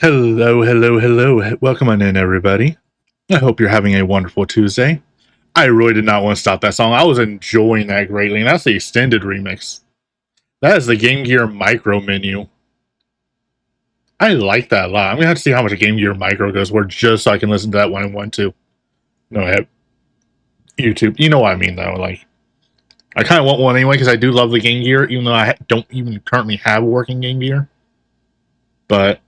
Hello, hello, hello. Welcome on in, everybody. I hope you're having a wonderful Tuesday. I really did not want to stop that song. I was enjoying that greatly, and that's the extended remix. That is the Game Gear Micro menu. I like that a lot. I'm going to have to see how much a Game Gear Micro goes for just so I can listen to that when I want to. No, I have YouTube. You know what I mean, though. Like, I kind of want one anyway because I do love the Game Gear, even though I don't even currently have a working Game Gear. But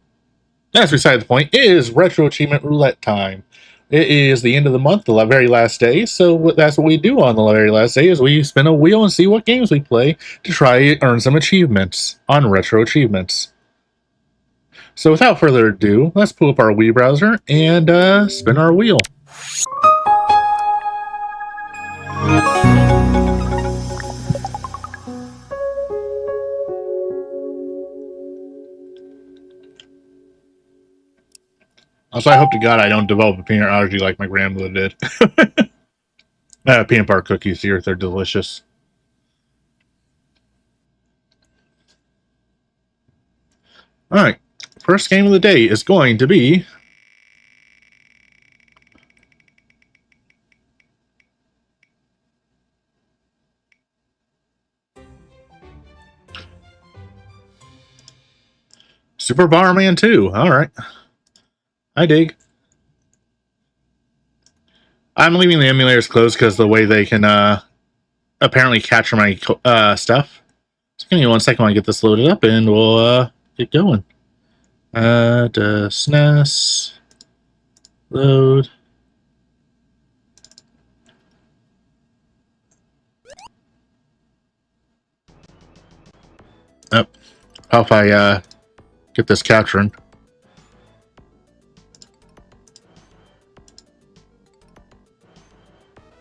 that's beside the point. It is Retro Achievement Roulette time. It is the end of the month, the very last day. So that's what we do on the very last day: is we spin a wheel and see what games we play to try earn some achievements on Retro Achievements. So without further ado, let's pull up our Wii browser and spin our wheel. Also, I hope to God I don't develop a peanut allergy like my grandmother did. Peanut butter cookies here, they're delicious. All right, first game of the day is going to be Super Bomberman 2. All right, I dig. I'm leaving the emulators closed because the way they can apparently capture my stuff. So give me 1 second while I get this loaded up and we'll get going. The SNES load. Yep. How if I get this capturing?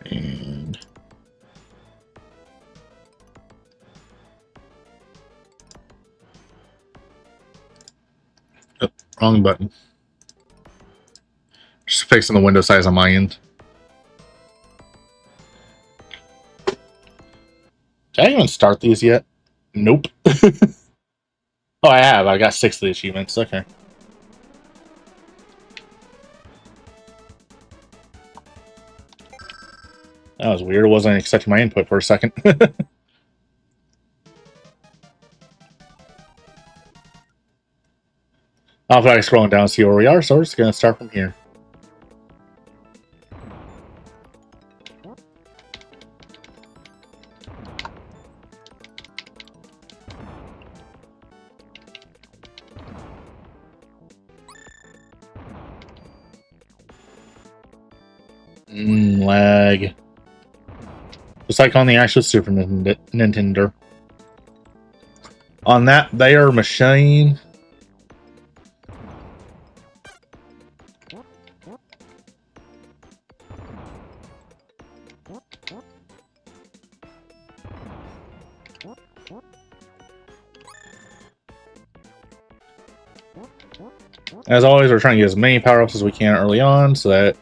And oh, wrong button. Just fixing the window size on my end. Did I even start these yet? Nope. Oh, I have. I got 6 of the achievements. Okay. That was weird. It wasn't accepting my input for a second. I'll try scrolling down and see where we are, so we're just going to start from here. Lag. Just like on the actual Super Nintendo. On that there machine. As always, we're trying to get as many power-ups as we can early on so that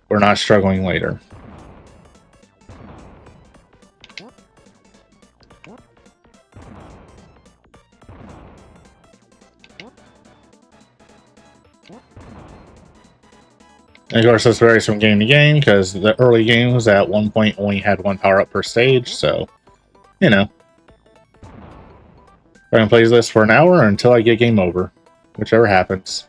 we're not struggling later. And of course, this varies from game to game because the early games at one point only had 1 power-up per stage, so, you know. I'm going to play this for an hour until I get game over, whichever happens.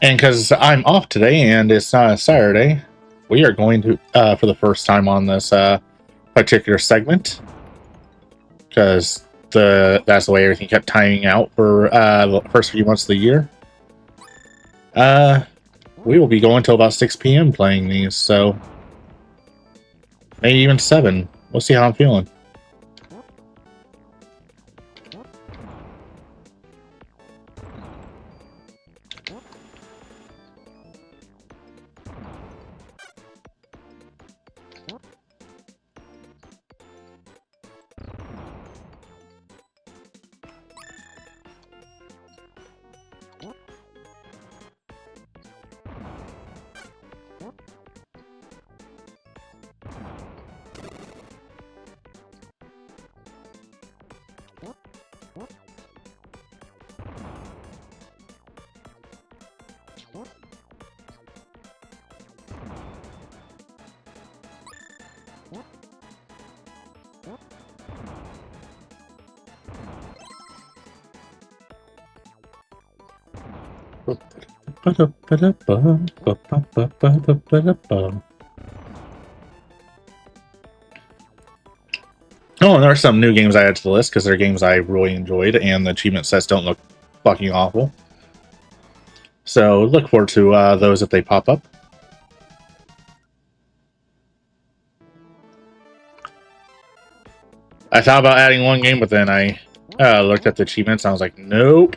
And because I'm off today and it's not a Saturday, we are going to, for the first time on this particular segment, because that's the way everything kept timing out for the first few months of the year. We will be going till about 6 p.m. playing these, so maybe even 7. We'll see how I'm feeling. Oh, and there are some new games I added to the list because they're games I really enjoyed, and the achievement sets don't look fucking awful. So look forward to those if they pop up. I thought about adding one game, but then I looked at the achievements and I was like, nope.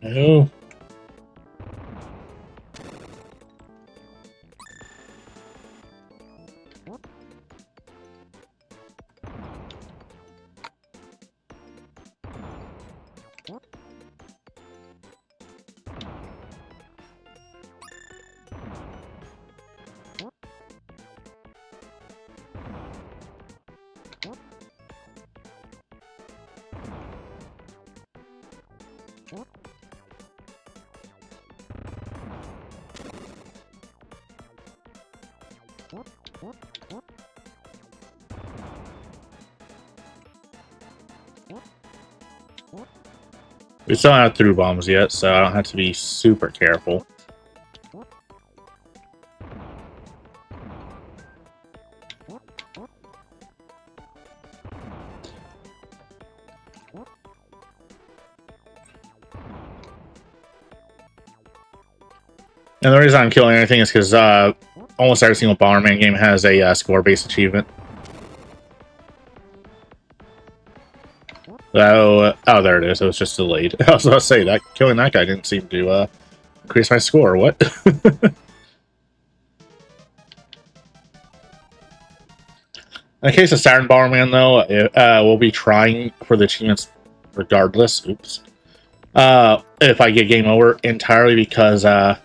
No. We still don't have through bombs yet, so I don't have to be super careful. And the reason I'm killing anything is because almost every single Bomberman game has a score-based achievement. Oh, there it is. It was just delayed. I was about to say that killing that guy didn't seem to increase my score. What? In the case of Saturn Bomberman, though, we'll be trying for the achievements regardless. Oops. If I get game over entirely because I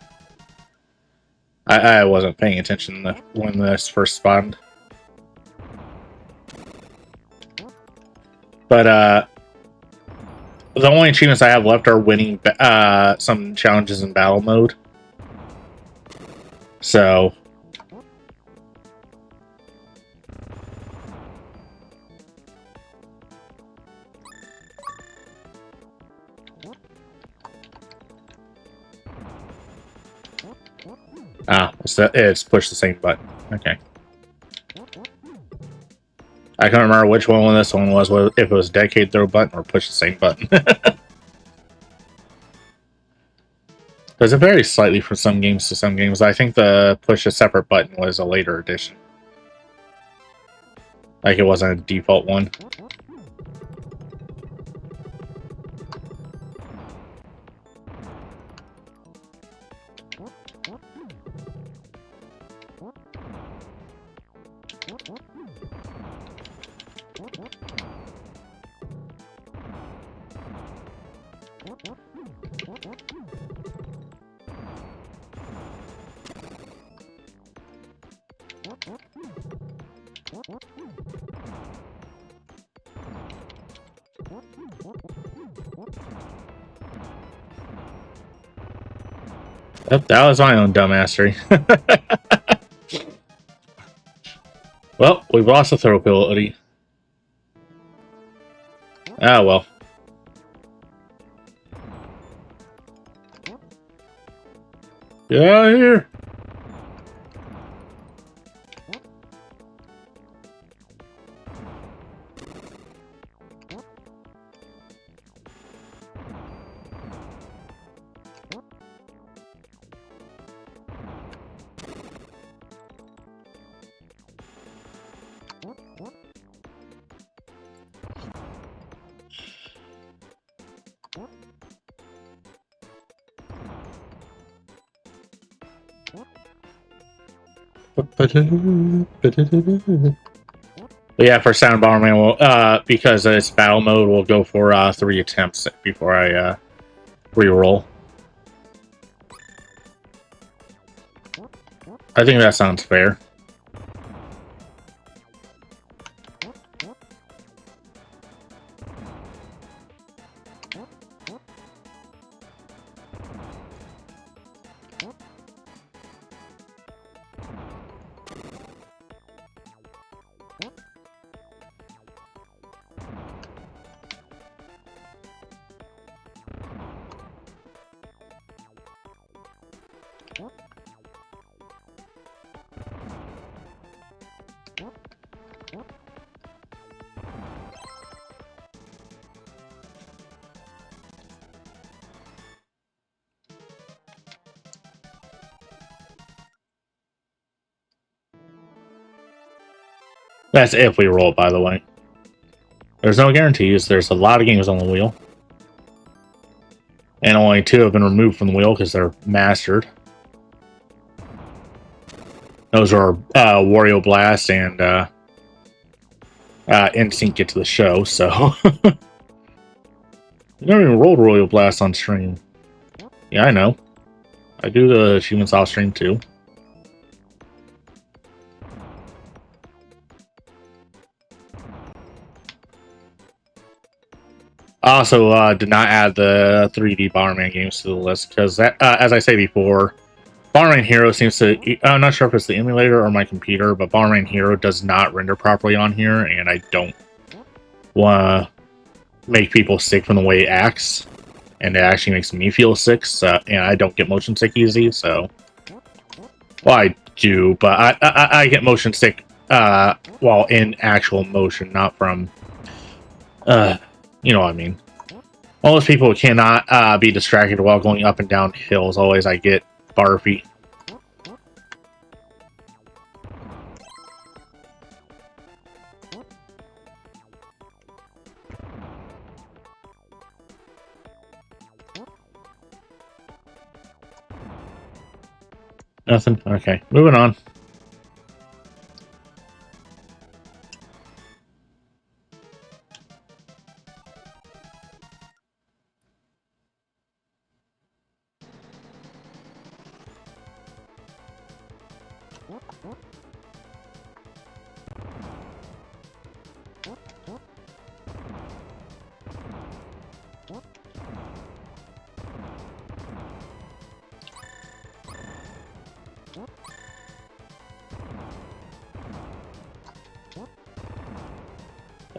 wasn't paying attention when this first spawned. But the only achievements I have left are winning some challenges in battle mode. So it's push the same button. Okay. I can't remember which one this one was, if it was decade throw button or push the same button. Does it vary slightly from some games to some games? I think the push a separate button was a later addition. Like it wasn't a default one. Yep, that was my own dumbassery. Well, we've lost the throw ability. Ah, well. Get out of here! But yeah, for Sound Bomberman, because it's battle mode, we'll go for 3 attempts before I re-roll. I think that sounds fair. That's if we roll, by the way. There's no guarantees. There's a lot of games on the wheel. And only 2 have been removed from the wheel because they're mastered. Those are Wario Blast and Instinct Get to the Show, so... You never even rolled Wario Blast on stream. Yeah, I know. I do the achievements off stream too. I also did not add the 3D Bomberman games to the list because, as I say before, Bomberman Hero seems to... I'm not sure if it's the emulator or my computer, but Bomberman Hero does not render properly on here, and I don't want to make people sick from the way it acts, and it actually makes me feel sick, so, and I don't get motion sick easy, so... Well, I do, but I get motion sick while in actual motion, not from... you know what I mean. All those people who cannot be distracted while going up and down hills, always I get barfy. Nothing? Okay, moving on.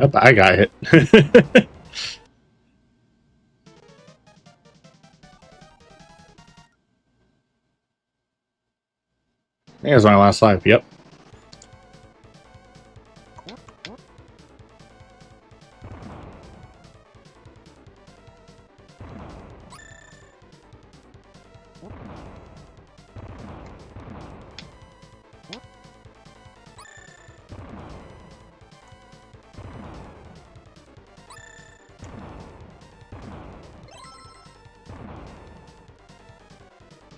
Yep, I got hit. There's my last life, yep.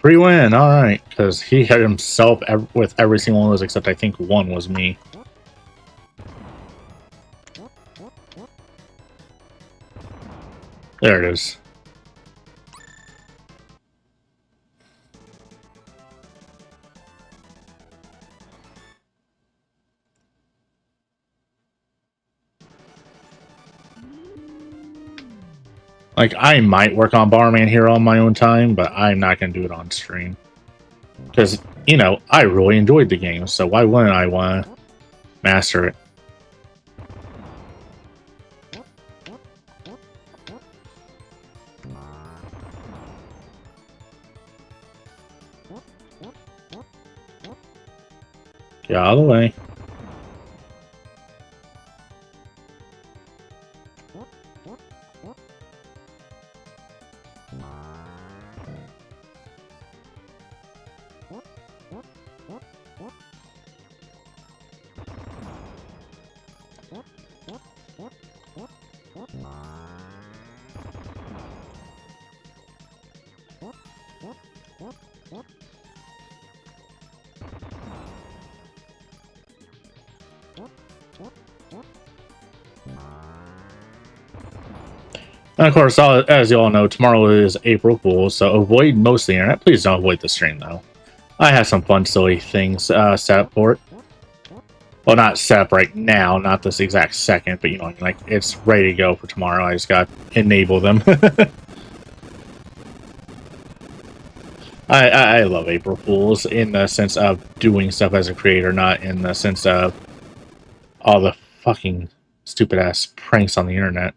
Free win, alright, because he hit himself with every single one of those except I think one was me. There it is. Like, I might work on Bomberman Hero on my own time, but I'm not going to do it on stream. Because, you know, I really enjoyed the game, so why wouldn't I want to master it? Get out of the way. And of course, as you all know, tomorrow is April Fool's, so avoid most of the internet. Please don't avoid the stream, though. I have some fun, silly things set up for it. Well, not set up right now, not this exact second, but you know, like, it's ready to go for tomorrow. I just got to enable them. I love April Fools in the sense of doing stuff as a creator, not in the sense of, All the fucking stupid ass pranks on the internet.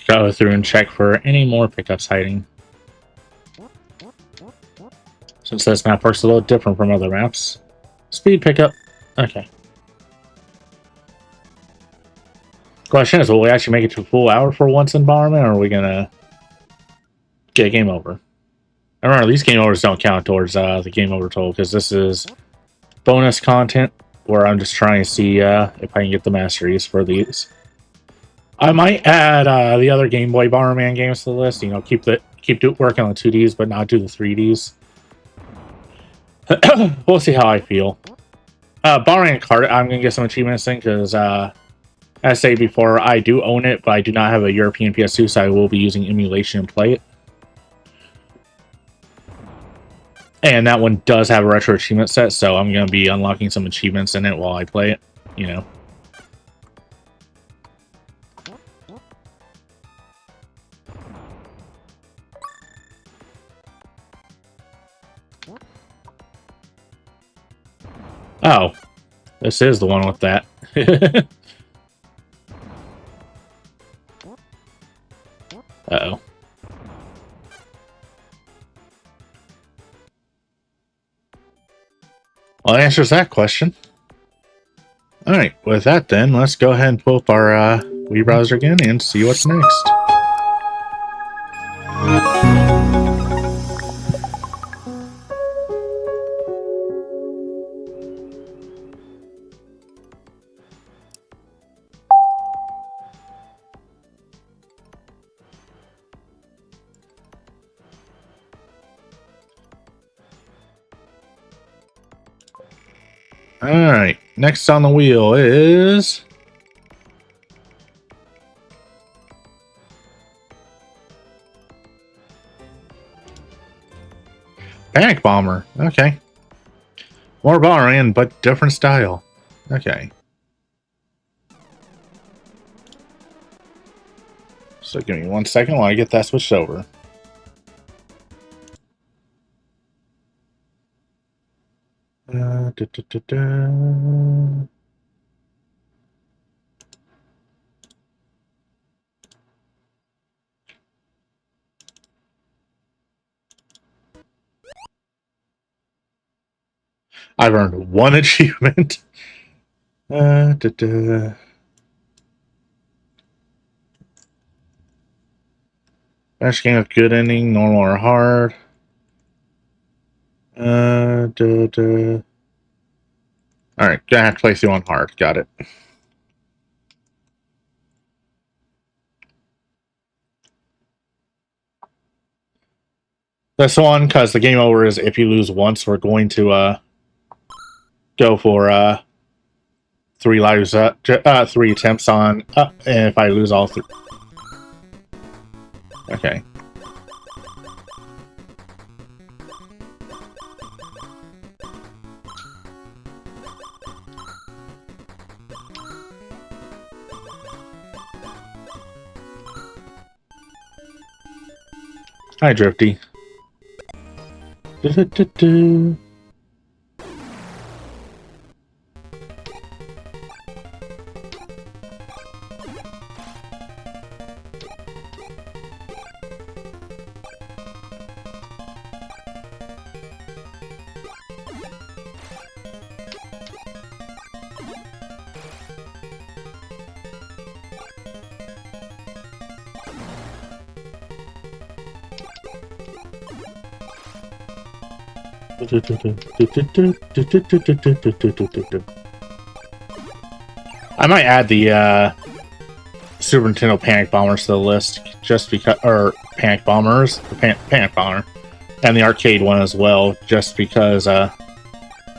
Go through and check for any more pickups hiding. Since this map works a little different from other maps. Speed pickup. Okay. Question is, will we actually make it to a full hour for once in Bomberman, or are we gonna get game over? I remember these game overs don't count towards the game over total, because this is bonus content where I'm just trying to see if I can get the masteries for these. I might add the other Game Boy Bomberman games to the list. You know, keep working on the 2Ds, but not do the 3Ds. We'll see how I feel. Bomberman Kart, I'm gonna get some achievements in because, as I said before, I do own it, but I do not have a European PS2, so I will be using emulation and play it. And that one does have a retro achievement set, so I'm gonna be unlocking some achievements in it while I play it. You know. Oh, this is the one with that. Uh-oh. Well, that answers that question. Alright, with that then, let's go ahead and pull up our Wii browser again and see what's next. Alright, next on the wheel is... Panic Bomber. Okay. More Bomberman, but different style. Okay. So give me 1 second while I get that switched over. I've earned 1 achievement. Best game with good ending, normal or hard. Alright, gonna have to play through on hard. Got it. This one, because the game over is if you lose once, we're going to go for 3 lives, 3 attempts on, and if I lose all 3. Okay. Hi, Drifty. Do-do-do-do. I might add the Super Nintendo Panic Bombers to the list just because, or Panic Bombers, the Panic Bomber, and the arcade one as well, just because I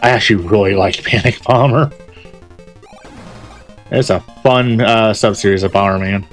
actually really like Panic Bomber. It's a fun sub-series of Bomberman.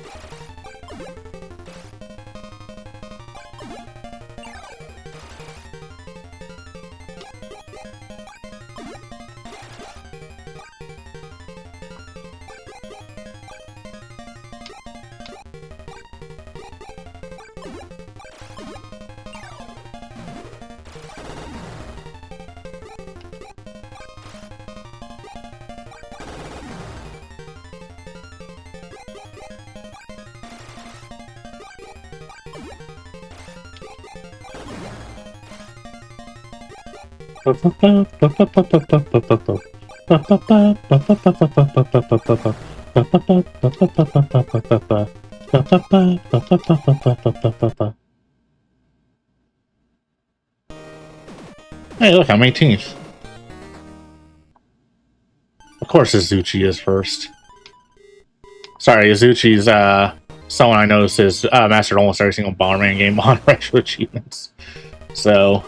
Hey, look, I'm 18th. Of course, Izuchi is first. Sorry, Izuchi's someone I noticed has mastered almost every single Bomberman game on Retro Achievements. So.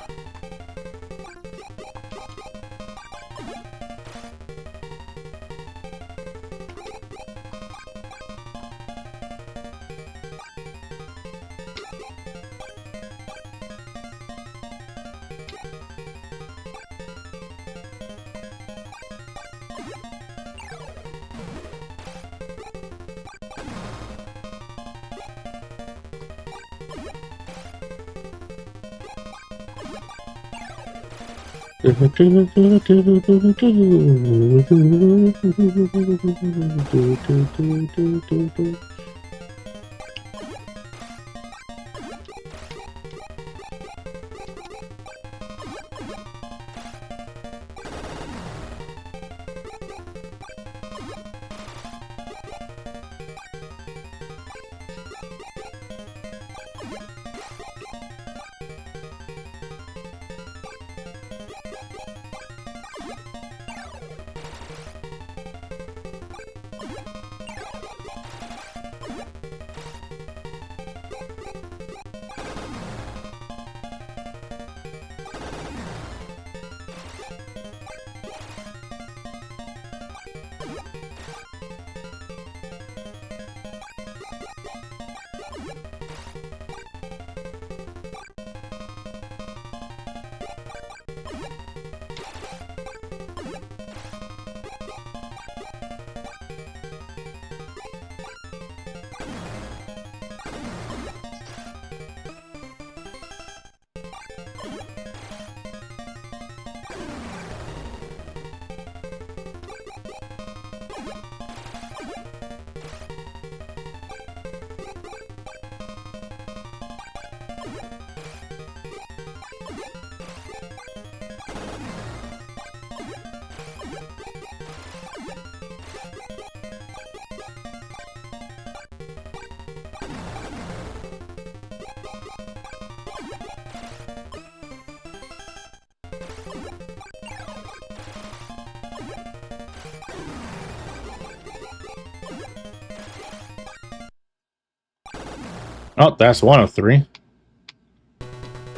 Oh, that's one of three.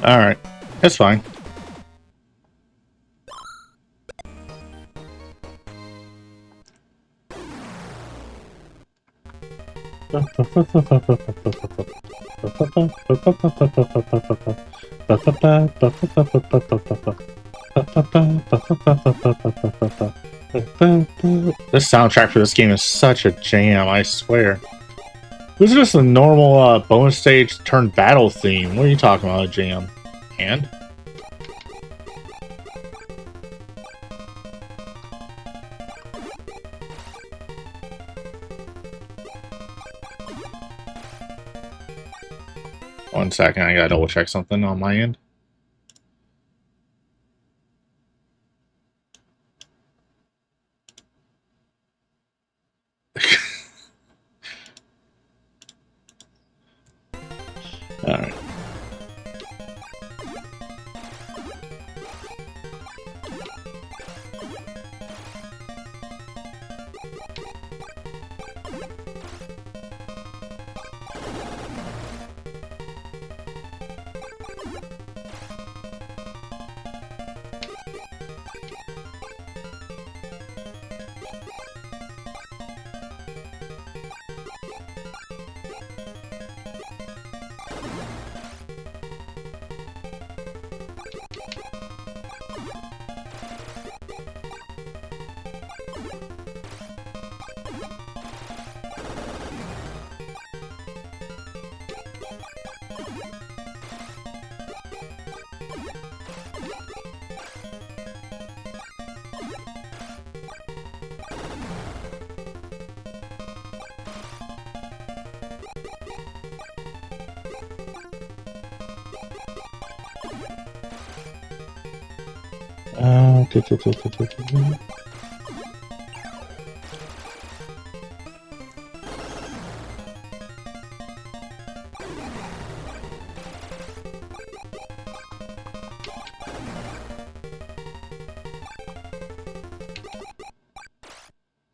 Alright, that's fine. This soundtrack for this game is such a jam, I swear. This is just a normal bonus stage turn battle theme. What are you talking about, Jam? And? One second, I gotta double check something on my end. Alright.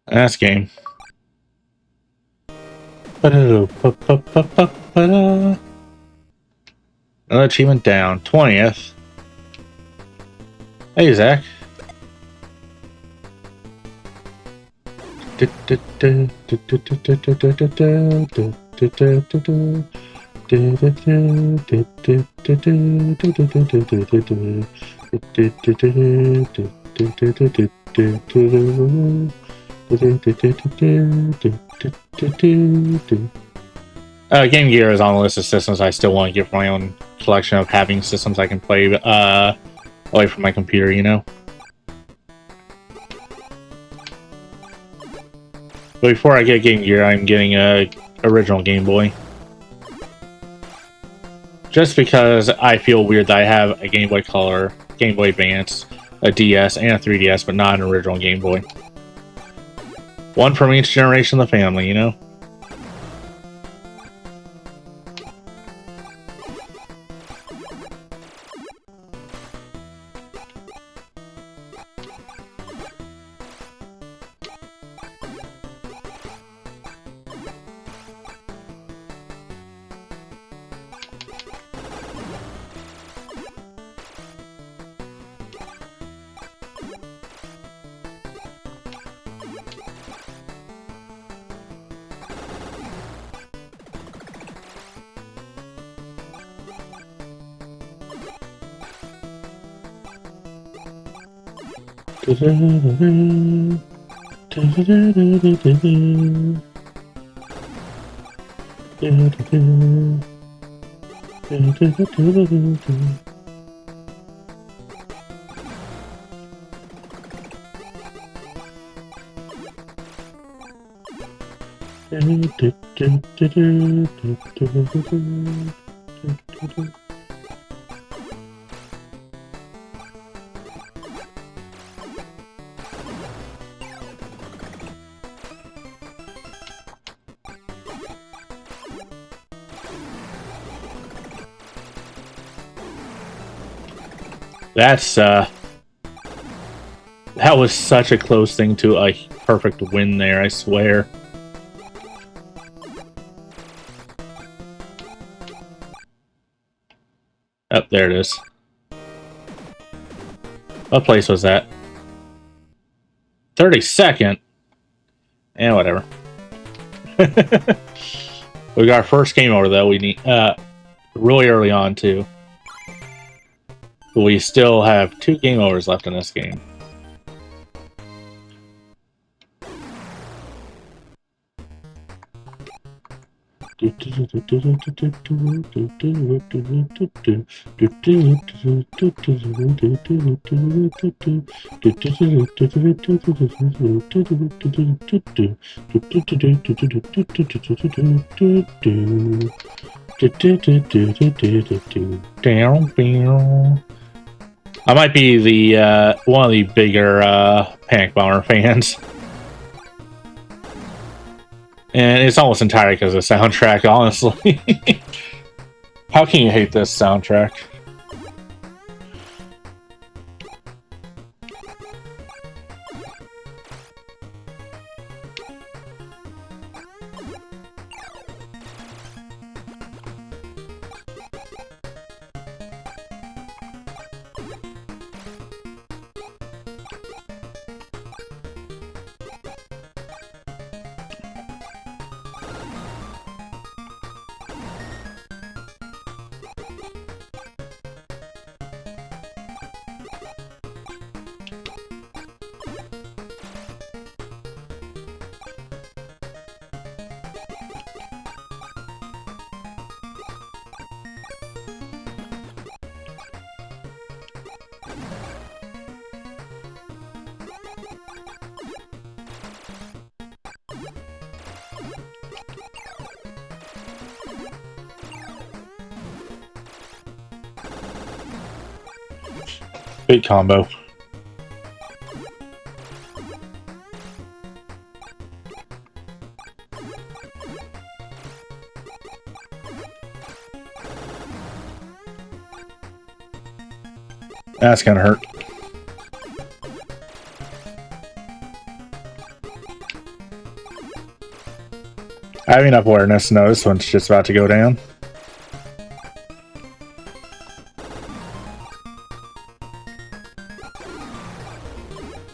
That's game. Another achievement down. 20th. Hey, Zach. Game Gear is on the list of systems I still want to get for my own collection of having systems I can play away from my computer, you know? But before I get Game Gear, I'm getting a original Game Boy. Just because I feel weird that I have a Game Boy Color, Game Boy Advance, a DS, and a 3DS, but not an original Game Boy. One from each generation of the family, you know? That's that was such a close thing to a perfect win there, I swear. Oh, there it is. What place was that? 32nd? Yeah, whatever. We got our first game over, though. We need really early on, too. We still have 2 game overs left in this game. I might be the one of the bigger Panic Bomber fans. And it's almost entirely because of the soundtrack, honestly. How can you hate this soundtrack? Big combo. That's gonna hurt. I have enough awareness to know this one's just about to go down.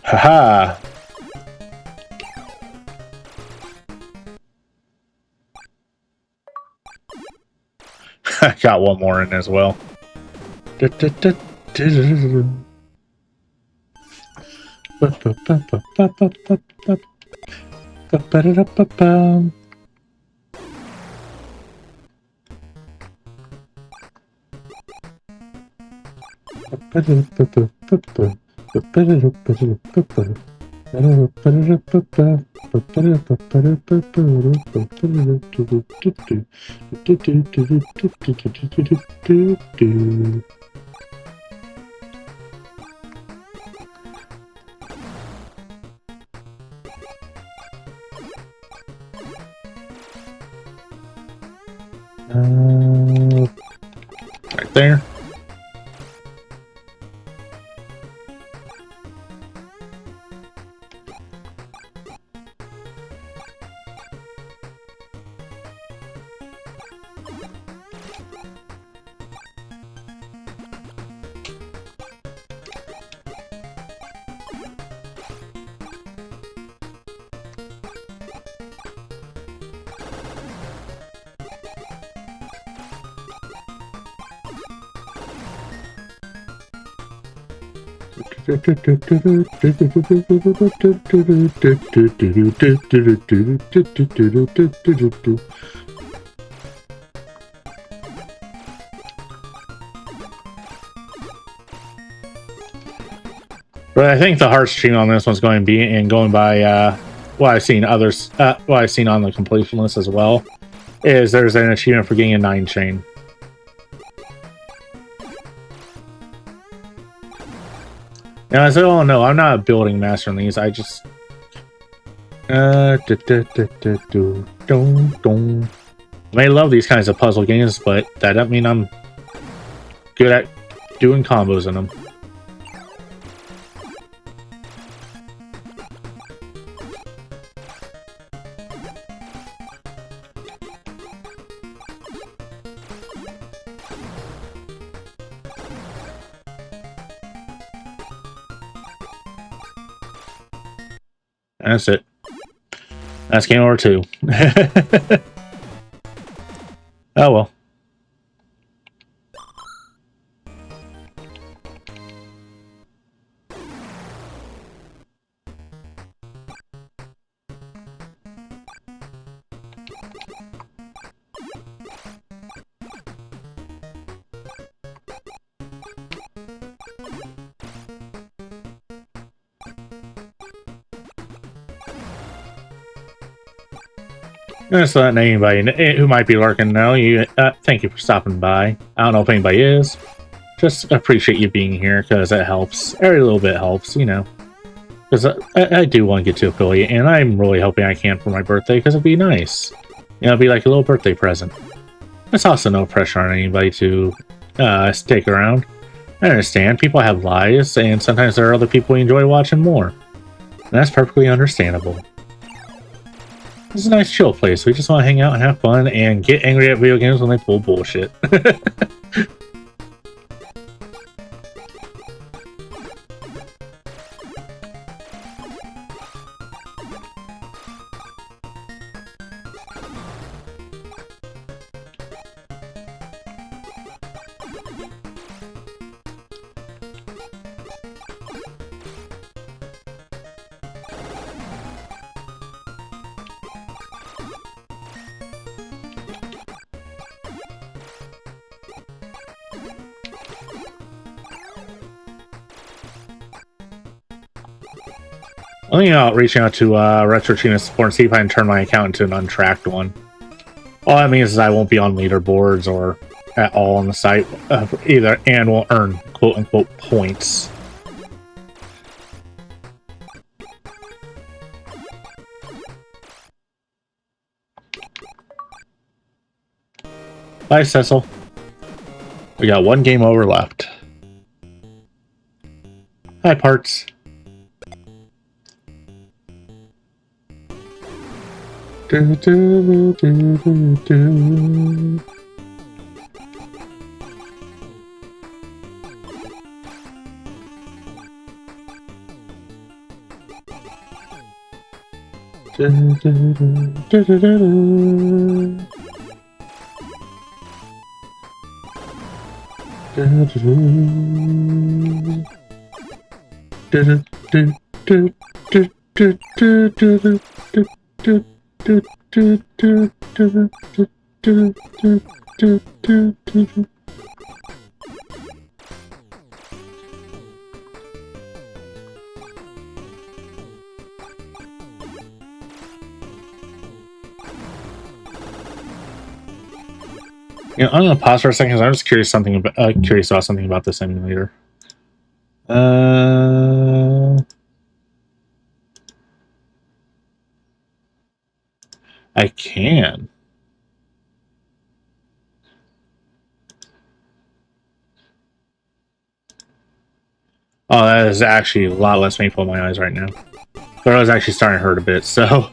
Haha! I got one more in as well. Right there. But I think the heartstring on this one's going to be, and going by what I've seen others, what I've seen on the completion list as well, is there's an achievement for getting a 9 chain. And I said, oh no, I'm not a building master on these. I just I may love these kinds of puzzle games, but that doesn't mean I'm good at doing combos in them. That's it. That's game over 2. Oh well. Just letting anybody who might be lurking know, thank you for stopping by. I don't know if anybody is. Just appreciate you being here, because it helps. Every little bit helps, you know. Because I do want to get to affiliate, and I'm really hoping I can for my birthday, because it'd be nice. You know, it'd be like a little birthday present. There's also no pressure on anybody to stick around. I understand, people have lives, and sometimes there are other people who enjoy watching more. And that's perfectly understandable. This is a nice chill place. We just want to hang out and have fun and get angry at video games when they pull bullshit. I'm thinking about reaching out to RetroAchievement support and see if I can turn my account into an untracked one. All that means is I won't be on leaderboards or at all on the site either, and will earn quote-unquote points. Bye, Cecil. We got one game over left. Hi, Parts. Do, do, do, do, do. Do, do, do, do, do, do. Do, do, do, do, do, do, do, do, do, do. Do, do, do, do, do, do, do, do, do, do. You know, I'm gonna pause for a second because I'm just curious about something about this emulator. I can. Oh, that is actually a lot less painful in my eyes right now. But I was actually starting to hurt a bit, so...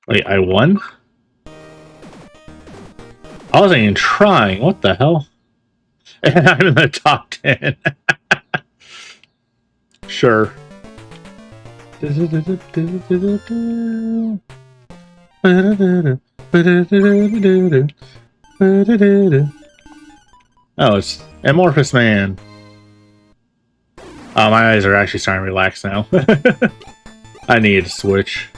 Wait, I won? I wasn't even trying. What the hell? And I'm in the top 10. Sure. Oh, it's Amorphous Man. Oh, my eyes are actually starting to relax now. I need to switch.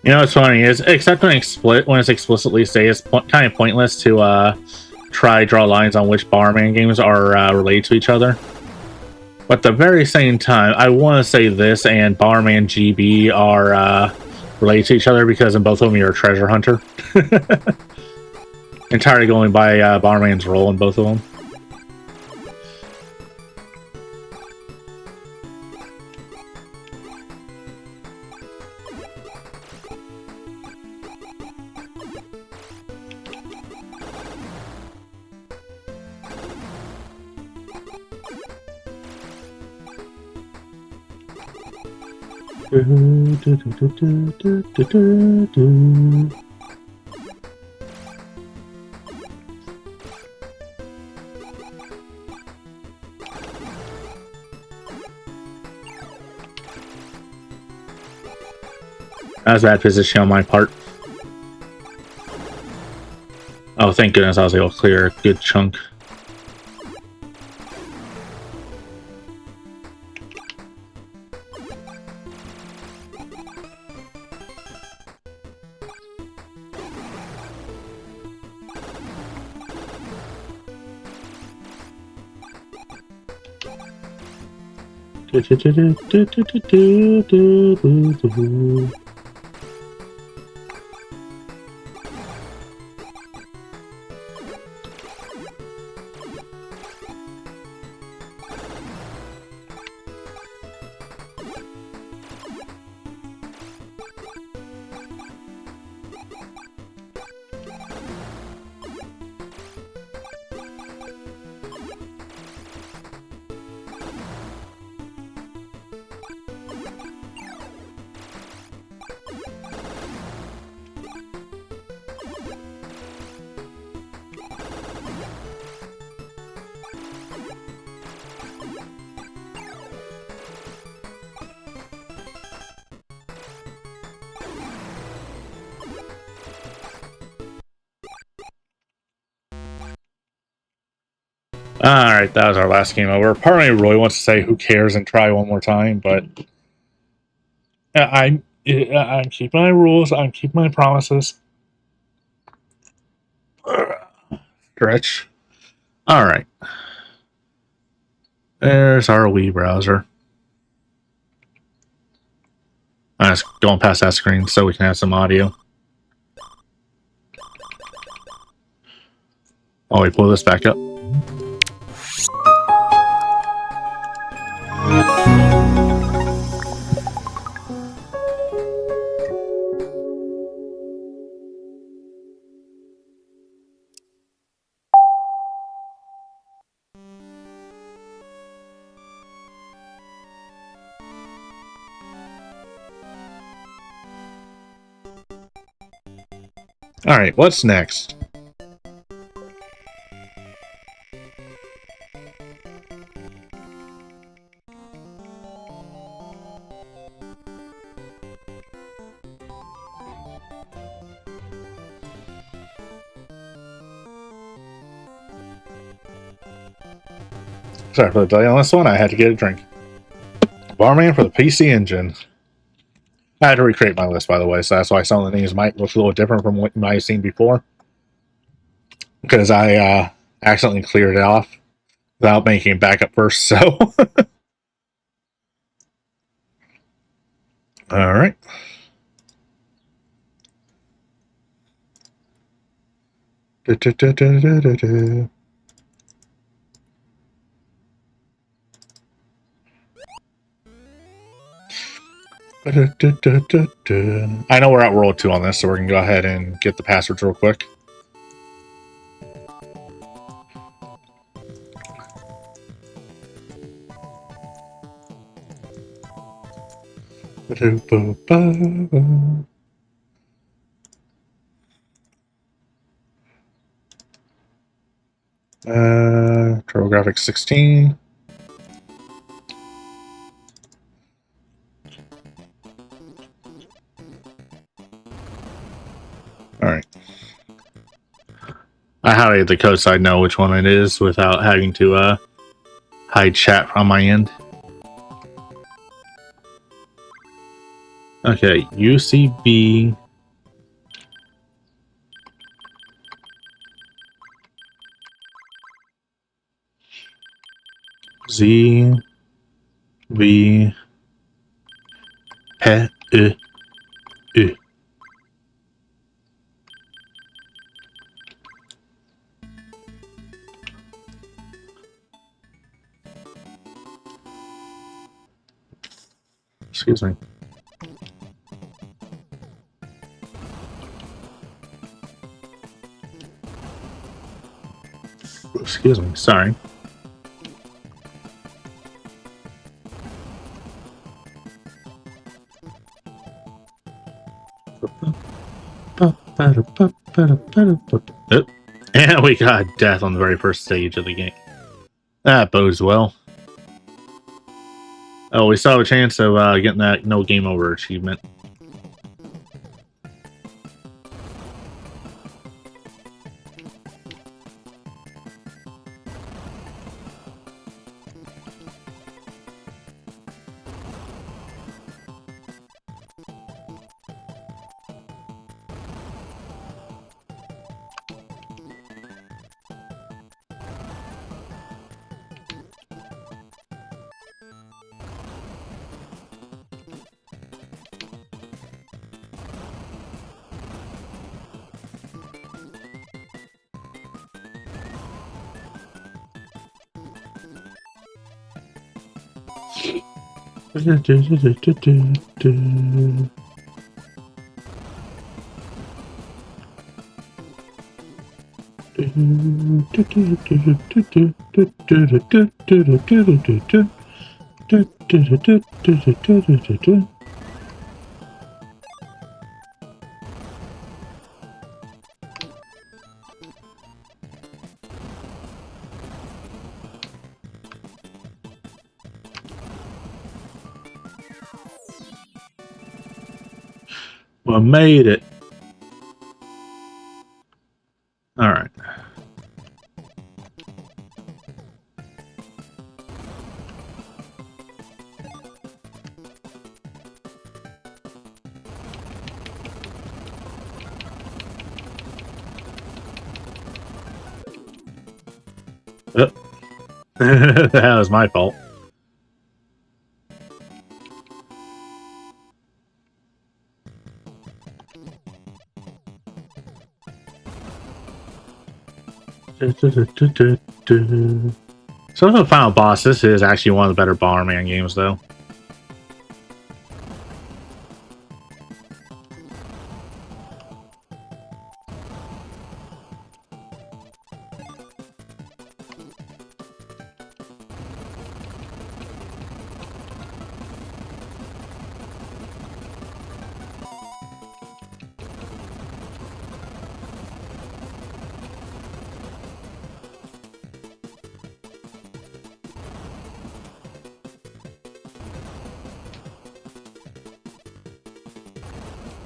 You know what's funny is, except when it's explicitly stated, it's kind of pointless to draw lines on which Bomberman games are related to each other. But at the very same time, I want to say this and Bomberman GB are related to each other because in both of them you're a treasure hunter. entirely going by Bomberman's role in both of them. That was a bad position on my part. Oh, thank goodness I was able to clear a good chunk. Alright, that was our last game over. Part of me really wants to say who cares and try one more time, but I'm keeping my rules, I'm keeping my promises. Stretch. Alright. There's our Wii browser. I'm just going past that screen so we can have some audio. While we pull this back up. Alright, what's next? Sorry for the delay on this one, I had to get a drink. Barman for the PC Engine. I had to recreate my list, by the way, so that's why some of the names might look a little different from what you might have seen before. Because I accidentally cleared it off without making it back up first, so... Alright. I know we're at World 2 on this, so we're going to go ahead and get the passwords real quick. TurboGrafx 16. Alright. I highlighted the code so I know which one it is without having to hide chat on my end. Okay, UCB Z V P U. Excuse me. Excuse me. Sorry. And we got death on the very first stage of the game. That bodes well. Oh, we still have a chance of getting that no game over achievement. Well, made it. All right. That was my fault. So the final boss, this is actually one of the better Bomberman games, though.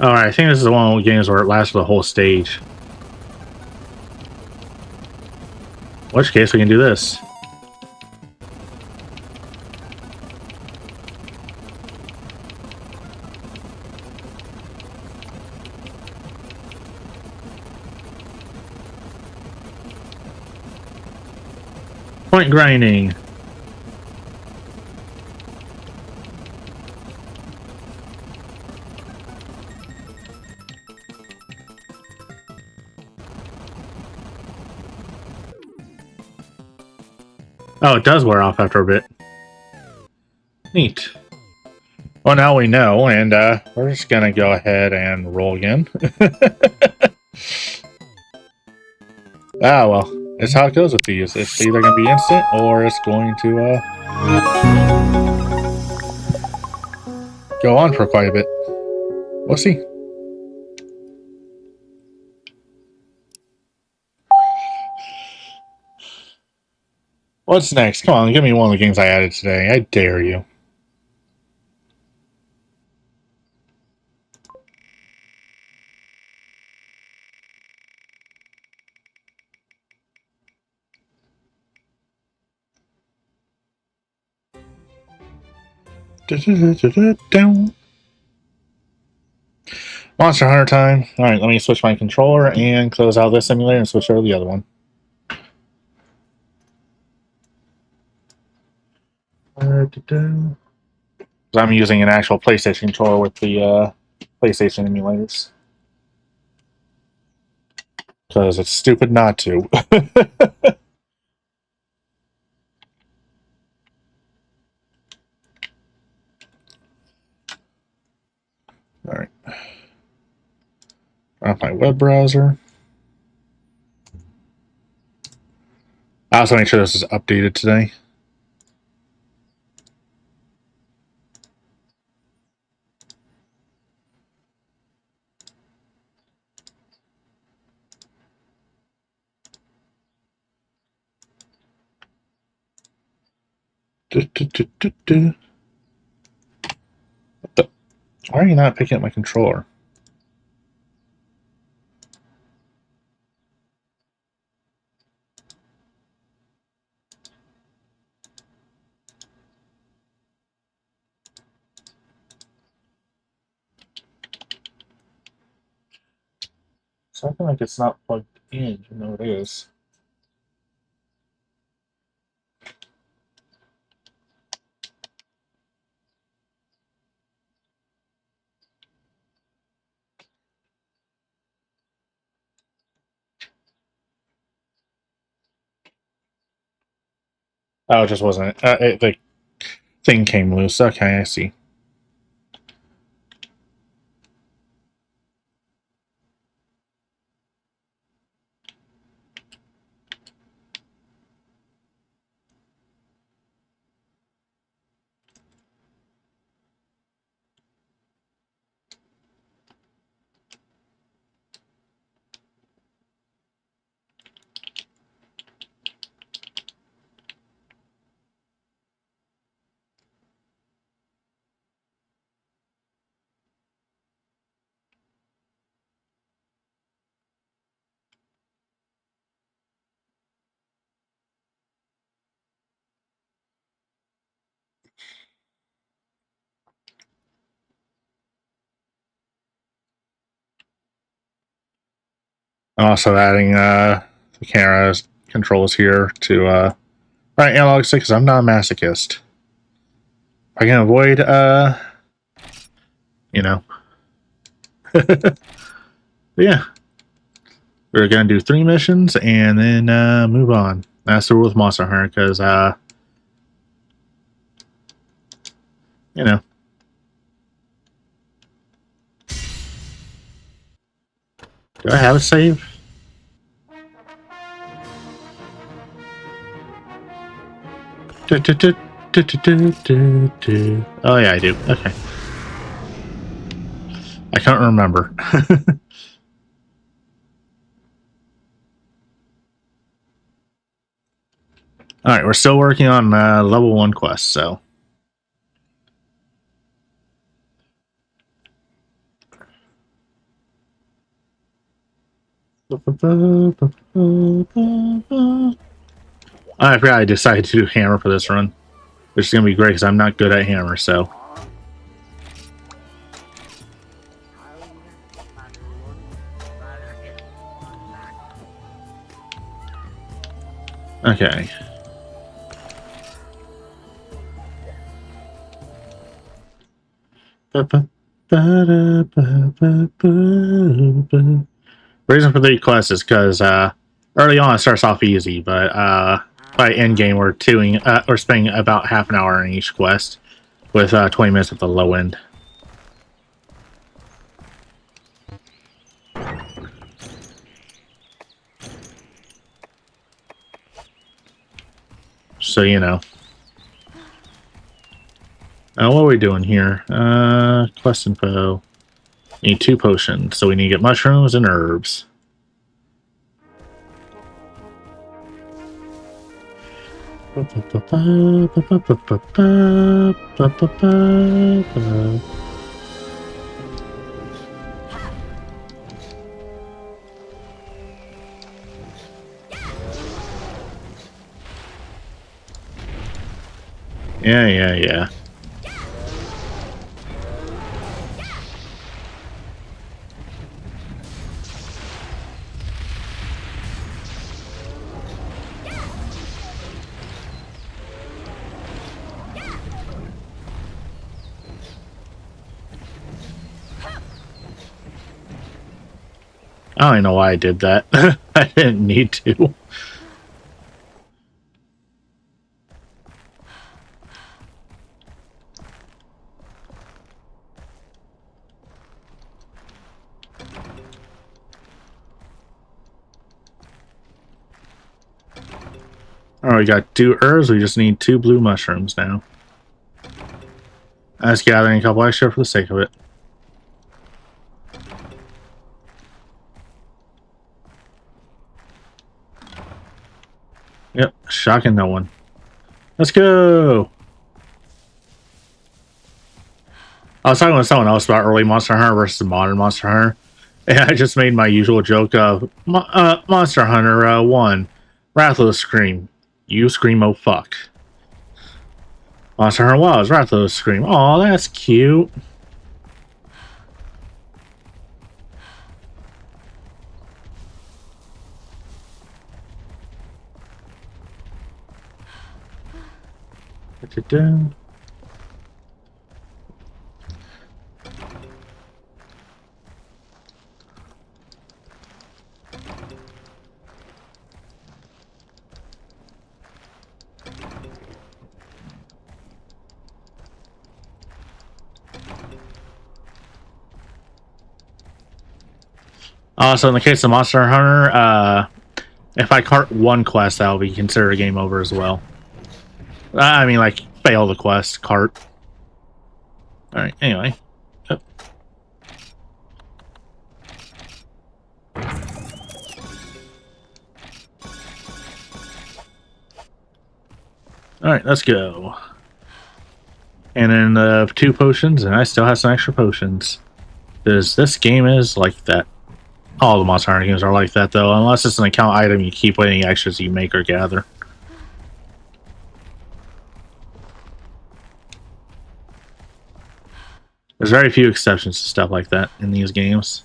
Alright, I think this is one of the games where it lasts for the whole stage. In which case, we can do this. Point grinding. Oh, it does wear off after a bit. Neat. Well, now we know, and we're just gonna go ahead and roll again. Ah, well, it's how it goes with these. It's either gonna be instant, or it's going to go on for quite a bit. We'll see. What's next? Come on, give me one of the games I added today. I dare you. Monster Hunter time. Alright, let me switch my controller and close out this simulator and switch over to the other one. I'm using an actual PlayStation controller with the PlayStation emulators. Because it's stupid not to. off my web browser. I also make sure this is updated today. What the? Why are you not picking up my controller? It's acting like it's not plugged in, even though it is. Oh, it just wasn't. The thing came loose. Okay, I see. I'm also adding the camera controls here to right analog stick because I'm not a masochist. I can avoid you know. Yeah. We're gonna do 3 missions and then move on. That's the rule with Monster Hunter because you know. Do I have a save? Oh yeah, I do. Okay. I can't remember. Alright, we're still working on level 1 quest, so. I forgot I decided to do hammer for this run, which is going to be great because I'm not good at hammer, so. Okay. Reason for the quest is because early on it starts off easy, but by end game we're spending about half an hour in each quest, with 20 minutes at the low end. So you know. Now what are we doing here? Quest info. Need 2 potions, so we need to get mushrooms and herbs. Yeah. I don't even know why I did that. I didn't need to. Alright, we got 2 herbs. We just need 2 blue mushrooms now. Let's gathering a couple extra for the sake of it. Yep, shocking no one. Let's go! I was talking with someone else about early Monster Hunter versus modern Monster Hunter, and I just made my usual joke of Monster Hunter 1, Rathalos Scream. You scream, oh fuck. Monster Hunter Wilds, Rathalos Scream. Oh, that's cute. Da-da-da. So in the case of Monster Hunter, if I cart one quest, that will be considered a game over as well. I mean, like, fail the quest, cart. Alright, anyway. Yep. Alright, let's go. And then 2 potions, and I still have some extra potions. Because this game is like that. All the Monster Hunter games are like that, though. Unless it's an account item, you keep any extras you make or gather. There's very few exceptions to stuff like that in these games.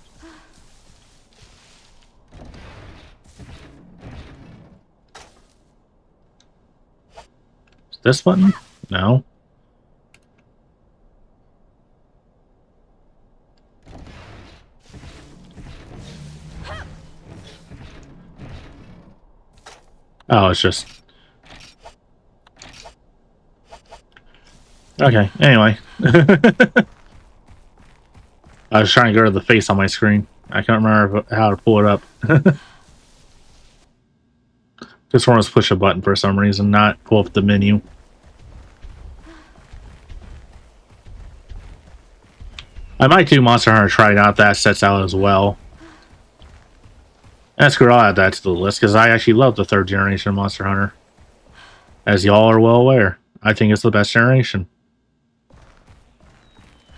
This button? No. Oh, it's just... Okay, anyway. I was trying to go to the face on my screen. I can't remember how to pull it up. Just want to push a button for some reason, not pull up the menu. I might do Monster Hunter Try Not That sets out as well. That's good. I'll add that to the list because I actually love the 3rd generation of Monster Hunter. As y'all are well aware, I think it's the best generation.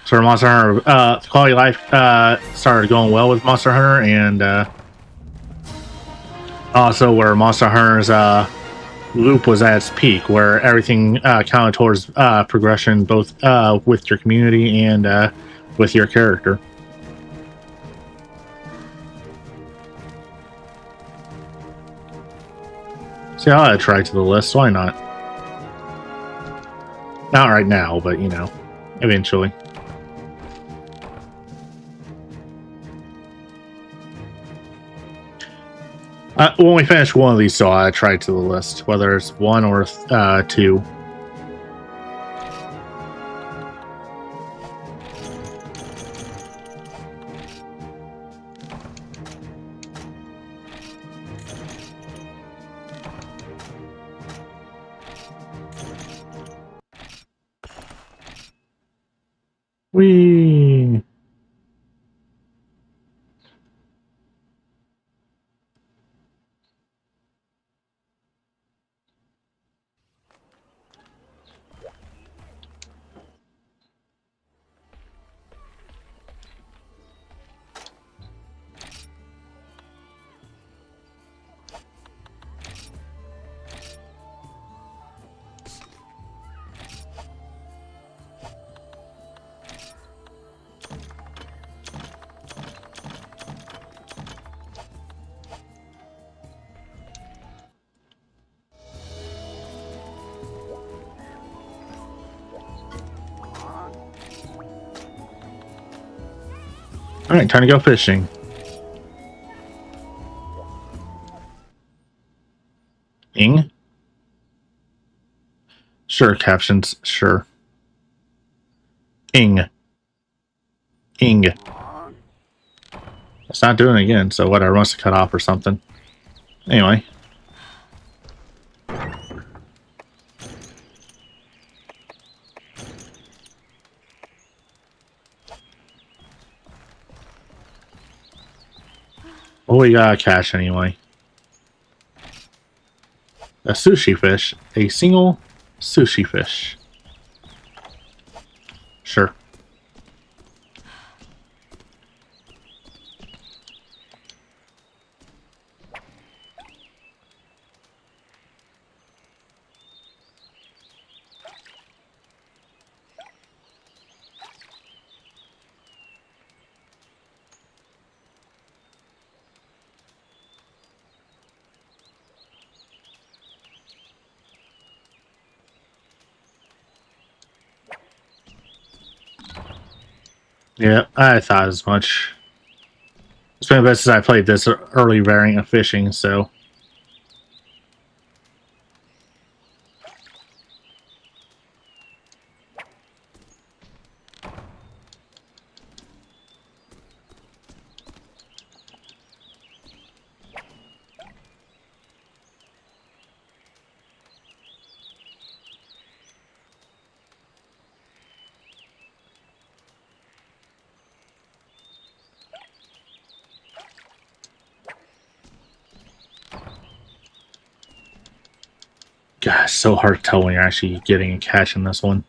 So Monster Hunter, quality of life started going well with Monster Hunter, and also where Monster Hunter's loop was at its peak, where everything counted towards progression, both with your community and with your character. See, I'll add Try to the list. Why not? Not right now, but you know, eventually. When we finish one of these, so I try to the list, whether it's 1 or 2. Whee! Alright, time to go fishing. Ing? Sure, captions, sure. Ing. Ing. It's not doing it again, so whatever, must have cut off or something. Anyway. Oh, we got a catch anyway. A sushi fish. A single sushi fish. Sure. Yeah, I thought as much. It's been a bit since I played this early variant of fishing, so. God, it's so hard to tell when you're actually getting a catch in this one.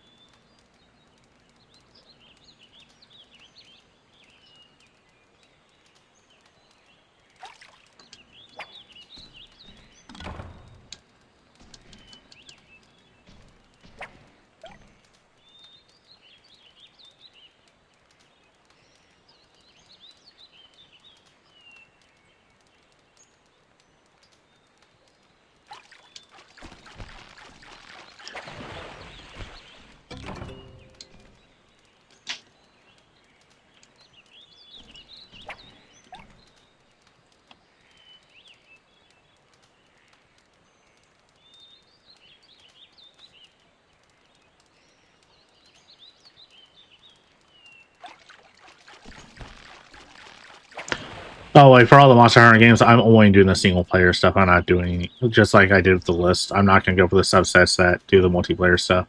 Oh, like for all the Monster Hunter games, I'm only doing the single player stuff. I'm not doing just like I did with the list. I'm not going to go for the subsets that do the multiplayer stuff.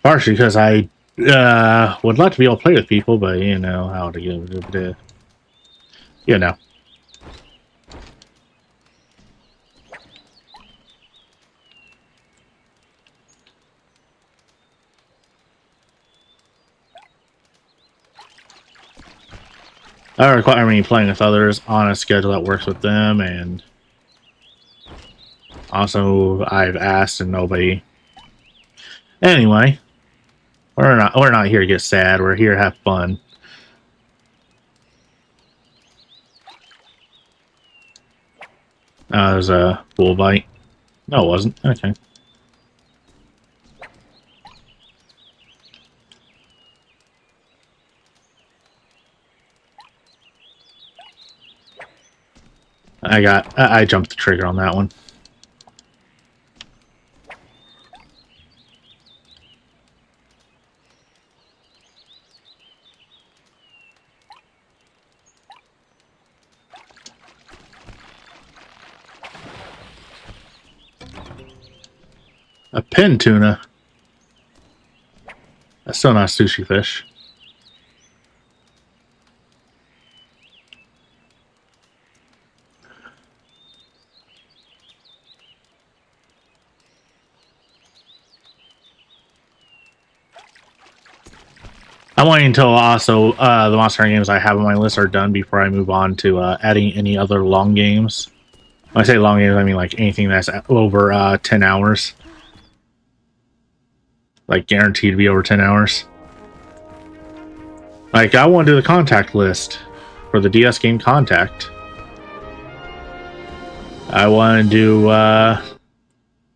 Partially because I would like to be able to play with people, but you know how to get it. You know. I require me playing with others on a schedule that works with them, and also I've asked and nobody. Anyway, we're not here to get sad. We're here to have fun. There's a bull bite. No, it wasn't. Okay. I jumped the trigger on that one. A pin tuna. That's still not sushi fish. I'm waiting until also the Monster Hunter games I have on my list are done before I move on to adding any other long games. When I say long games, I mean like anything that's over 10 hours. Like guaranteed to be over 10 hours. Like I want to do the contact list for the DS game Contact. I want to do I'm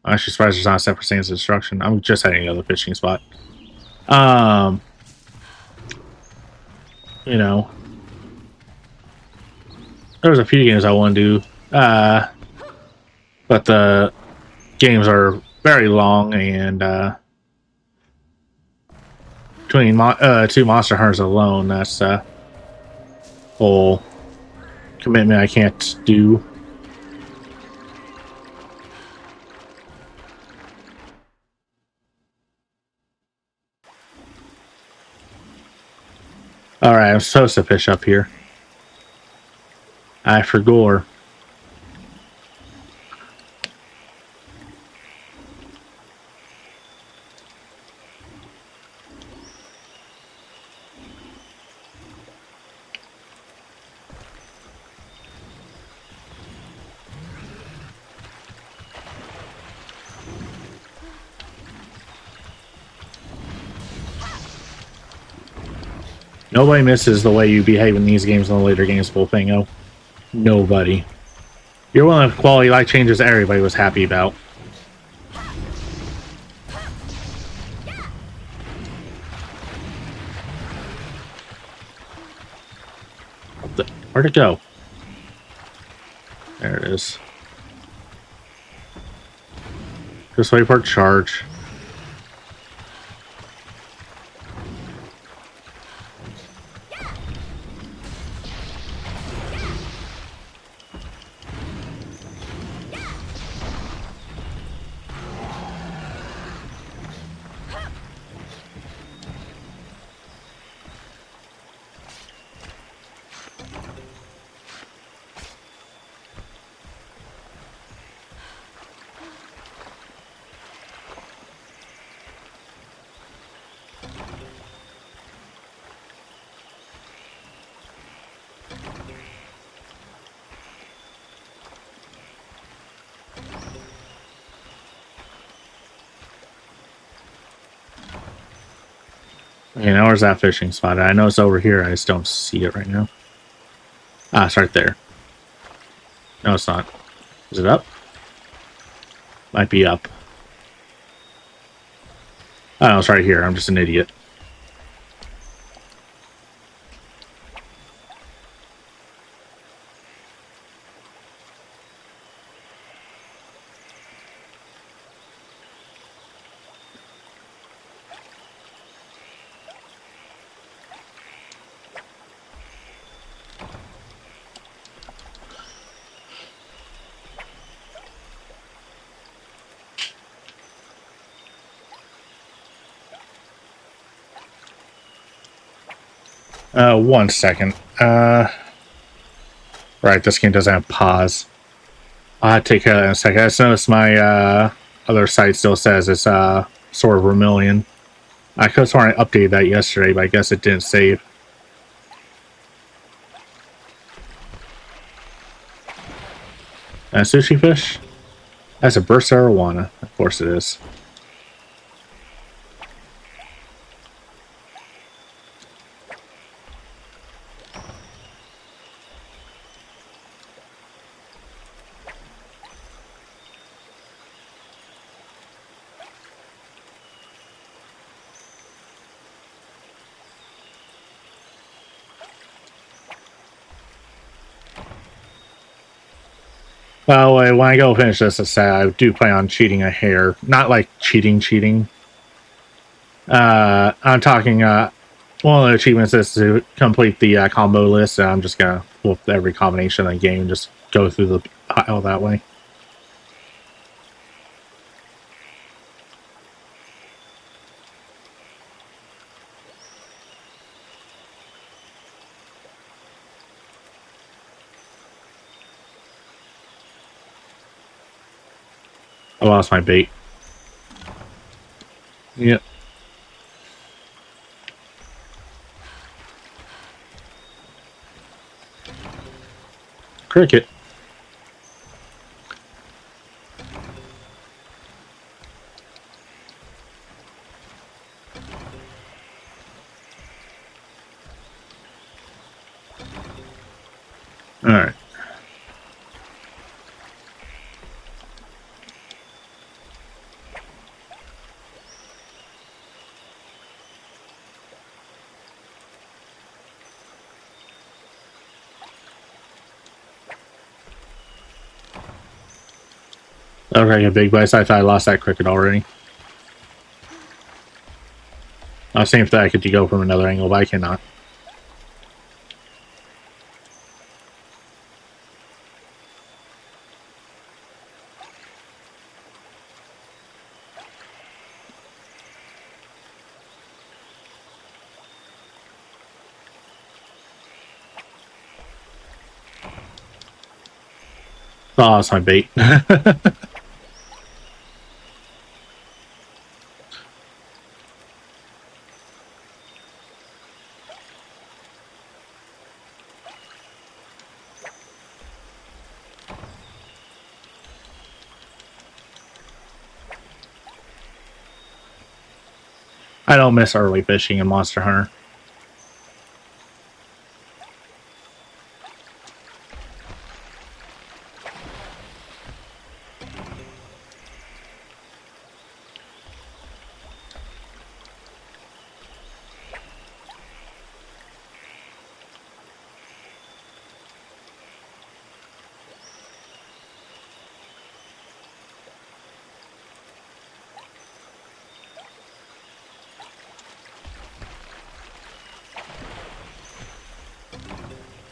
actually surprised there's not a separate Sands Destruction. I'm just heading to the fishing spot. You know, there's a few games I want to do, but the games are very long, and between two Monster Hunters alone, that's a whole commitment I can't do. All right, I'm supposed to fish up here. I for gore. Nobody misses the way you behave in these games and the later games, Bullfingo. Nobody. You're one of the quality life changes everybody was happy about. Where'd it go? There it is. Just wait for a charge. Okay, now where's that fishing spot? I know it's over here. I just don't see it right now. Ah, it's right there. No, it's not. Is it up? Might be up. Oh, it's right here. I'm just an idiot. One second. Right, this game doesn't have pause. I'll take care of that in a second. I just noticed my other site still says it's Sword of Vermilion. I could have sworn I updated that yesterday, but I guess it didn't save. Sushi fish? That's a burst arowana. Of course it is. Well, when I go finish this, I do plan on cheating a hair. Not like cheating. I'm talking, one of the achievements is to complete the combo list, and I'm just gonna whoop every combination of the game and just go through the pile that way. I lost my bait. Yep. Cricket. Alright. Okay, a big bite. I thought I lost that cricket already. I was seeing if I could go from another angle, but I cannot. Oh, that's my bait. I don't miss early fishing in Monster Hunter.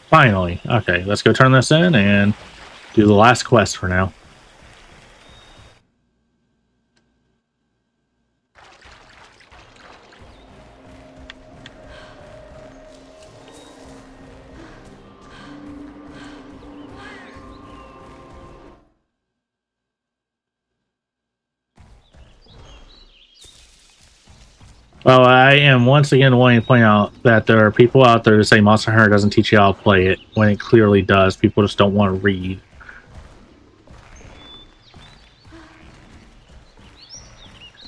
Finally. Okay, let's go turn this in and do the last quest for now. Well, I am once again wanting to point out that there are people out there who say Monster Hunter doesn't teach you how to play it, when it clearly does. People just don't want to read.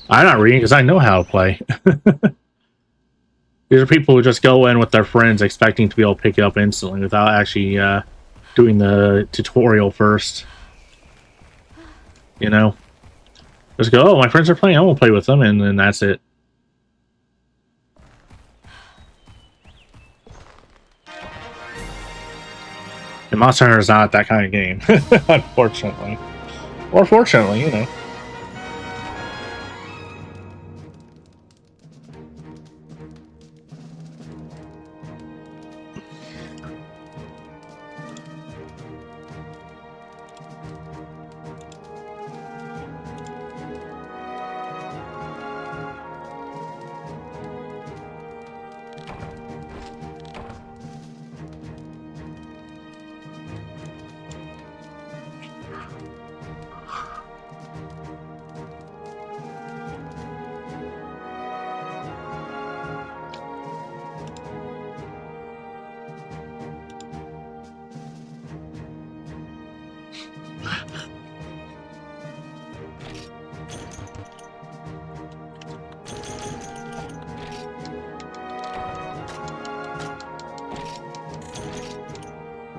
I'm not reading because I know how to play. These are people who just go in with their friends expecting to be able to pick it up instantly without actually doing the tutorial first. You know? Just go, oh, my friends are playing, I won't play with them, and then that's it. And Monster Hunter is not that kind of game, unfortunately. Or fortunately, you know.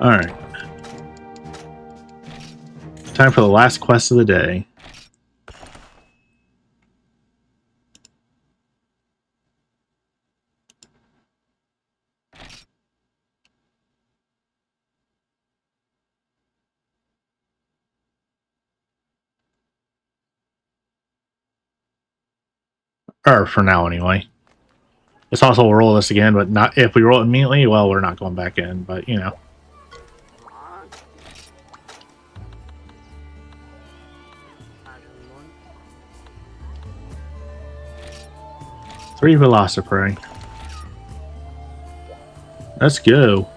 Alright. Time for the last quest of the day. Or for now, anyway. It's also we'll roll this again, but not if we roll it immediately, well, we're not going back in, but you know. Three Velociprey. Let's go.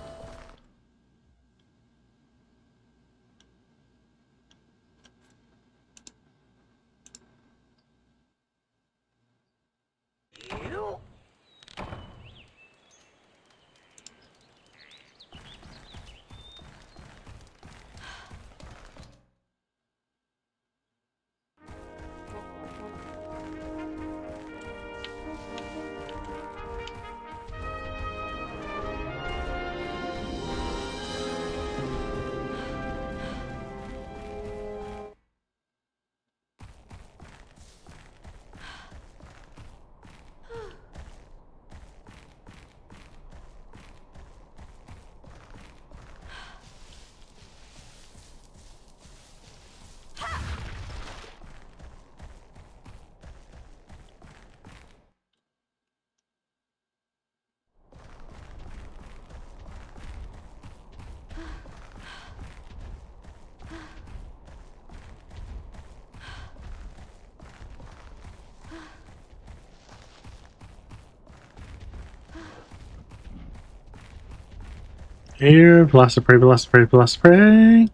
Here, Velociprey, Velociprey, Velociprey.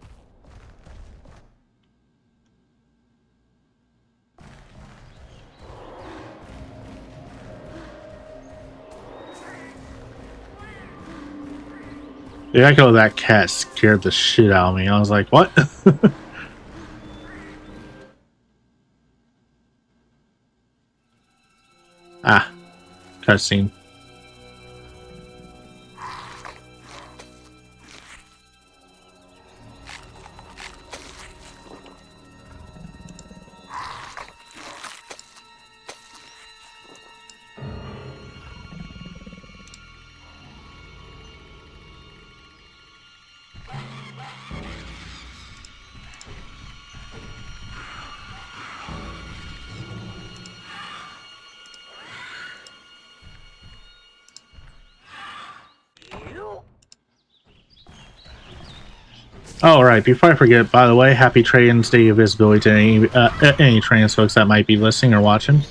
The echo of that cat scared the shit out of me. I was like, what? Ah, cutscene. Oh, right. Before I forget, by the way, happy Trans Day of Visibility to any trans folks that might be listening or watching.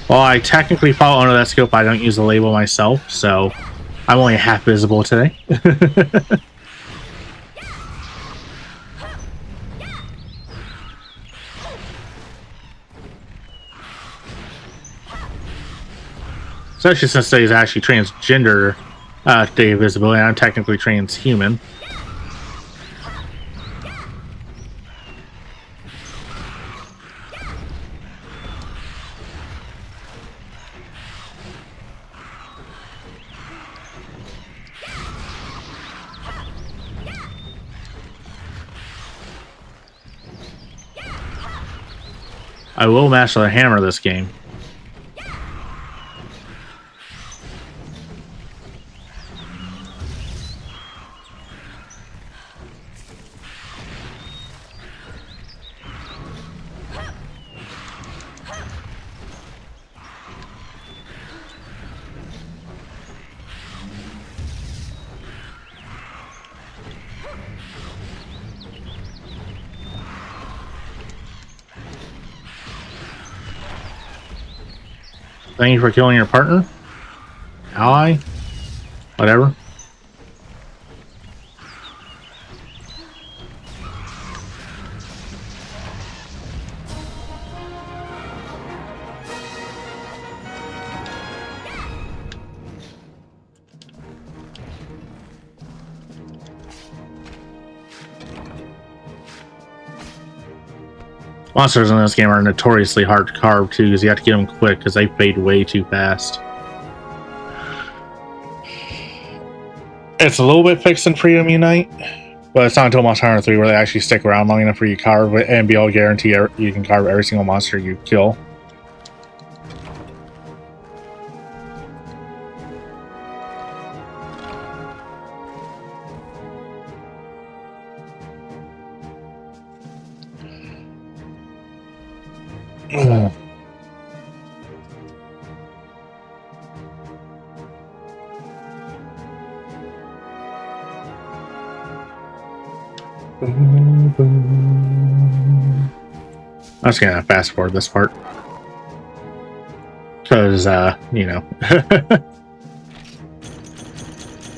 Well, I technically fall under that scope. I don't use the label myself, so I'm only half visible today. Especially since today is actually transgender day of visibility, and I'm technically transhuman. I will master the hammer this game. Thank you for killing your partner, ally, whatever. Monsters in this game are notoriously hard to carve too, because you have to get them quick because they fade way too fast. It's a little bit fixed in Freedom Unite, but it's not until Monster Hunter 3 where they actually stick around long enough for you to carve it and be able to guarantee you can carve every single monster you kill. I'm just gonna fast forward this part because you know.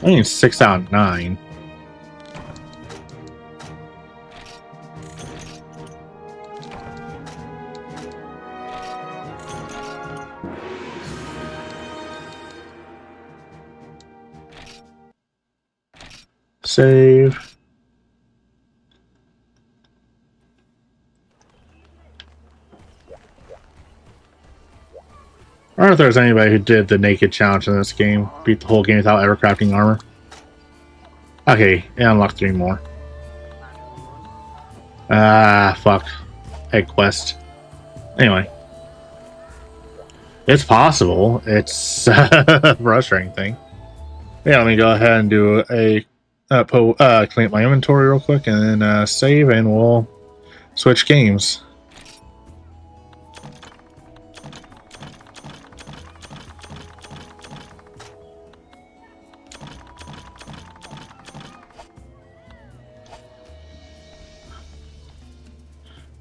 I mean, 6 out of 9. Save. I don't know if there's anybody who did the naked challenge in this game, beat the whole game without ever crafting armor. Okay, and unlock 3 more. Ah, fuck. Egg quest. Anyway. It's possible. It's a frustrating thing. Yeah, let me go ahead and do a clean up my inventory real quick and then save, and we'll switch games.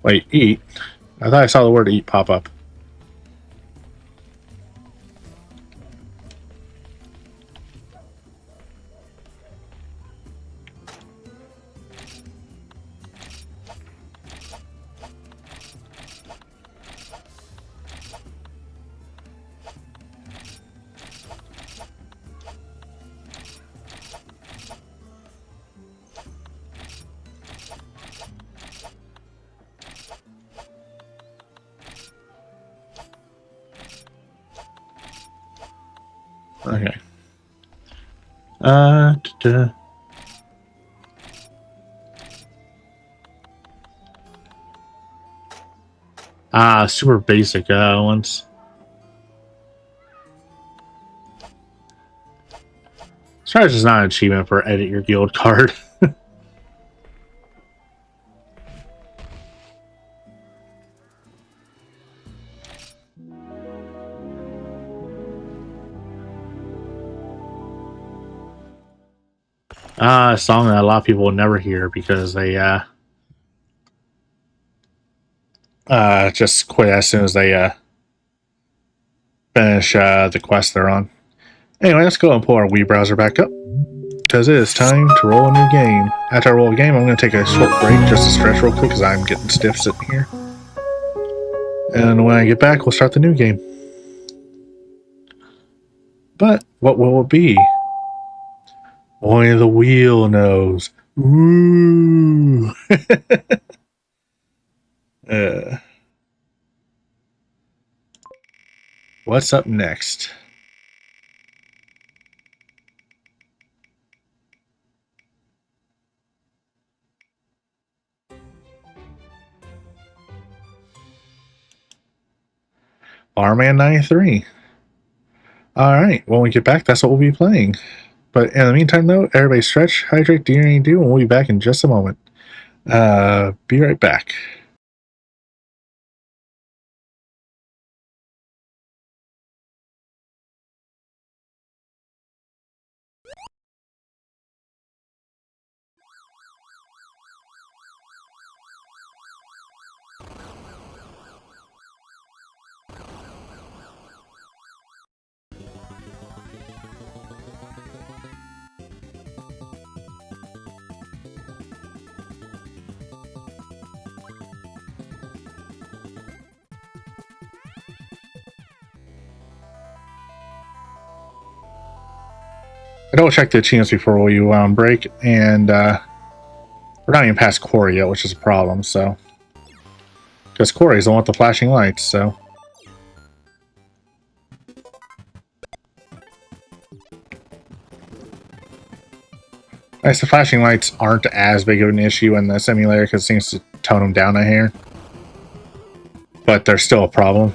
Wait, eat? I thought I saw the word eat pop up. Okay. Super basic ones. Strategy is not an achievement for edit your guild card. A song that a lot of people will never hear because they just quit as soon as they finish the quest they're on. Anyway, let's go and pull our Wii browser back up because it is time to roll a new game. After I roll a game, I'm going to take a short break just to stretch real quick because I'm getting stiff sitting here. And when I get back, we'll start the new game. But what will it be? Only the wheel knows. Ooh. What's up next? Barman 93. Alright, when we get back, that's what we'll be playing. But in the meantime, though, everybody stretch, hydrate, do your need to do, and we'll be back in just a moment. Be right back. I double checked the achievements before we break, and we're not even past Corey yet, which is a problem, so. Because Corey's the one with the flashing lights, so. I guess the flashing lights aren't as big of an issue in the simulator because it seems to tone them down a hair. But they're still a problem.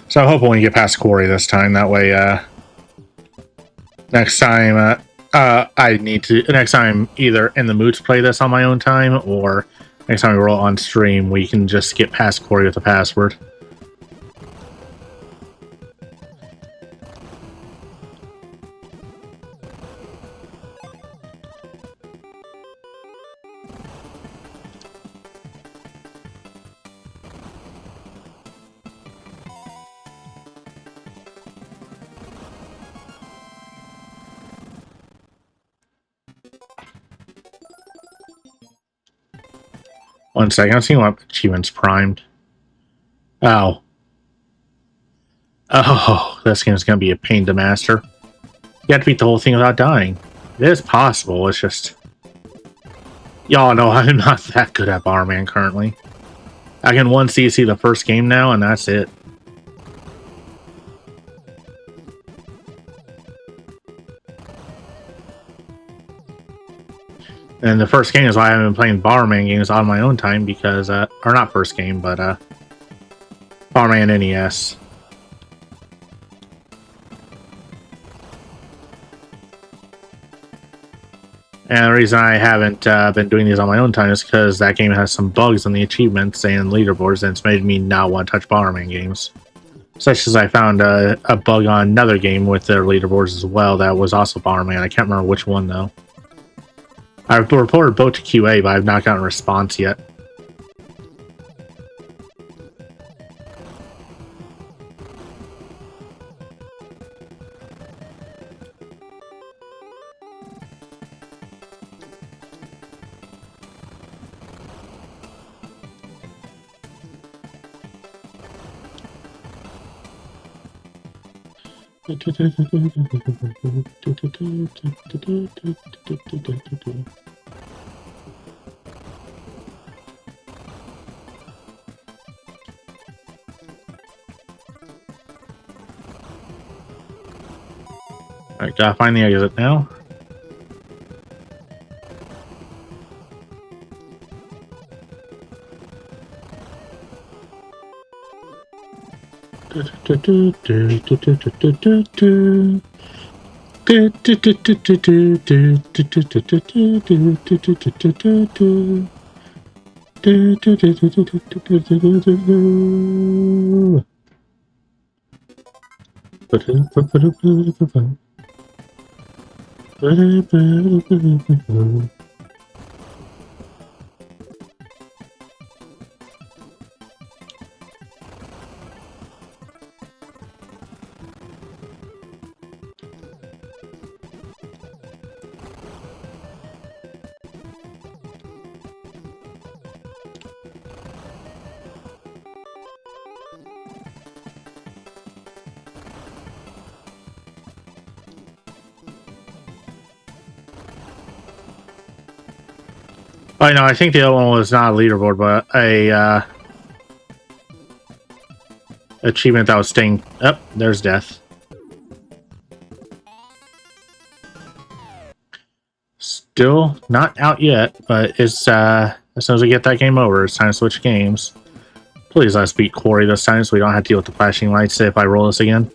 So I hope when we get past Corey this time, that way next time next time either in the mood to play this on my own time or next time we roll on stream, we can just get past Corey with the password. One second, I'm seeing what achievements primed. Oh. Oh, this game's gonna be a pain to master. You have to beat the whole thing without dying. It is possible, it's just... Y'all know I'm not that good at Barman currently. I can 1 CC the first game now, and that's it. And the first game is why I haven't been playing Barman games on my own time because, or not first game, but, Barman NES. And the reason I haven't been doing these on my own time is because that game has some bugs in the achievements and leaderboards, and it's made me not want to touch Barman games. Such as I found a bug on another game with their leaderboards as well that was also Barman. I can't remember which one, though. I reported both to QA, but I've not gotten a response yet. Alright, gotta find the exit now. Oh, no, I think the other one was not a leaderboard, but a achievement that was staying. Oh, there's death. Still not out yet, but it's as soon as we get that game over, it's time to switch games. Please let us beat Quarry this time so we don't have to deal with the flashing lights if I roll this again.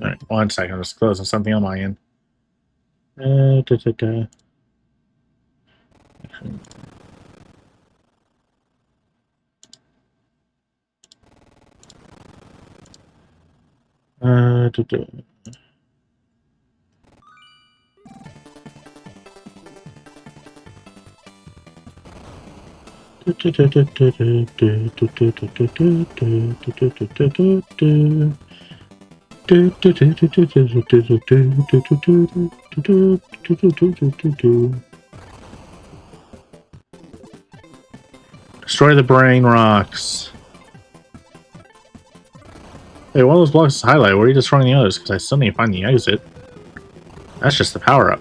Alright, 1 second, I'm just closing something on my end. Destroy the brain rocks. Hey, one of those blocks is highlighted. Where are you destroying the others? Because I still need to find the exit. That's just the power up.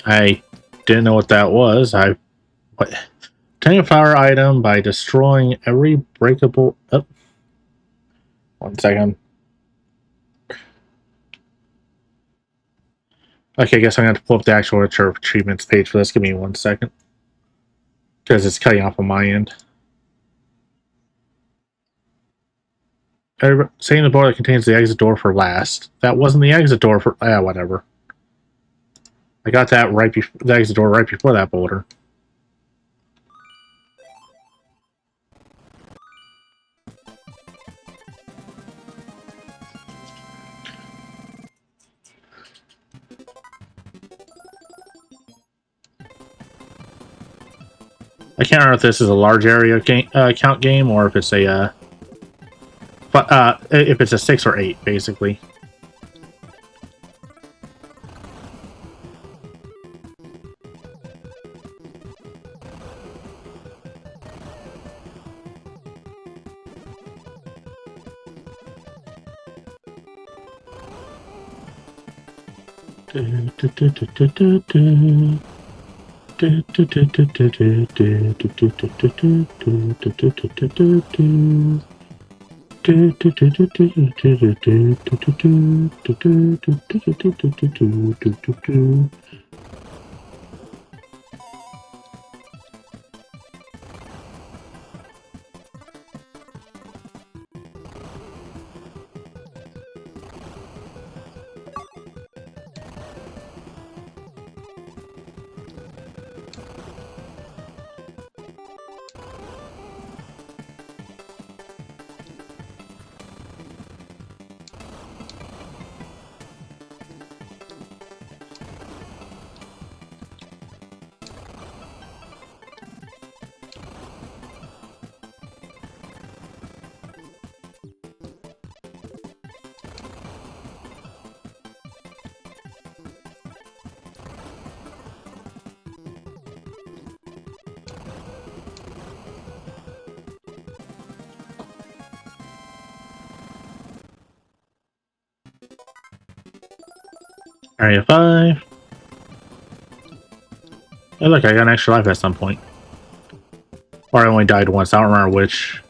I didn't know what that was. Obtain a power item by destroying every breakable. Oh. 1 second. Okay, I guess I'm going to pull up the actual RetroAchievements page for this. Give me 1 second. Because it's cutting off on my end. Saying the board that contains the exit door for last. That wasn't the exit door for... whatever. I got that right before the exit door right before that boulder. I can't remember if this is a large area game, count game or if it's a if it's a 6 or 8, basically. Area 5. Hey, look, I got an extra life at some point. Or I only died once, I don't remember which.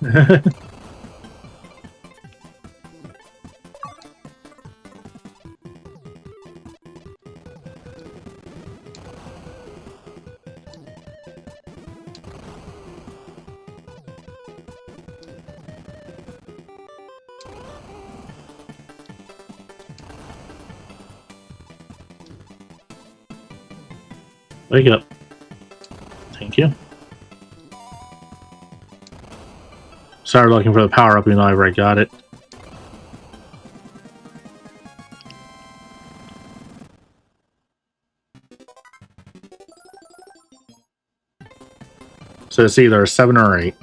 Wake up. Thank you. Started looking for the power up even though I already got it. So it's either a 7 or 8.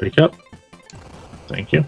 Wake up. Thank you.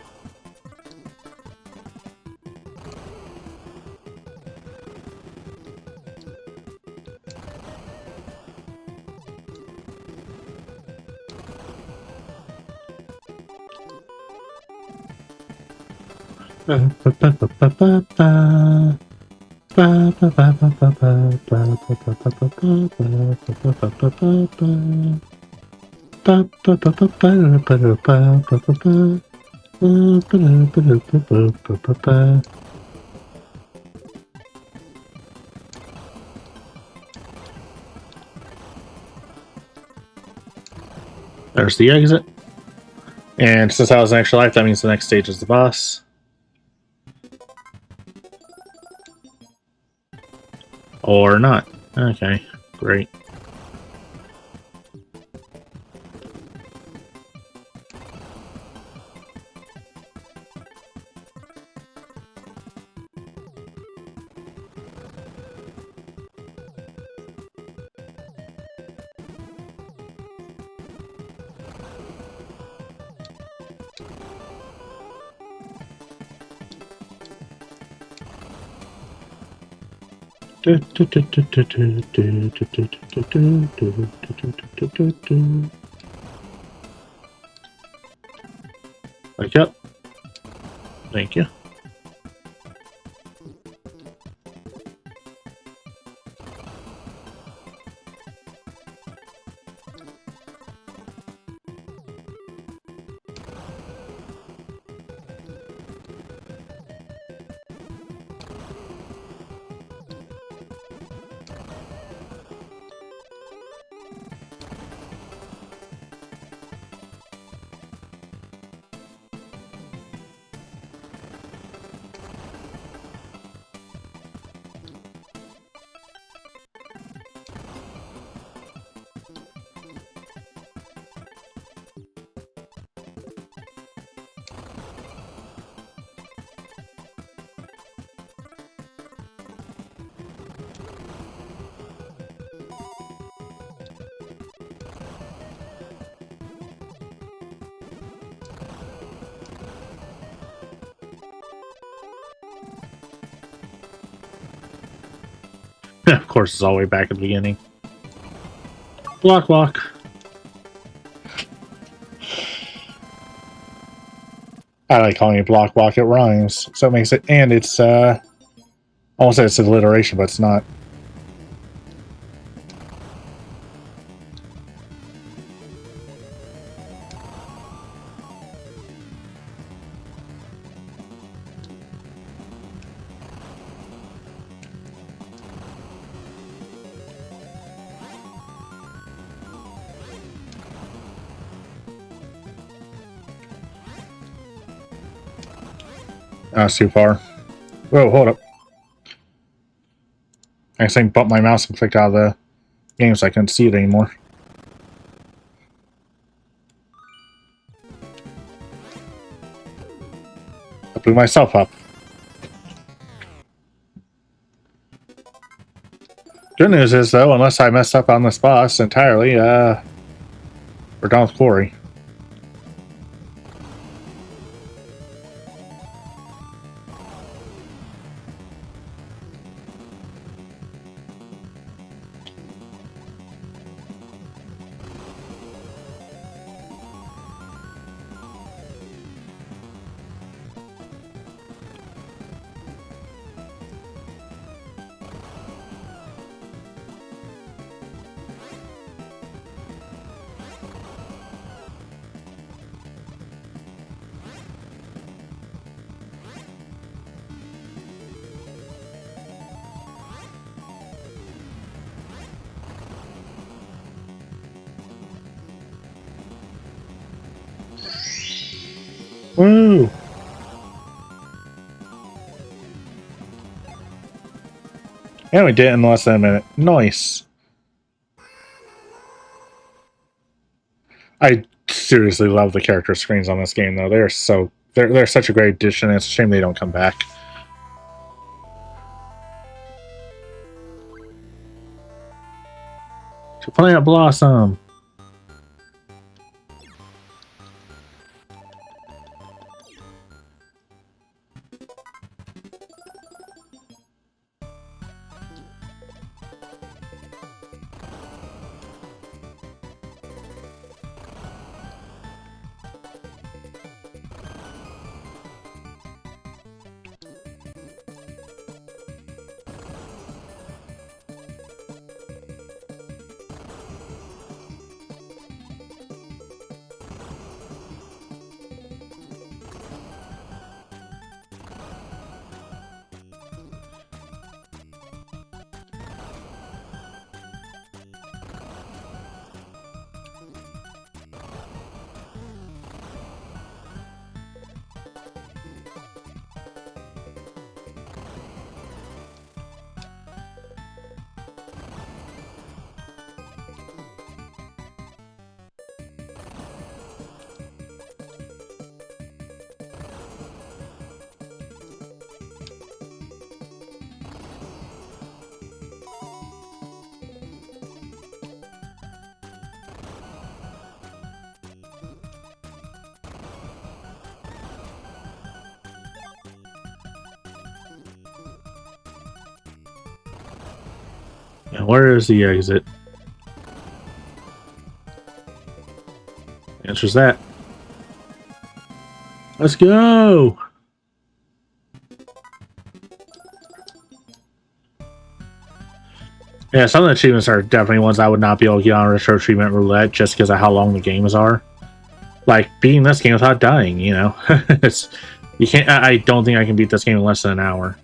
There's the exit. And since I was an extra life, that means the next stage is the boss. Or not. Okay, great. Wake up. Thank you. Of course, it's all the way back at the beginning. Block, block. I like calling it block, block. It rhymes, so it makes it, and it's I won't say it's alliteration, but it's not. That's too far. Whoa, hold up. I accidentally bumped my mouse and clicked out of the game so I couldn't see it anymore. I blew myself up. Good news is, though, unless I mess up on this boss entirely, we're done with Quarry. Woo! And we did it in less than a minute. Nice. I seriously love the character screens on this game, though. They're such a great addition. It's a shame they don't come back. To Plant Blossom. And where is the exit? Answers that. Let's go! Yeah, some of the achievements are definitely ones I would not be able to get on RetroAchievement Roulette just because of how long the games are. Like, beating this game without dying, you know? You can't. I don't think I can beat this game in less than an hour.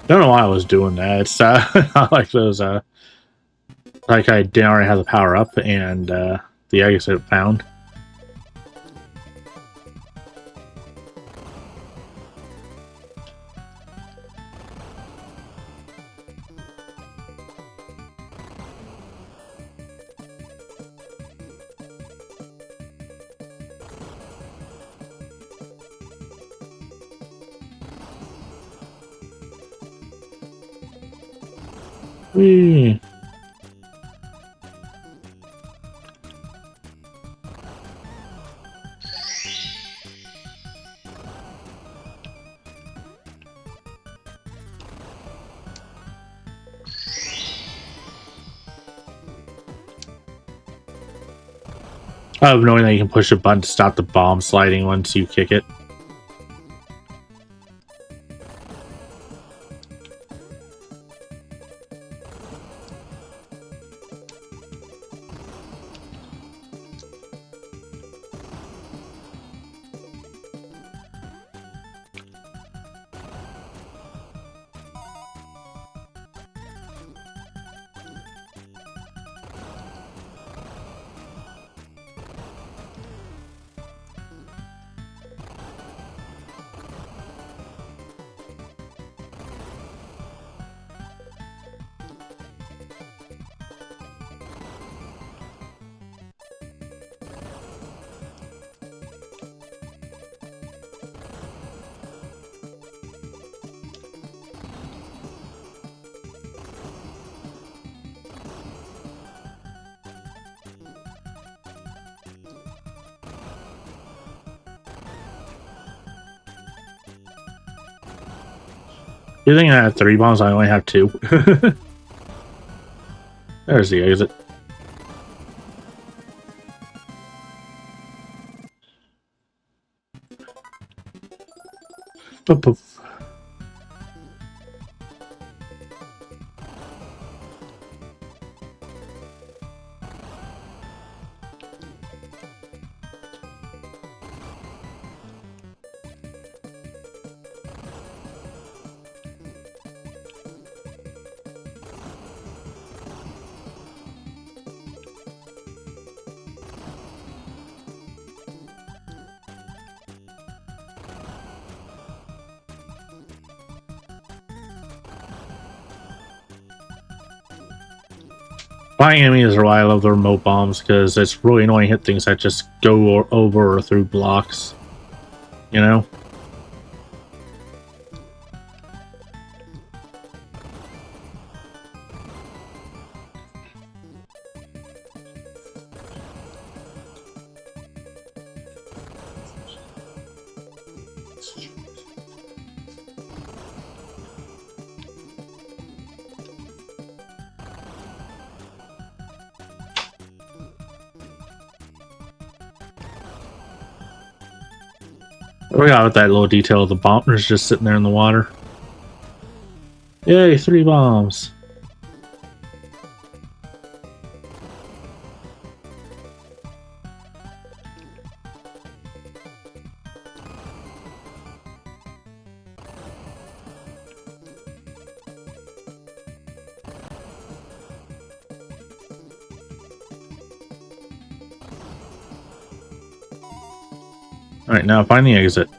Don't know why I was doing that. It's I like those. Like I didn't already have the power up and the exit found. Whee. I love knowing that you can push a button to stop the bomb sliding once you kick it. You think I have 3 bombs? I only have 2. There's the exit. Poof, poof. Flying enemies are why I love the remote bombs, because it's really annoying to hit things that just go over or through blocks. You know? We got that little detail of the bombers just sitting there in the water. Yay, 3 bombs. Alright, now find the exit.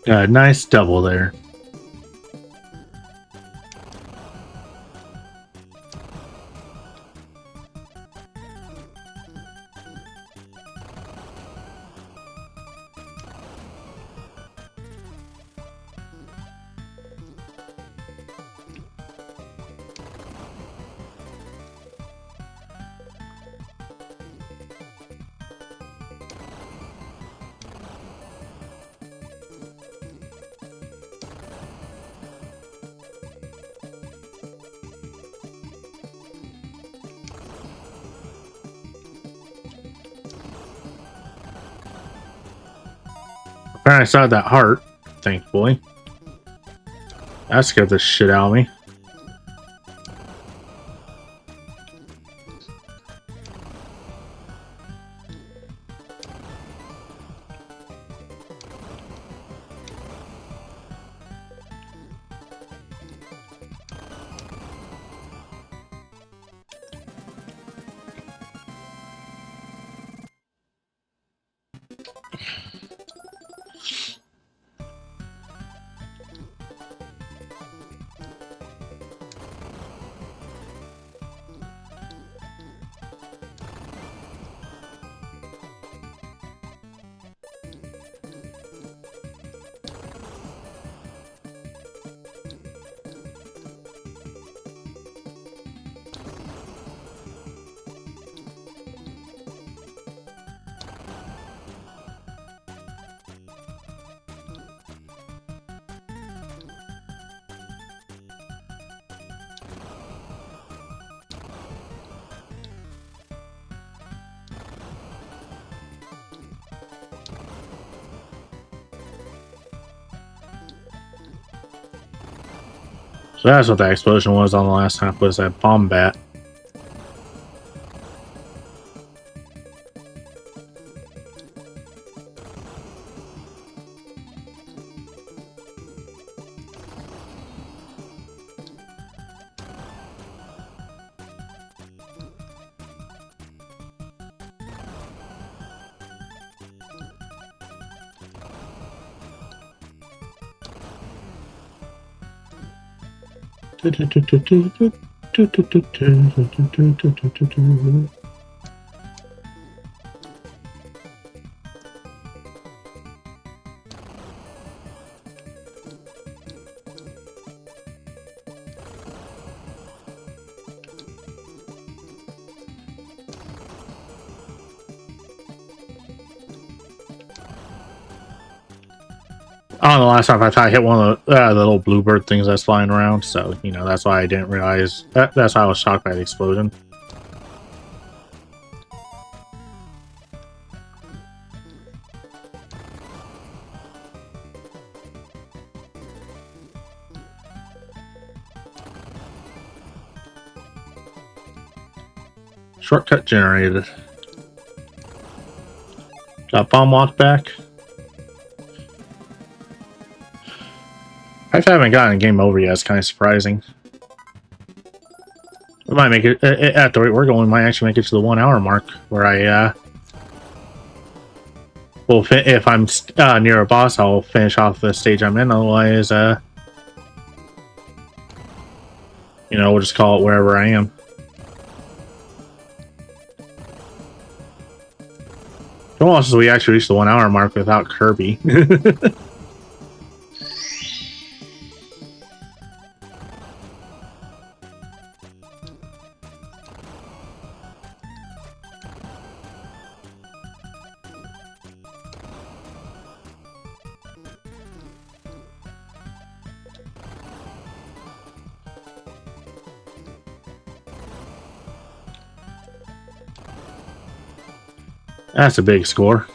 Nice double there. Apparently I saw that heart, thankfully. That scared the shit out of me. So that's what that explosion was on the last half, was that bomb bat. On the last time, I thought I hit one of the little bluebird things that's flying around, so, you know, that's why I didn't realize. That's why I was shocked by the explosion. Shortcut generated. Got bomb walk back. I haven't gotten a game over yet. It's kind of surprising. We might make it at the rate we're going. We might actually make it to the 1 hour mark, where I well, if I'm near a boss, I'll finish off the stage I'm in. Otherwise, you know, we'll just call it wherever I am. Almost as we actually reached the 1 hour mark without Kirby. That's a big score.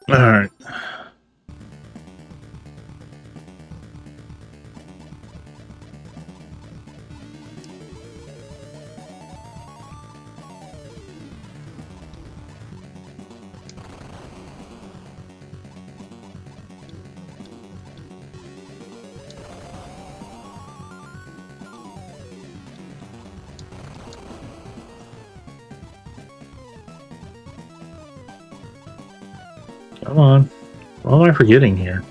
Alright. Come on. What am I forgetting here?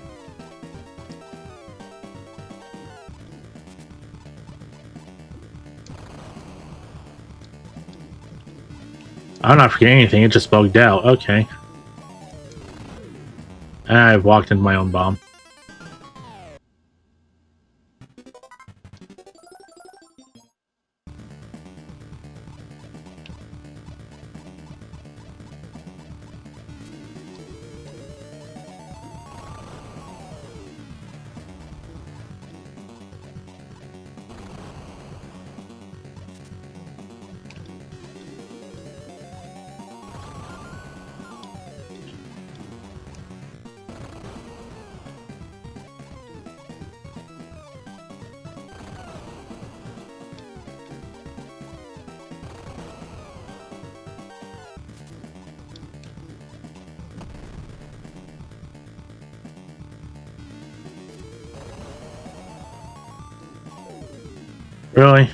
I'm not forgetting anything, it just bugged out. Okay. I've walked into my own bomb. Really?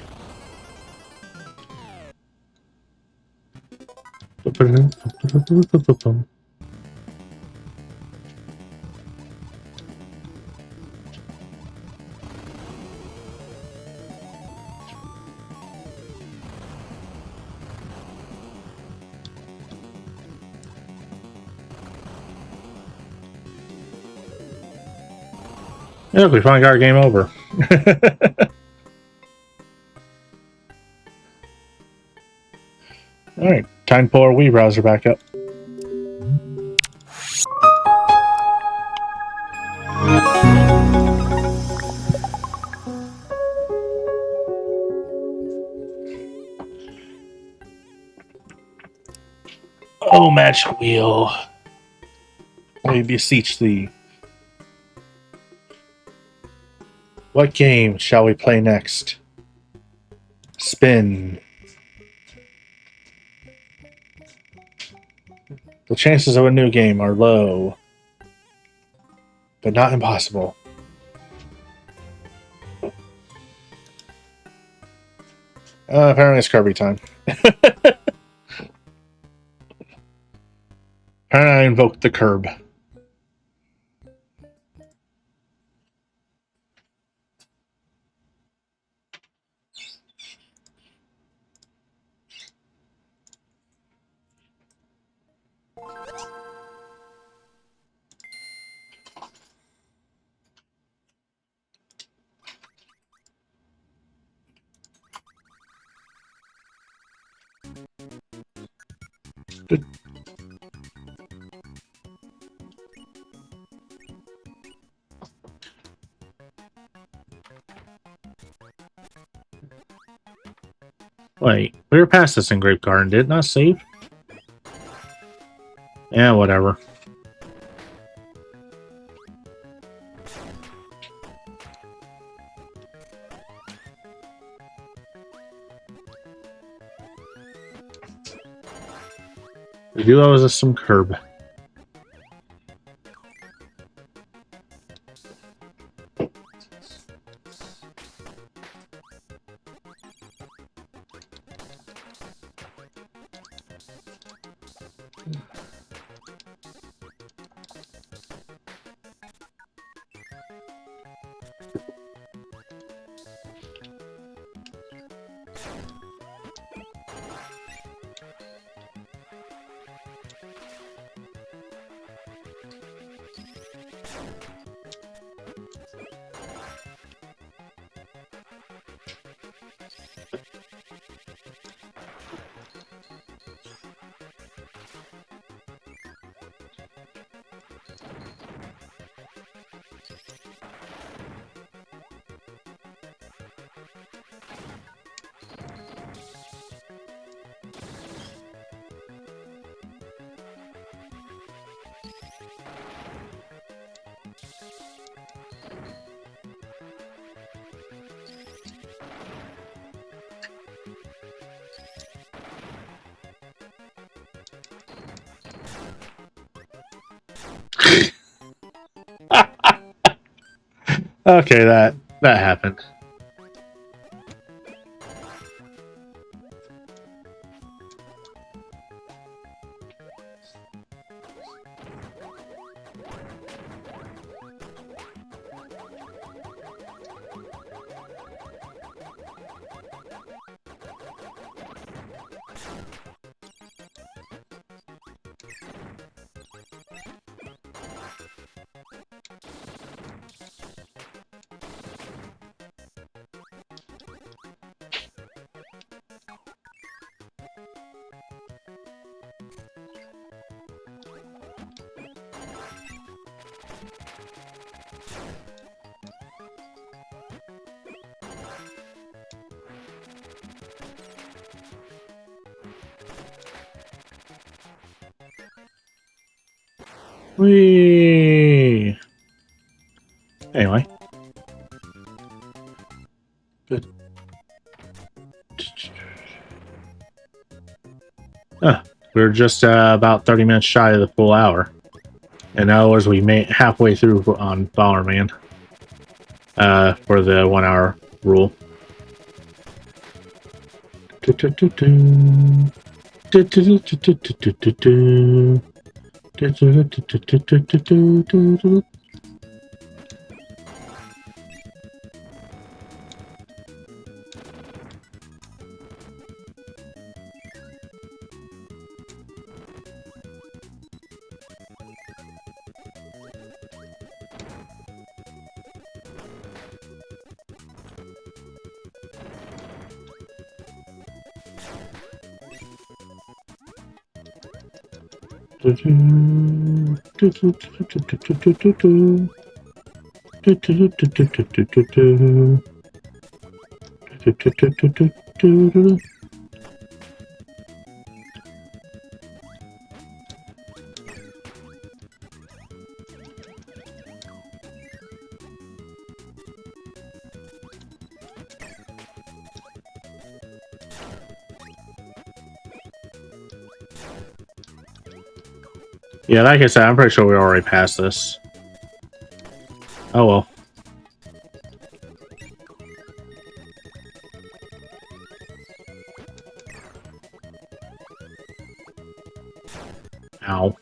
Yeah, we finally got our game over. Alright, time to pull our Wii browser back up. Oh, Magic Wheel. We beseech thee. What game shall we play next? Spin. The chances of a new game are low, but not impossible. Apparently it's Kirby time. Apparently I invoked the curb. Good. Wait, we were past this in Grape Garden, did it not save? Yeah, whatever. We do owe us some curb. Okay, that happened. Whee! Anyway. Good. We're just about 30 minutes shy of the full hour. And now as we made halfway through on Bomberman for the 1 hour rule. Yeah, like I said, I'm pretty sure we already passed this. Oh well. Ow.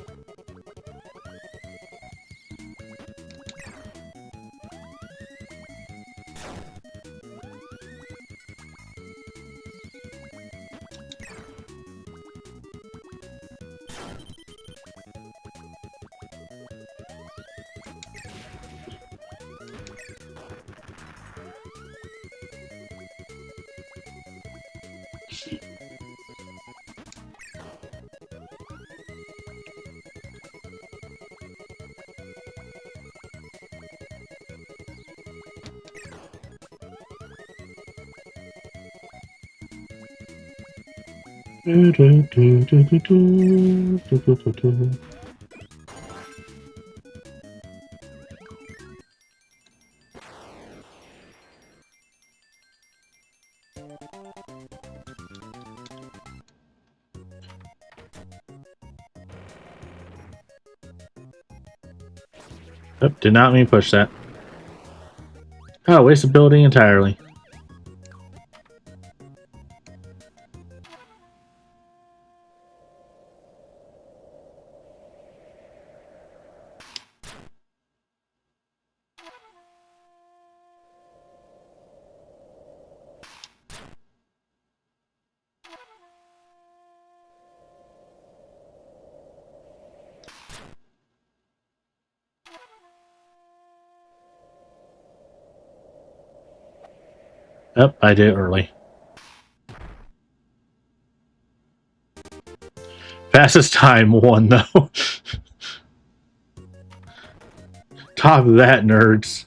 Oh, did not mean to push that. Oh, wasted building entirely. Oh, I did it early. Fastest time won, though. Top of that, nerds.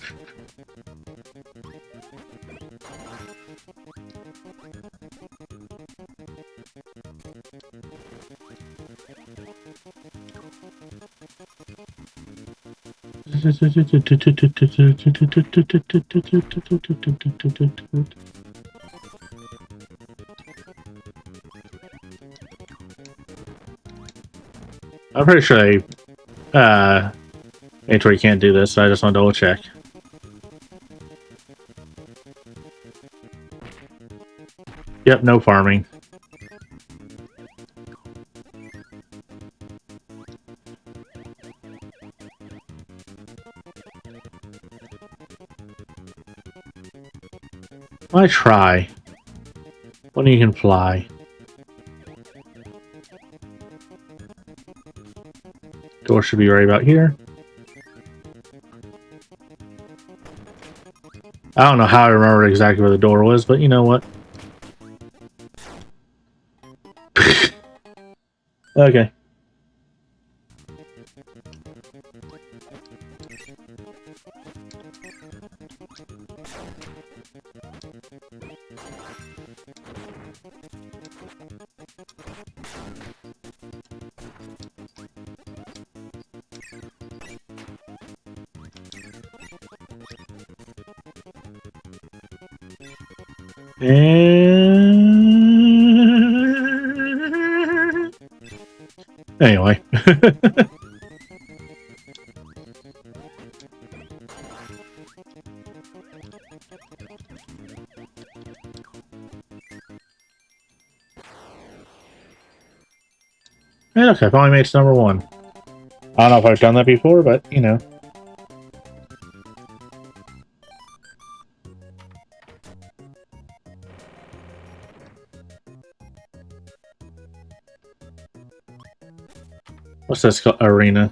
I'm pretty sure they made sure you can't do this, so I just want to double check. Yep, no farming. Why try? When you can fly. Door should be right about here. I don't know how I remembered exactly where the door was, but you know what? Okay. And anyway. And okay, finally made it to number 1. I don't know if I've done that before, but you know. What's this called? Arena?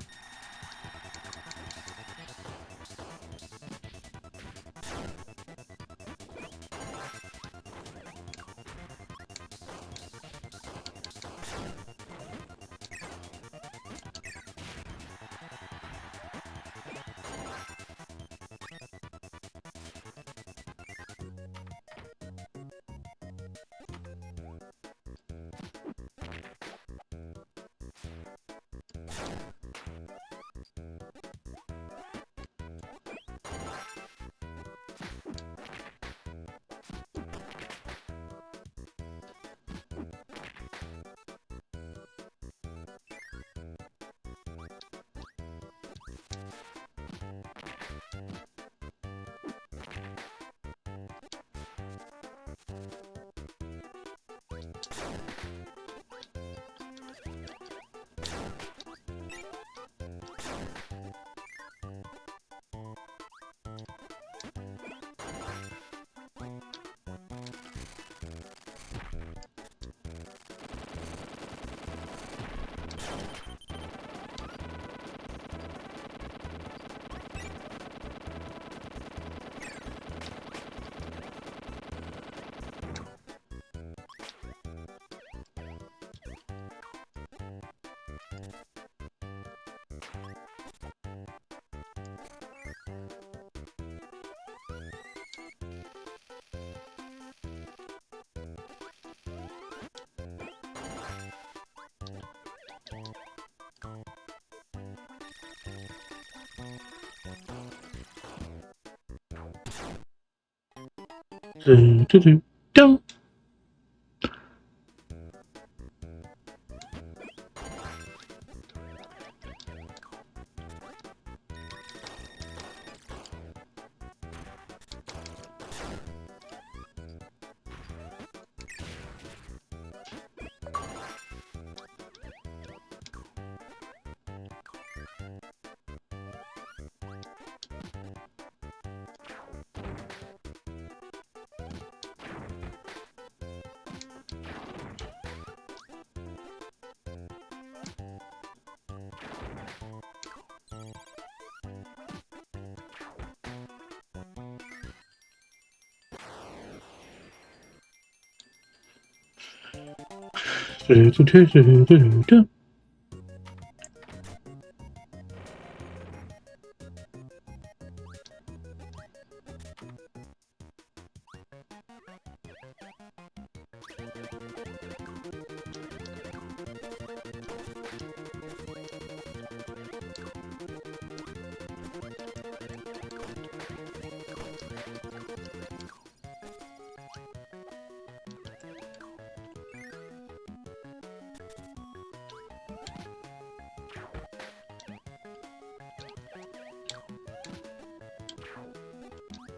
Do. Do.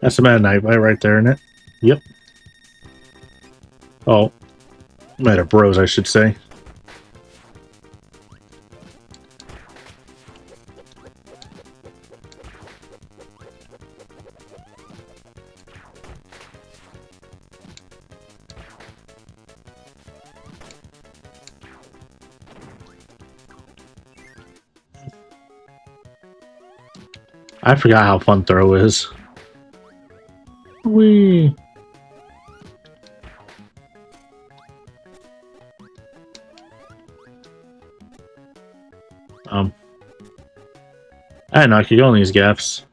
That's a Meta Knight right there, isn't it? Yep. Oh. Meta bros, I should say. I forgot how fun throw is. Whee! I didn't know I could go in these gaps.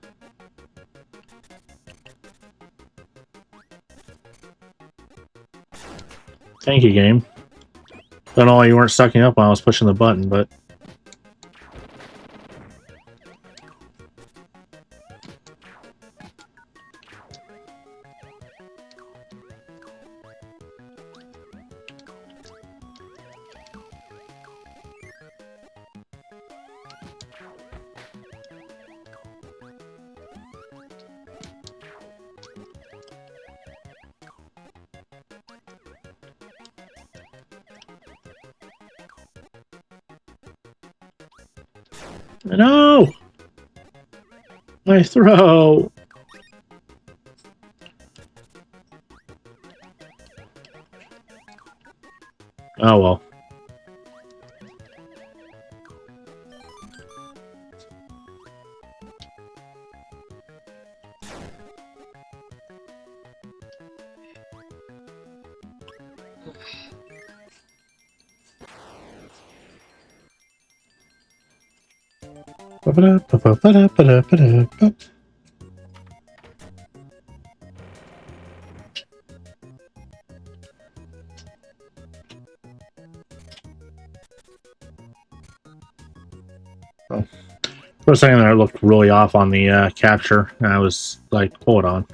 Thank you, game. Don't know why you weren't sucking up when I was pushing the button, but... No! My throw! Oh well. For a second there, I looked really off on the capture, and I was like, hold on.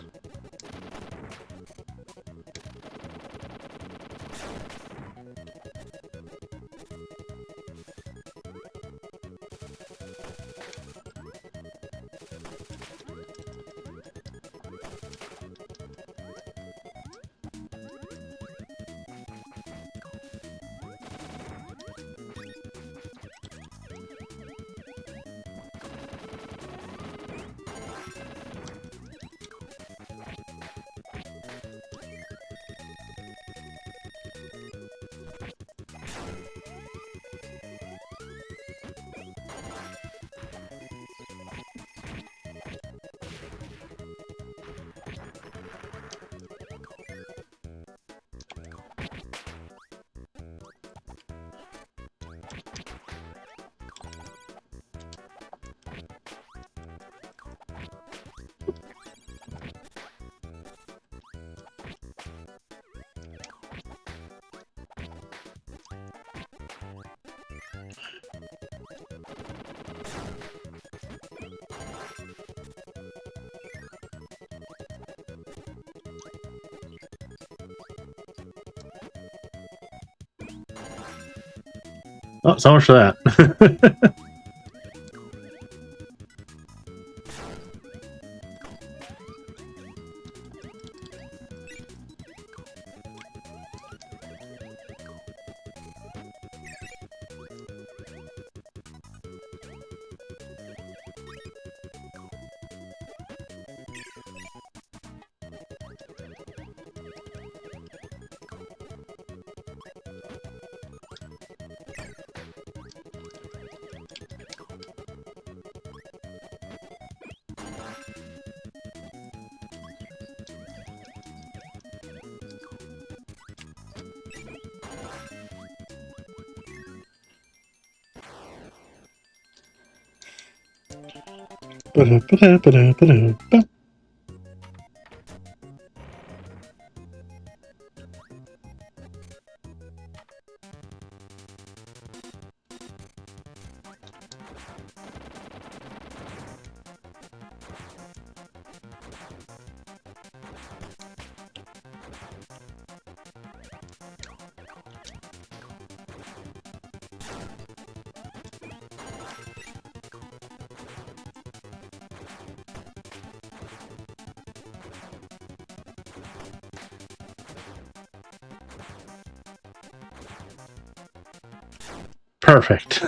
Oh, so much for that. Perfect.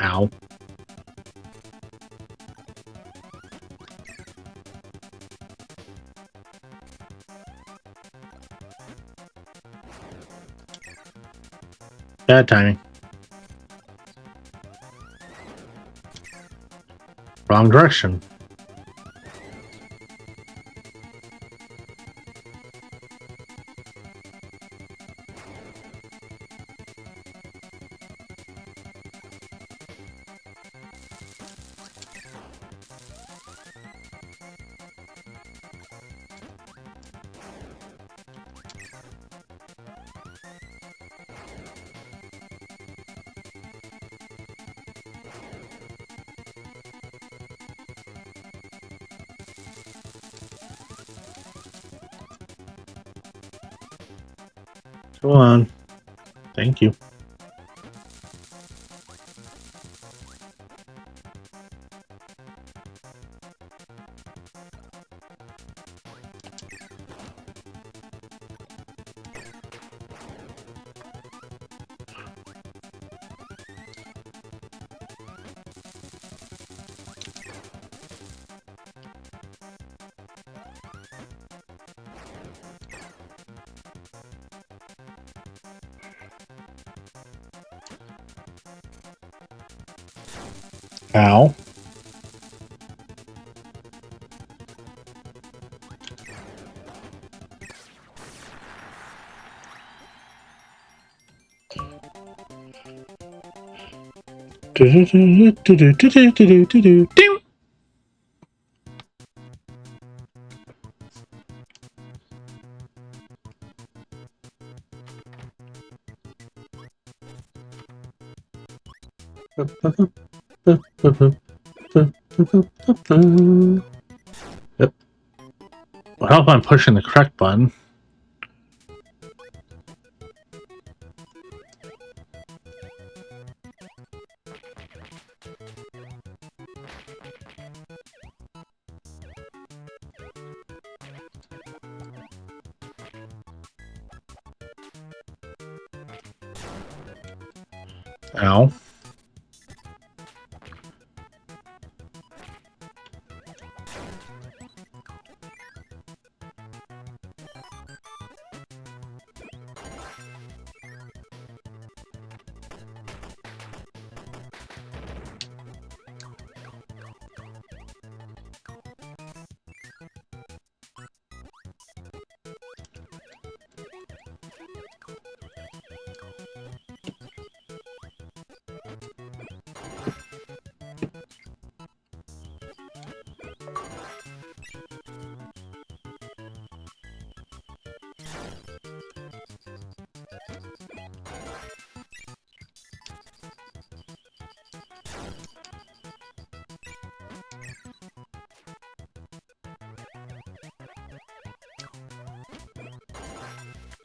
Ow. Bad timing. Wrong direction. Go on. Thank you. Ow. Yep. Well, I hope I'm pushing the correct button. Ow.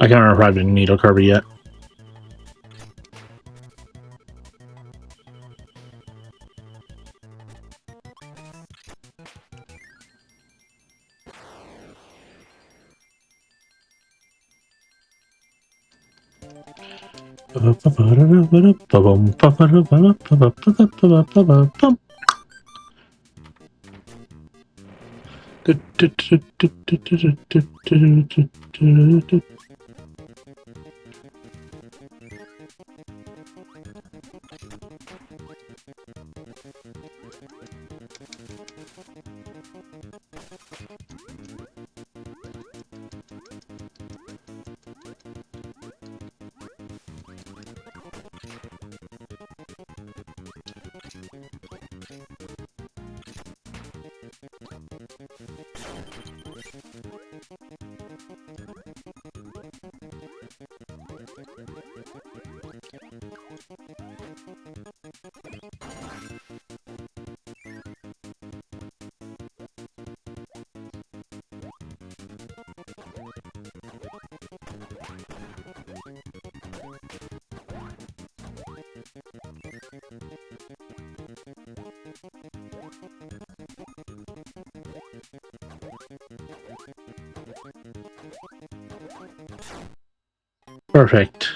I can't remember if I've been needle Kirby yet. Perfect.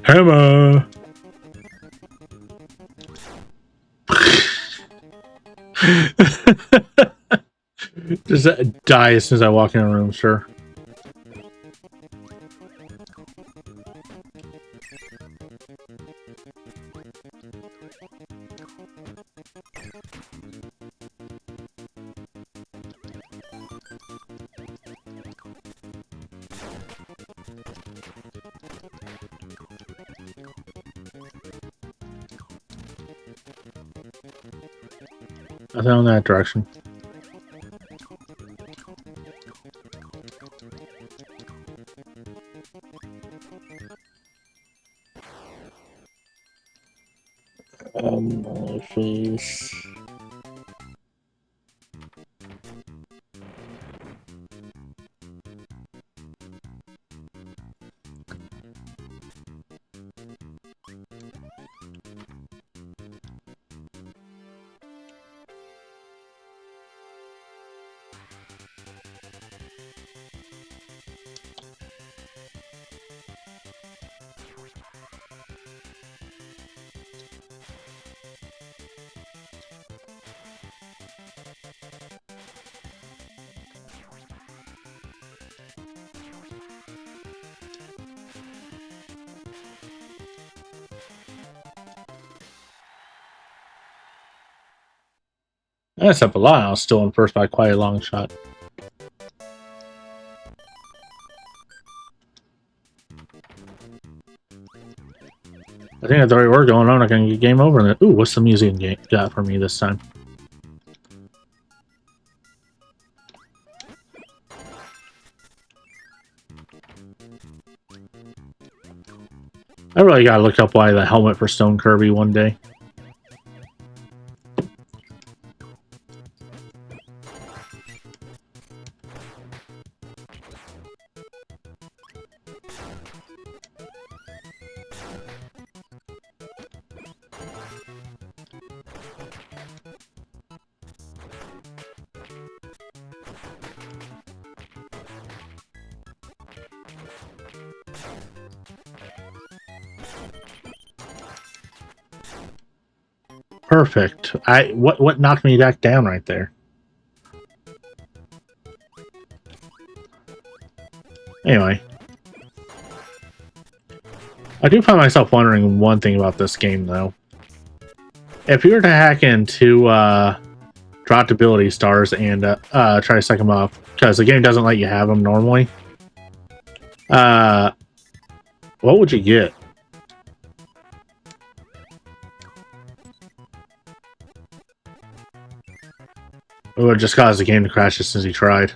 Hammer! Just die as soon as I walk in a room, sure. Nothing in that direction. Face. That's up a lot. I was still in first by quite a long shot. I think that's the right word going on. I can get game over. Ooh, what's the music game got for me this time? I really gotta look up why the helmet for Stone Kirby one day. Perfect. What knocked me back down right there? Anyway. I do find myself wondering one thing about this game, though. If you were to hack into dropped ability stars and try to suck them up, because the game doesn't let you have them normally, what would you get? It would just cause the game to crash as soon as he tried.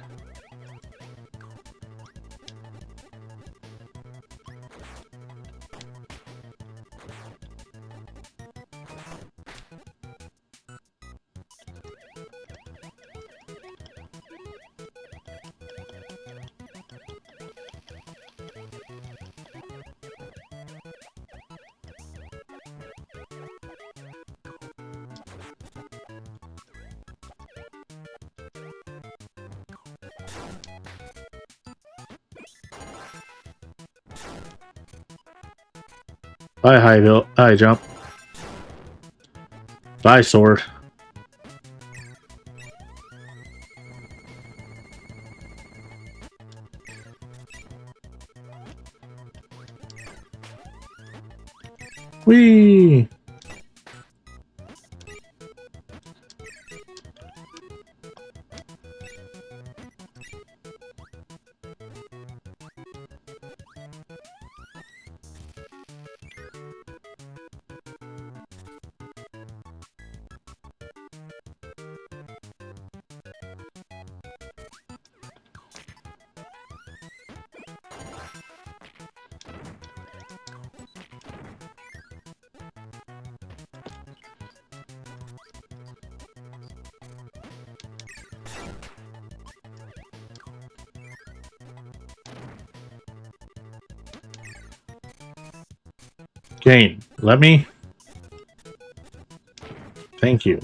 Bye, high jump. Bye, sword. Whee! Game, let me. Thank you.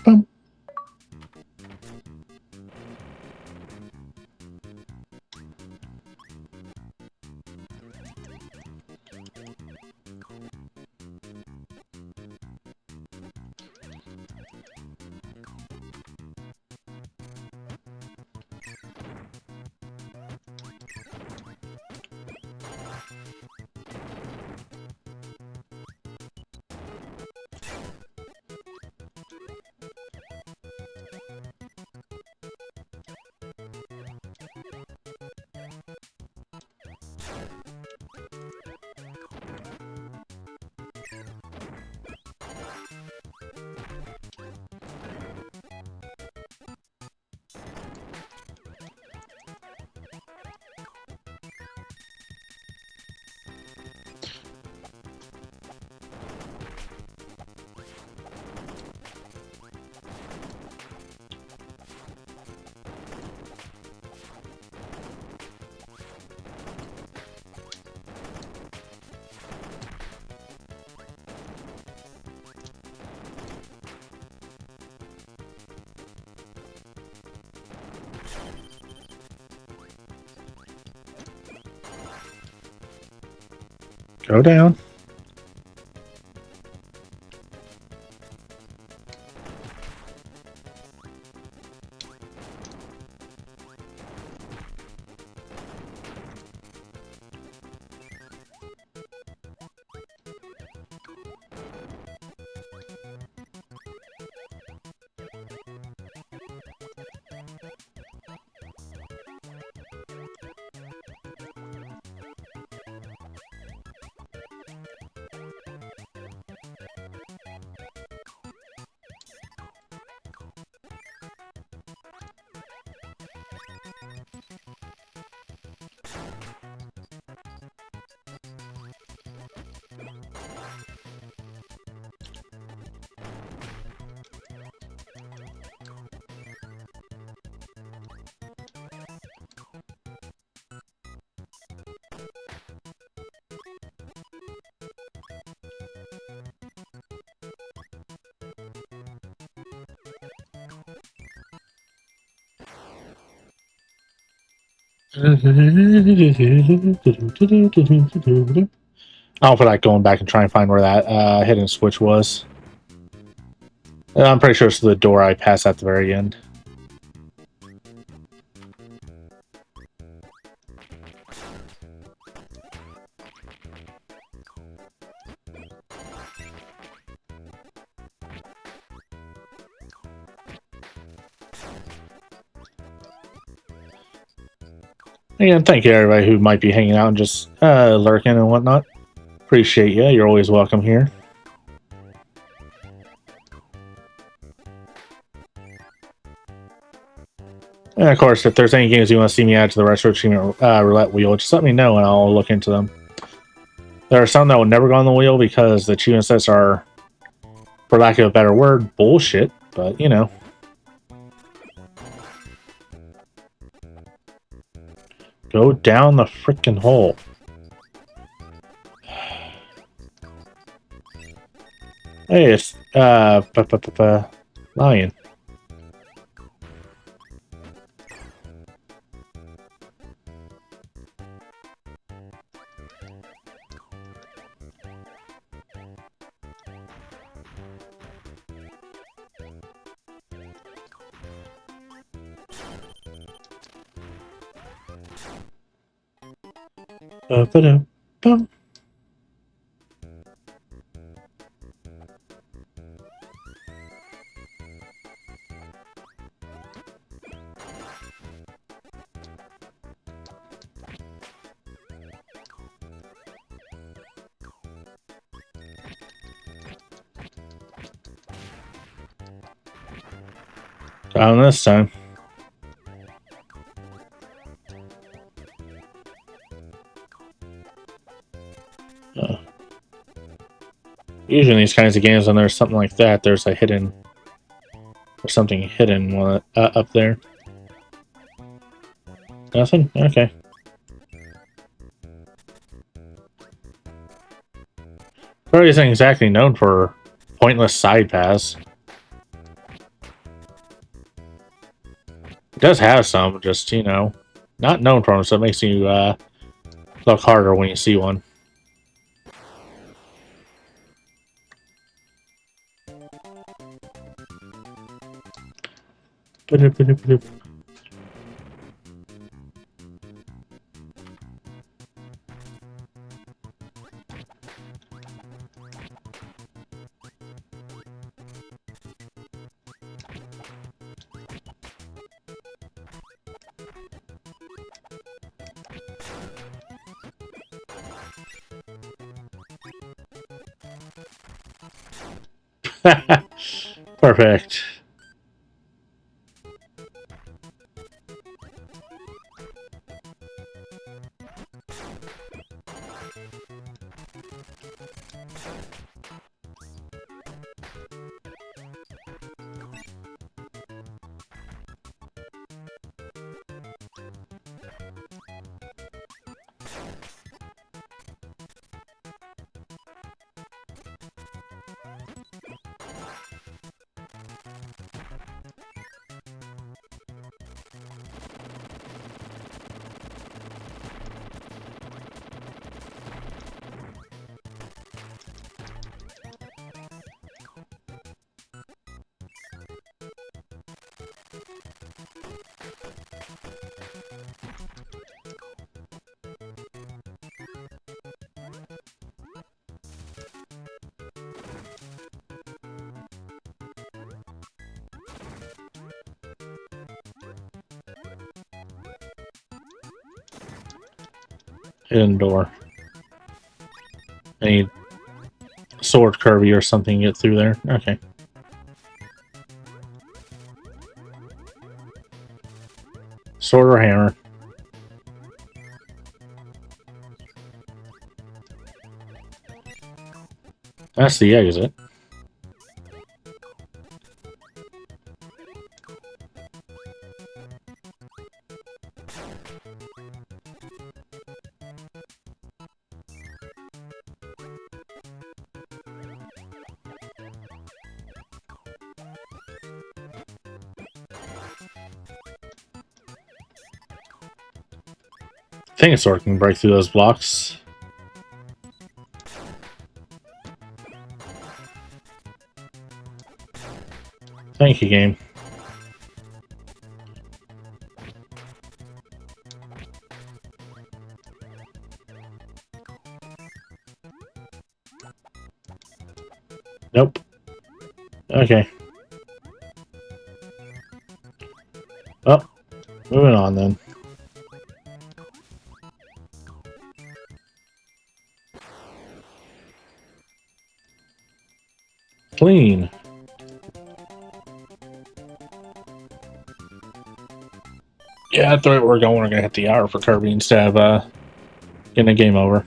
Bum. Go down. I don't feel like going back and trying to find where that hidden switch was. I'm pretty sure it's the door I passed at the very end. Again, thank you everybody who might be hanging out and just lurking and whatnot. Appreciate you. You're always welcome here. And of course, if there's any games you want to see me add to the Retro Achievement Roulette wheel, just let me know and I'll look into them. There are some that will never go on the wheel because the achievement sets are, for lack of a better word, bullshit, but you know. Go down the frickin' hole. Hey, it's, Lion. Bum. Down this time. Usually in these kinds of games, when there's something like that, there's a hidden, or something hidden up there. Nothing? Okay. Probably isn't exactly known for pointless side paths. It does have some, just, you know, not known for them, so it makes you look harder when you see one. Perfect. Hidden door. I need sword Kirby or something to get through there. Okay. Sword or hammer. That's the exit. I think a sword can break through those blocks. Thank you, game. Nope. Okay. Well, moving on then. Clean. Yeah, at the rate we're going, we're gonna hit the hour for Kirby instead of getting a game over.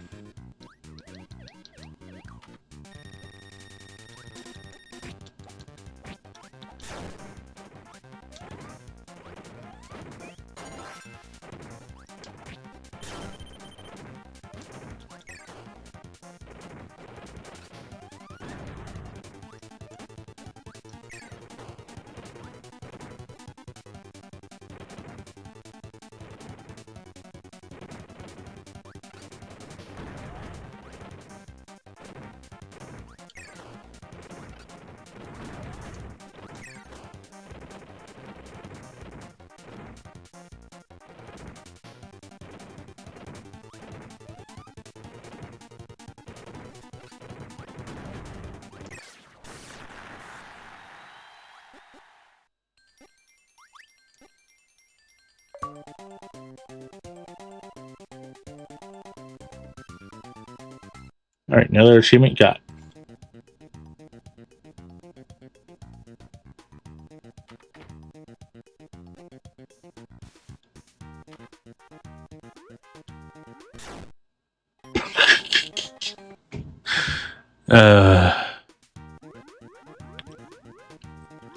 Alright, another achievement got.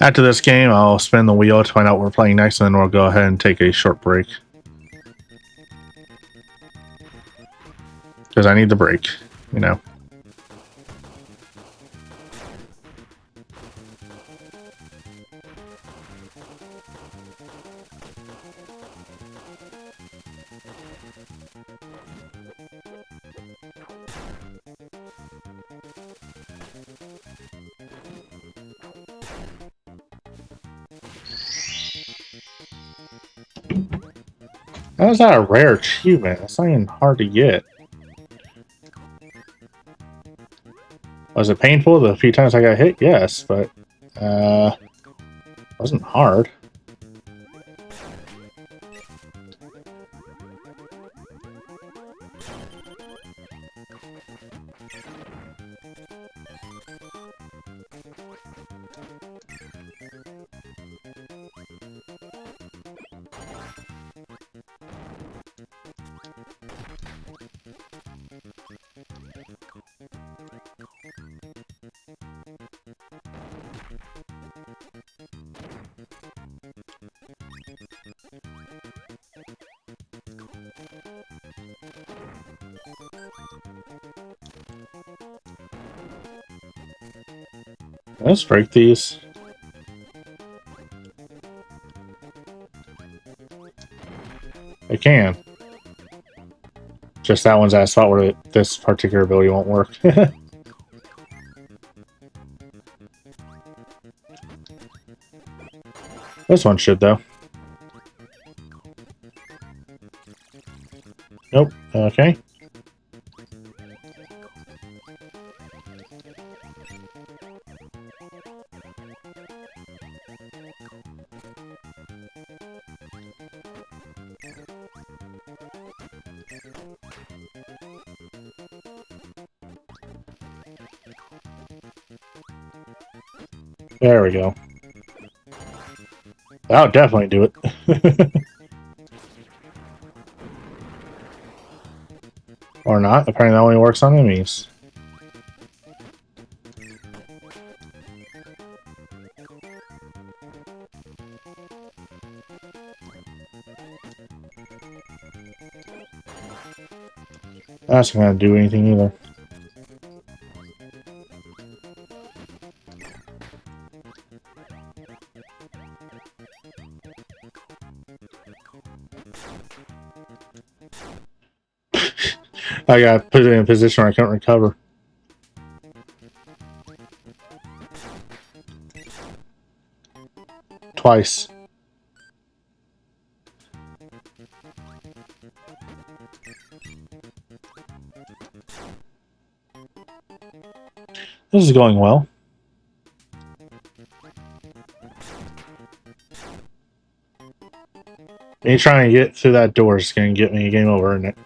After this game, I'll spin the wheel to find out what we're playing next, and then we'll go ahead and take a short break. Because I need the break, you know. How is that a rare achievement? That's not even hard to get. Was it painful the few times I got hit? Yes, but wasn't hard. Let's break these. I can. Just that one's at a spot where this particular ability won't work. This one should, though. Nope. Okay. There we go. That'll definitely do it. Or not. Apparently that only works on enemies. That's not gonna do anything either. I got put in a position where I can't recover. Twice. This is going well. Me trying to get through that door is going to get me a game over, isn't it?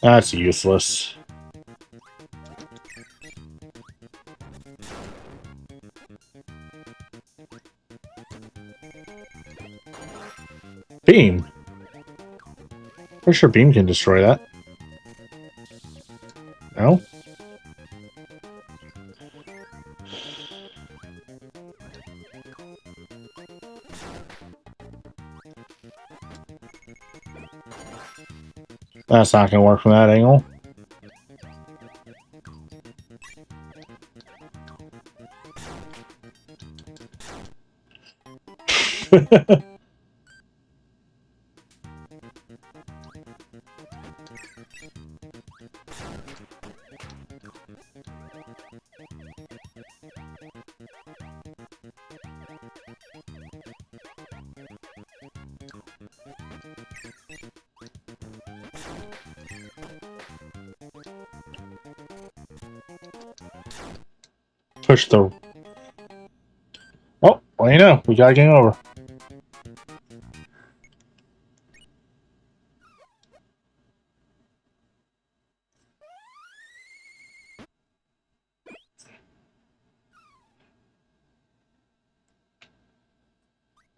That's useless. Beam. For sure Beam can destroy that. No? That's not going to work from that angle. Push the... Oh, well, you know, we got game over.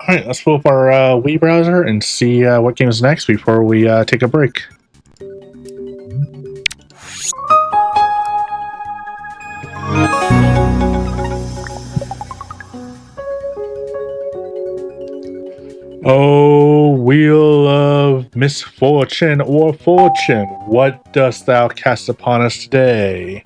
Alright, let's pull up our Wii browser and see what game's next before we take a break. Oh, wheel of misfortune or fortune, what dost thou cast upon us today?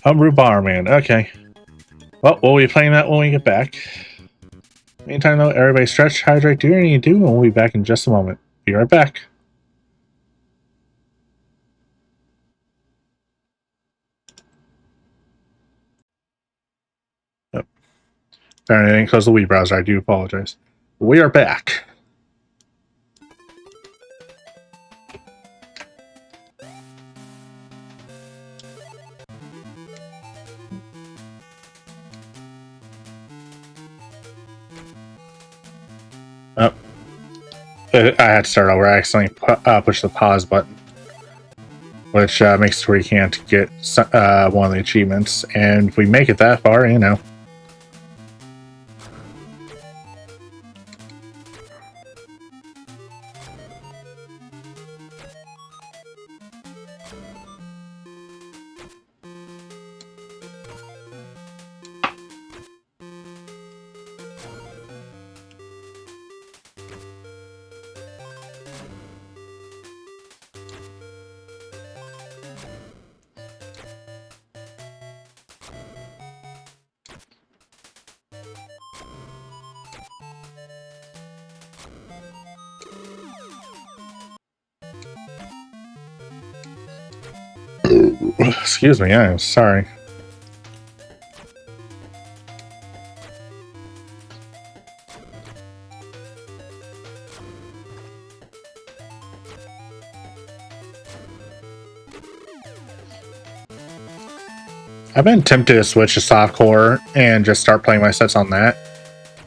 Homebrew Barman, okay. Well, we'll be playing that when we get back. Meantime, though, everybody stretch, hydrate, do what you need to do, and we'll be back in just a moment. Be right back. Oh. Apparently, I didn't close the Wii browser. I do apologize. We are back. Oh. I had to start over. I accidentally pushed the pause button, which makes it where you can't get one of the achievements. And if we make it that far, you know. Excuse me, I'm sorry. I've been tempted to switch to softcore and just start playing my sets on that.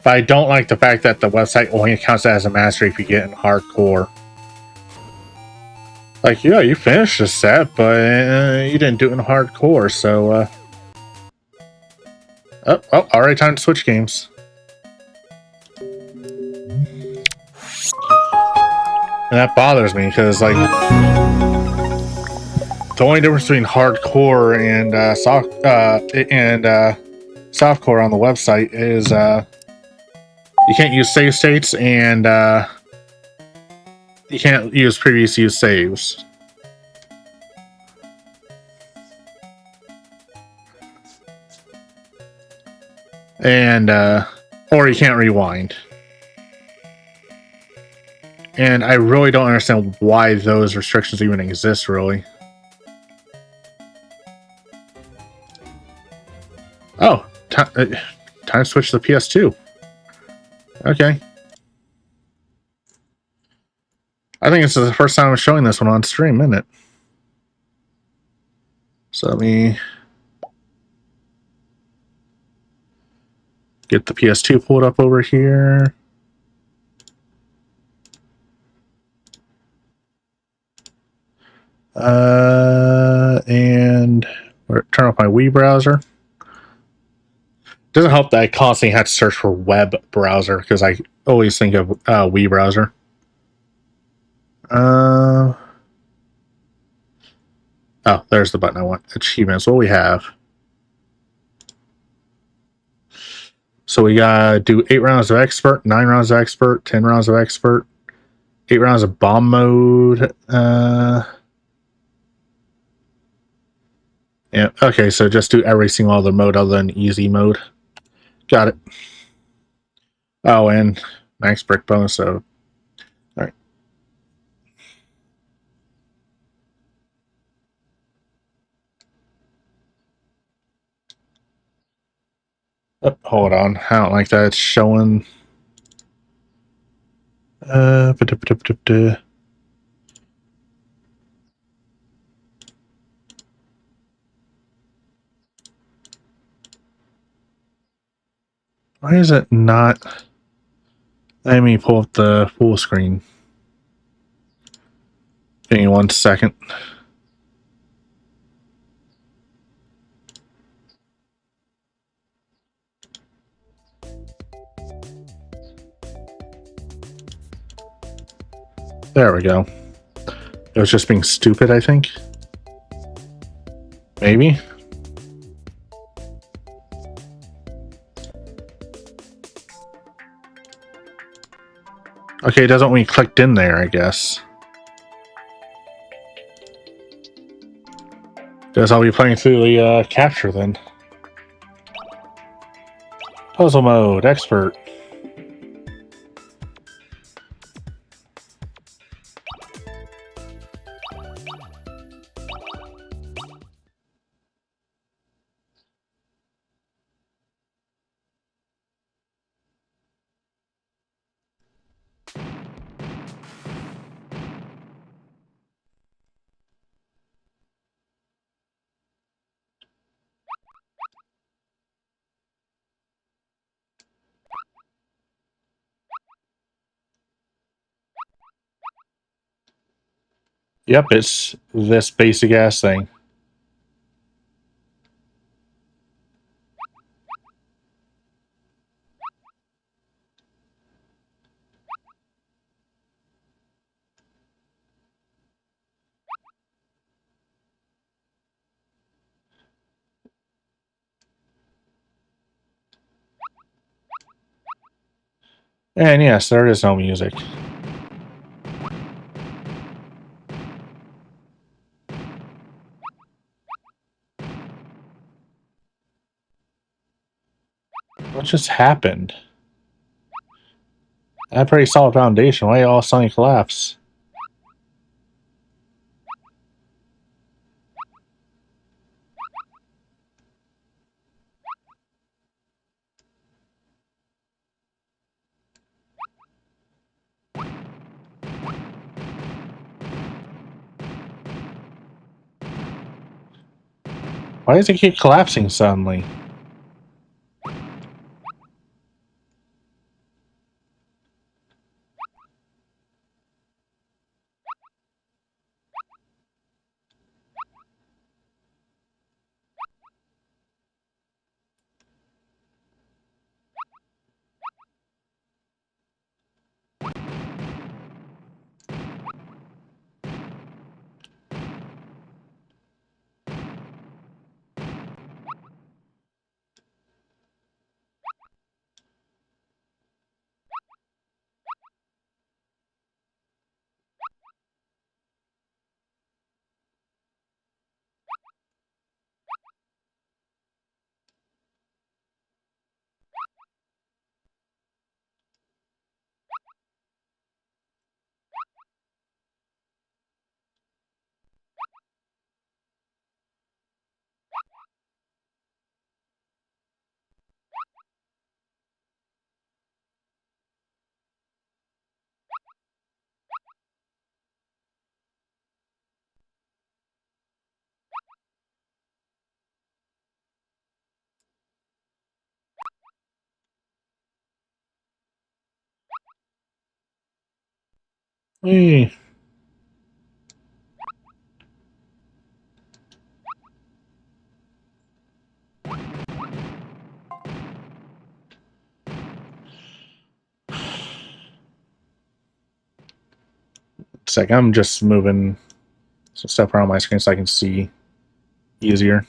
But I don't like the fact that the website only counts as a mastery if you get in hardcore. Like, yeah, you finished the set, but you didn't do it in hardcore, so, Oh, well, alright, time to switch games. And that bothers me, because, like, the only difference between hardcore and, softcore on the website is, you can't use save states, and, you can't use previous used saves. And, or you can't rewind. And I really don't understand why those restrictions even exist, really. Oh, time to switch to the PS2. Okay. I think this is the first time I'm showing this one on stream, isn't it? So let me get the PS2 pulled up over here. And turn off my Wii browser. Doesn't help that I constantly have to search for web browser because I always think of Wii browser. Oh, there's the button I want. Achievements. What we have. So we gotta do 8 rounds of expert, 9 rounds of expert, 10 rounds of expert, 8 rounds of bomb mode. Yeah. Okay. So just do every single other mode other than easy mode. Got it. Oh, and max brick bonus. So, all right. Oh, hold on. I don't like that. It's showing. Why is it not? Let me pull up the full screen. Give me 1 second. There we go. It was just being stupid, I think. Maybe. Okay, it doesn't when you clicked in there, I guess. Guess I'll be playing through the capture then. Puzzle mode, expert. Yep, it's this basic ass thing. And yes, there is no music. What just happened? I had a pretty solid foundation. Why all suddenly collapse? Why does it keep collapsing suddenly? Hey. It's like I'm just moving some stuff around my screen so I can see easier.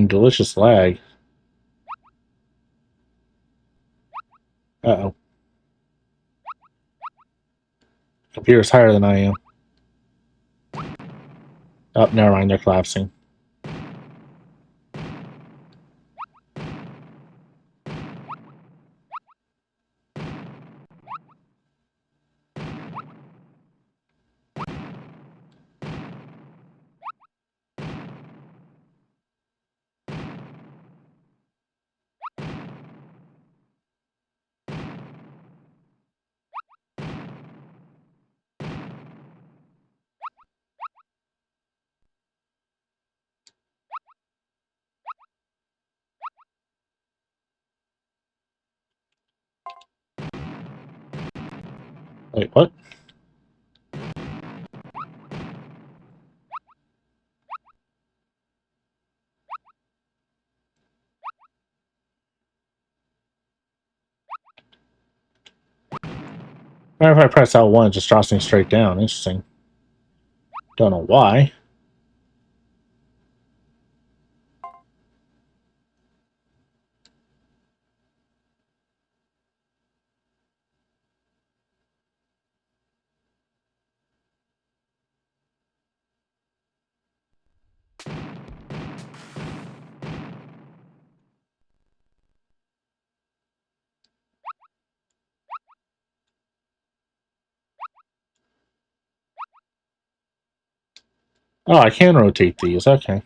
Delicious lag. Uh-oh. Computer's higher than I am. Oh, never mind, they're collapsing. Wait, what? Whenever I press L1, it just drops me straight down. Interesting. Don't know why. Oh, I can rotate these. Okay.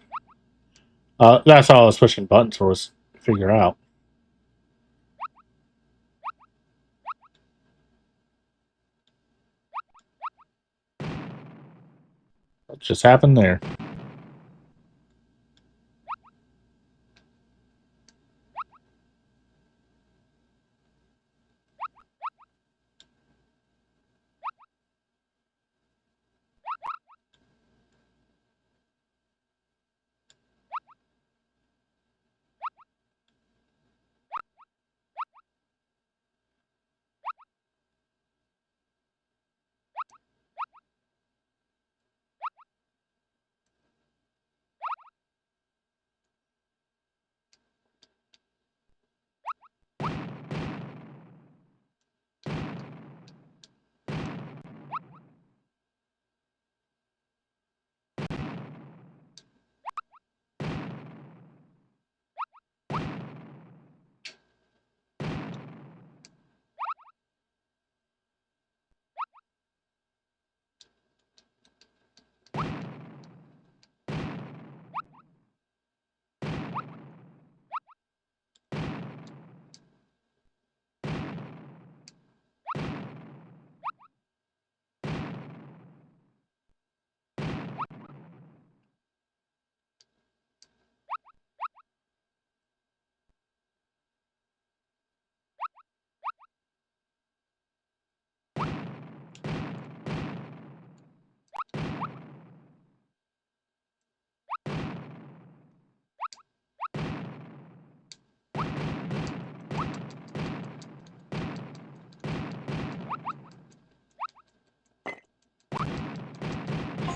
That's all I was pushing buttons for, was figure out. What just happened there?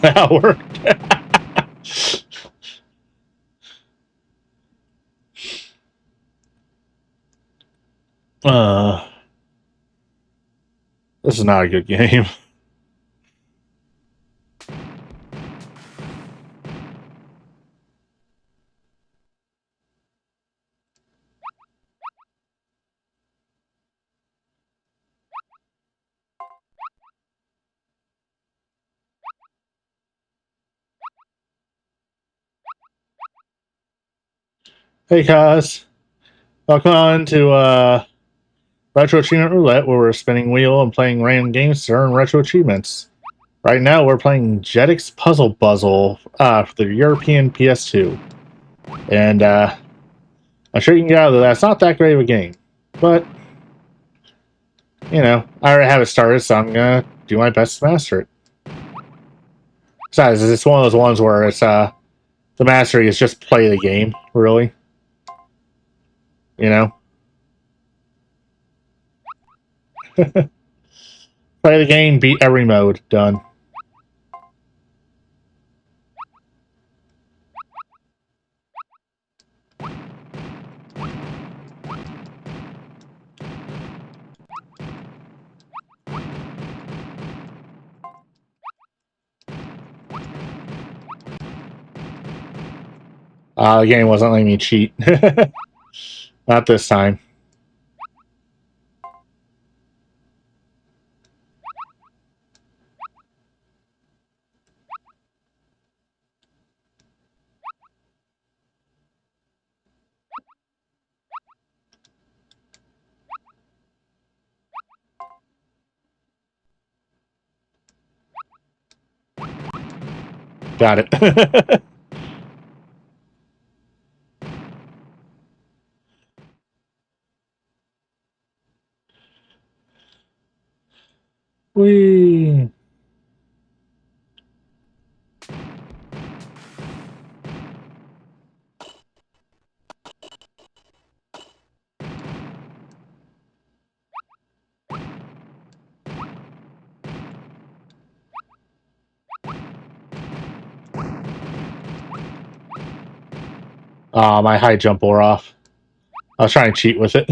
That worked. This is not a good game. Hey guys, welcome on to Retro Achievement Roulette, where we're spinning wheel and playing random games to earn retro achievements. Right now, we're playing Jetix Puzzle Puzzle for the European PS2, and I'm sure you can get out of that. It's not that great of a game, but you know, I already have it started, so I'm gonna do my best to master it. Besides, it's one of those ones where it's the mastery is just play the game, really. You know, play the game, beat every mode, done. The game wasn't letting me cheat. Not this time. Got it. Whee! My high jump wore off. I was trying to cheat with it.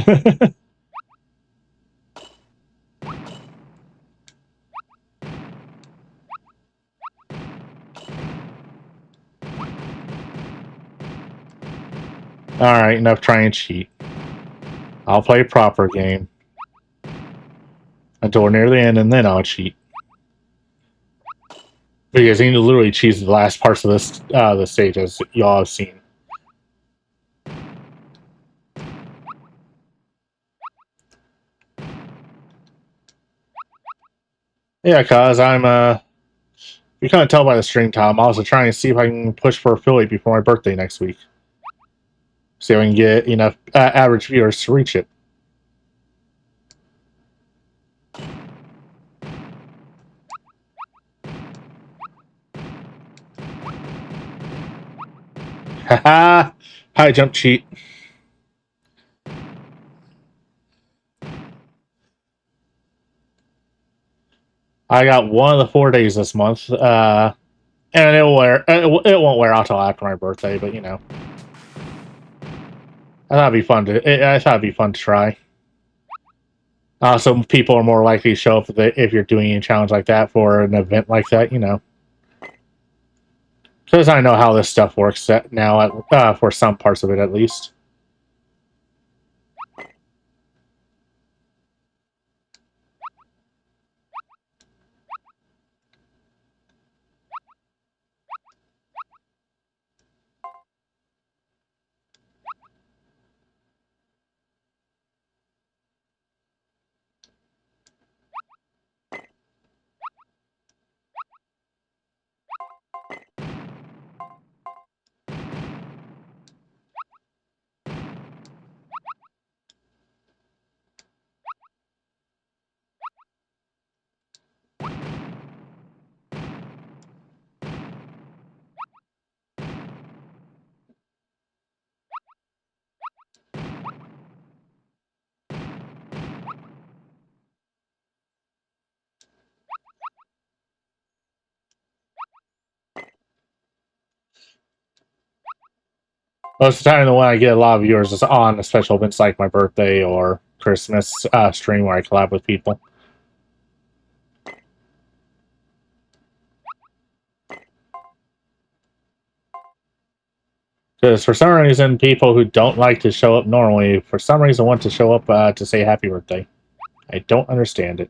Alright, enough trying to cheat. I'll play a proper game until we're near the end, and then I'll cheat. Because he literally cheats the last parts of this the stage, as y'all have seen. Yeah, cause you can't tell by the stream time. I'm also trying to see if I can push for affiliate before my birthday next week. See if I can get enough average viewers to reach it. Haha! High jump cheat. I got one of the 4 days this month, and it won't wear out till after my birthday. But you know, I thought it'd be fun to try. So people are more likely to show up if you're doing a challenge like that for an event like that. You know, because I know how this stuff works now. For some parts of it, at least. Most of the time, the one I get a lot of viewers is on a special events like my birthday or Christmas stream where I collab with people. Because for some reason, people who don't like to show up normally, for some reason, want to show up to say happy birthday. I don't understand it.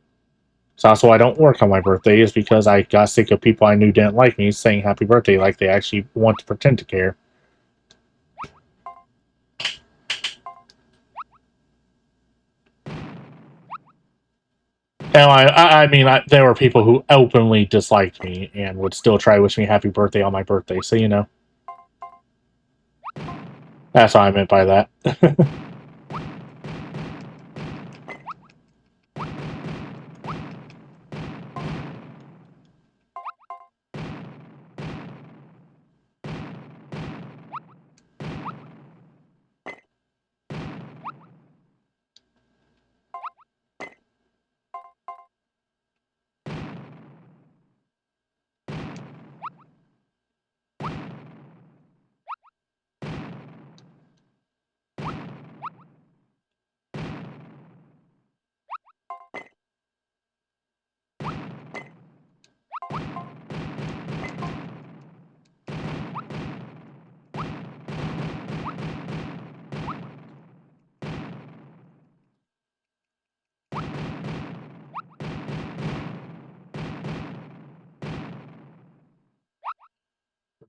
It's also why I don't work on my birthday, is because I got sick of people I knew didn't like me saying happy birthday like they actually want to pretend to care. And I mean, there were people who openly disliked me and would still try to wish me happy birthday on my birthday. So, you know, that's what I meant by that.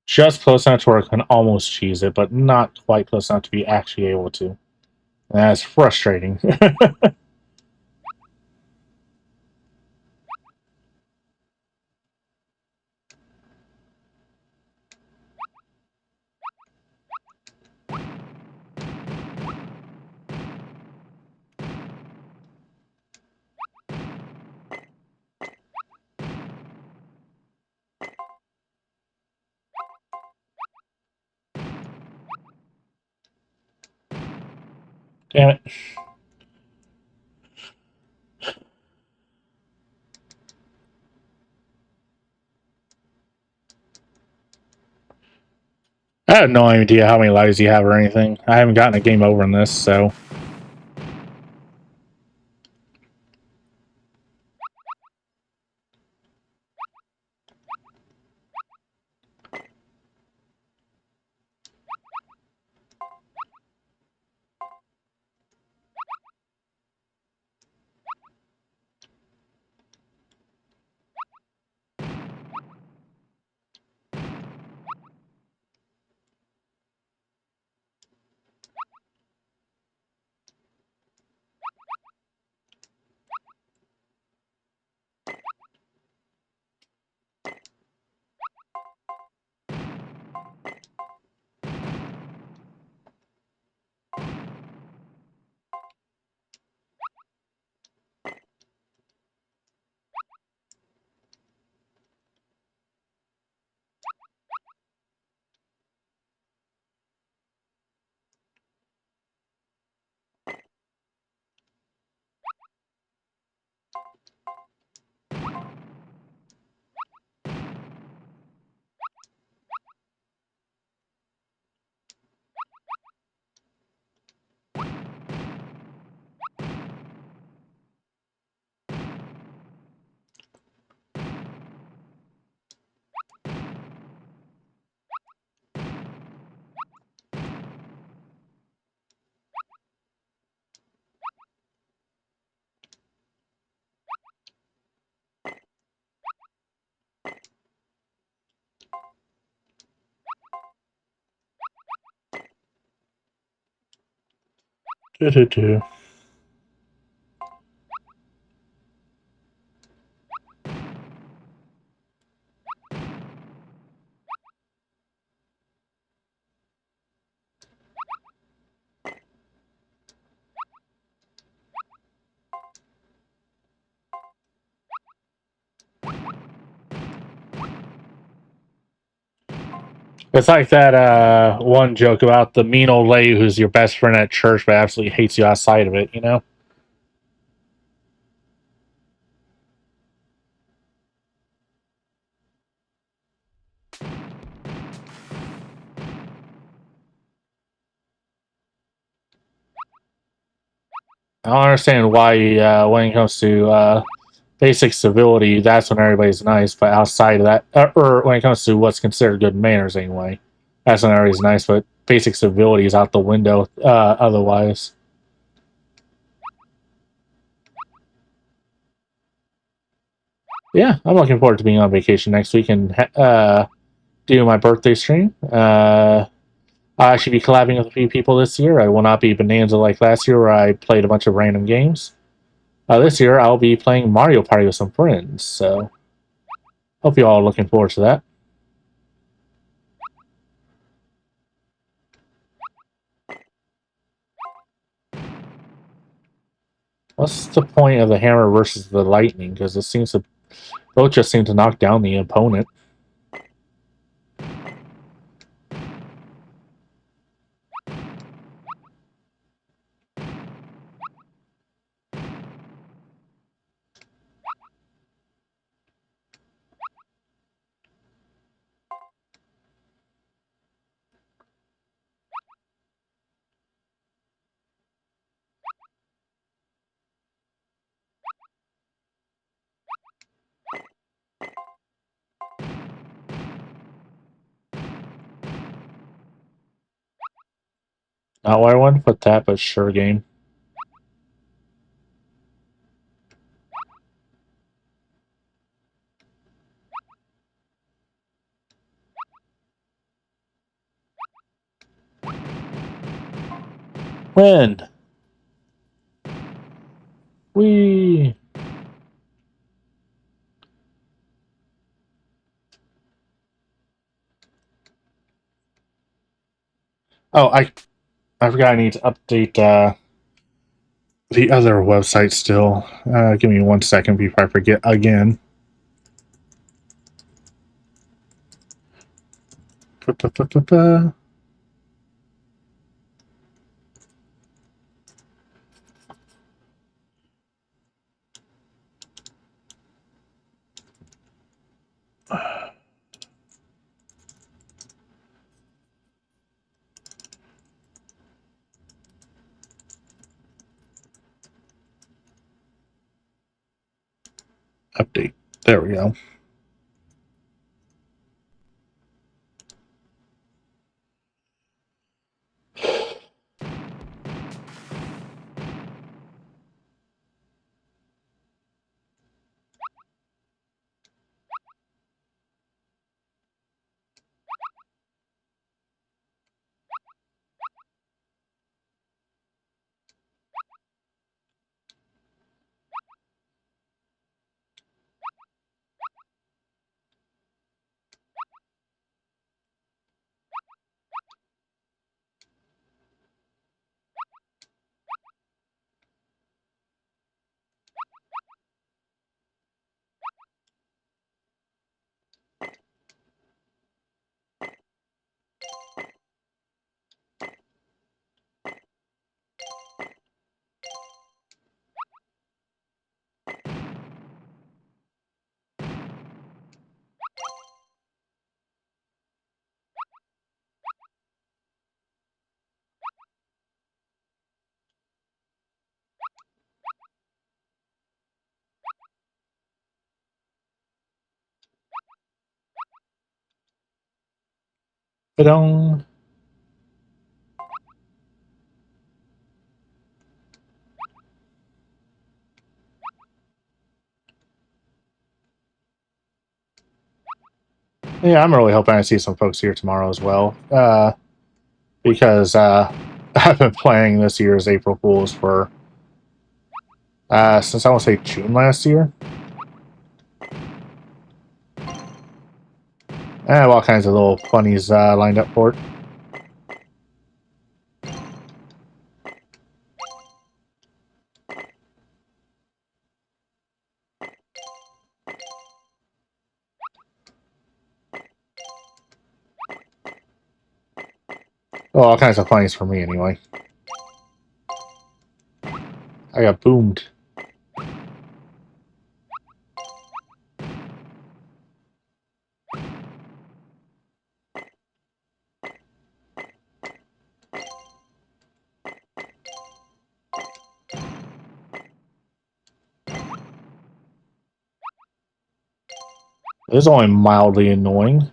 Just close enough to where I can almost cheese it, but not quite close enough to be actually able to. And that's frustrating. Damn it. I have no idea how many lives you have or anything. I haven't gotten a game over in this, so. Do-do-do. It's like that one joke about the mean old lady who's your best friend at church but absolutely hates you outside of it, you know? I don't understand why when it comes to basic civility, that's when everybody's nice. But outside of that, or when it comes to what's considered good manners, anyway, that's when everybody's nice. But basic civility is out the window. Otherwise, yeah, I'm looking forward to being on vacation next week and do my birthday stream. I should be collabing with a few people this year. I will not be Bonanza like last year, where I played a bunch of random games. This year, I'll be playing Mario Party with some friends. So, hope you all are looking forward to that. What's the point of the hammer versus the lightning? Because it seems to both just seem to knock down the opponent. Not where I wanted to put that, but sure game. When? We. Oh, I forgot I need to update the other website still. Give me 1 second before I forget again. Update. There we go. Ba-dong. Yeah, I'm really hoping I see some folks here tomorrow as well. Because I've been playing this year's April Fools for since I want to say June last year. I have all kinds of little funnies lined up for it. Well, all kinds of funnies for me, anyway. I got boomed. It is only mildly annoying.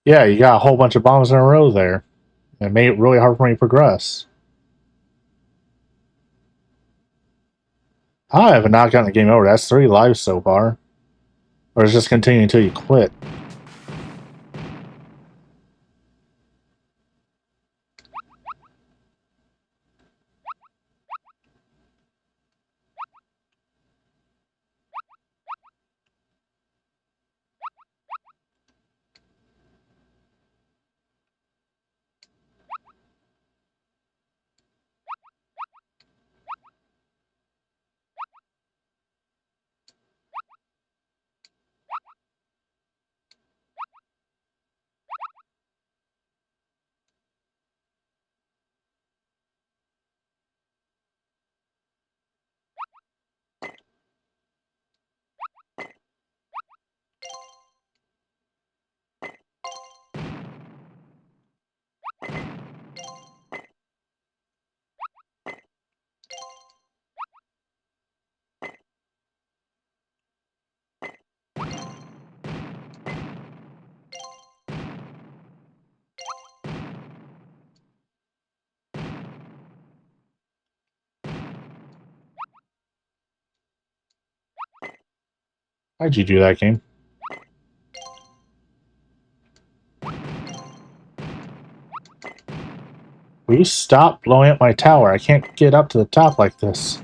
Yeah, you got a whole bunch of bombs in a row there. It made it really hard for me to progress. I have not gotten the game over. That's 3 lives so far. Or it's just continuing until you quit. How'd you do that, game? Will you stop blowing up my tower? I can't get up to the top like this.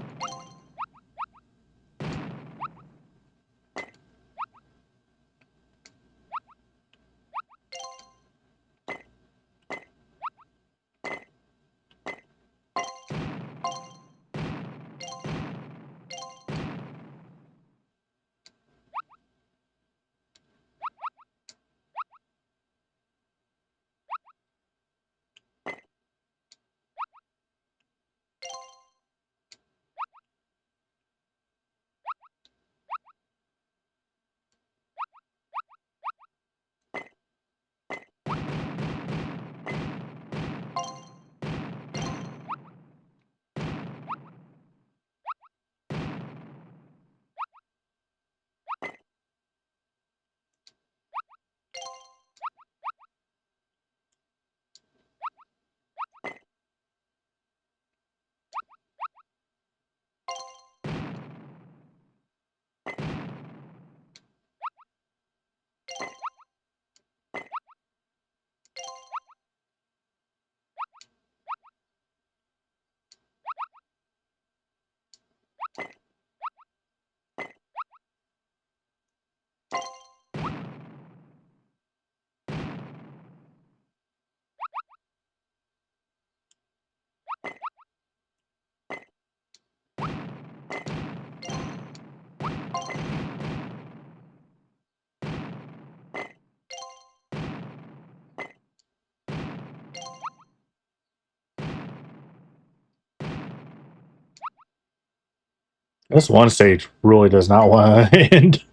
This one stage really does not want to end.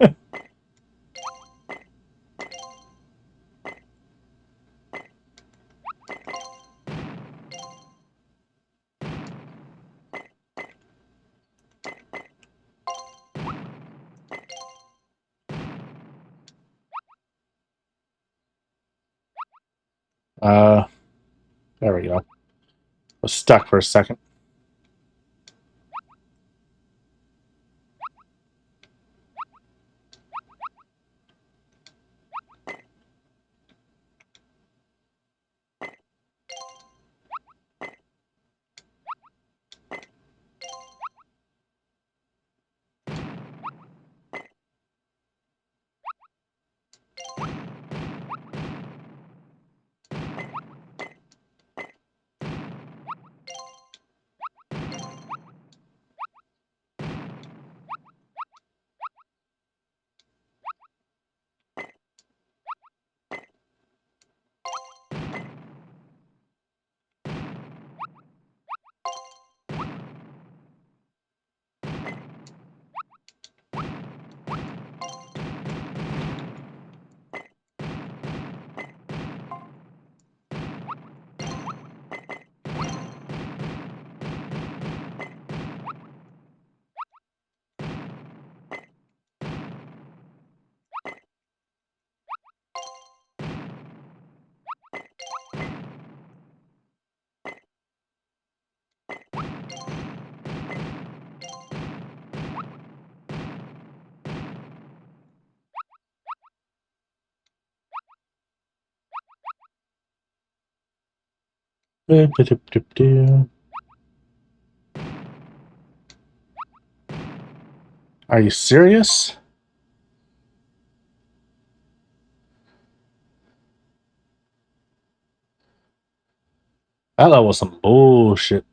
uh, there we go. I was stuck for a second. Are you serious? That level was some bullshit.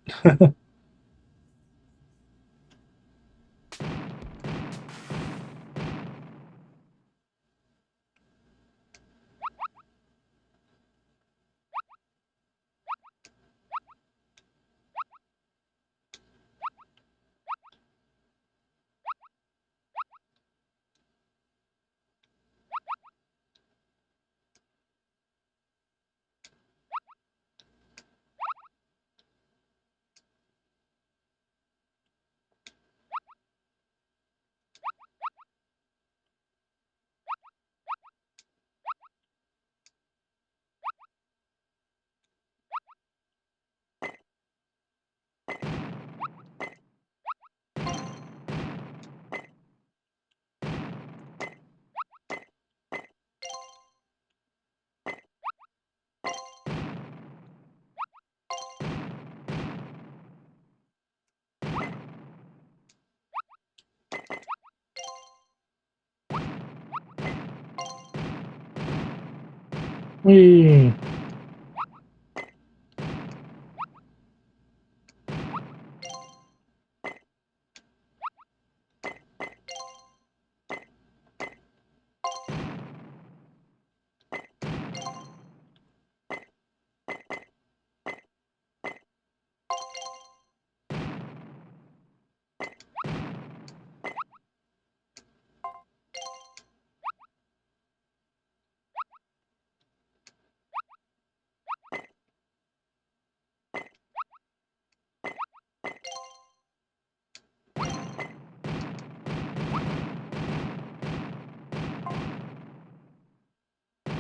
Whee!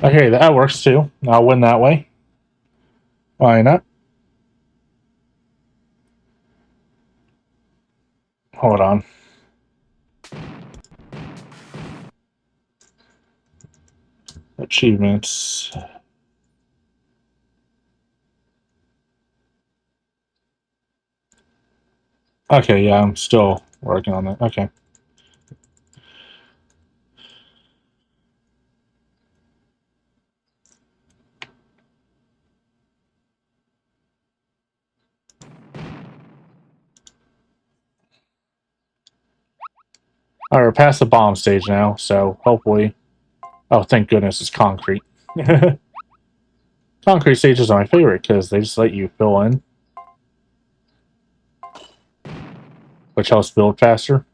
Okay, that works too. I'll win that way. Why not? Hold on. Achievements. Okay, yeah, I'm still working on that. Okay. Alright, we're past the bomb stage now, so hopefully... Oh, thank goodness it's concrete. Concrete stages are my favorite because they just let you fill in, which helps build faster.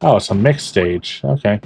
Oh, it's a mixed stage. Okay.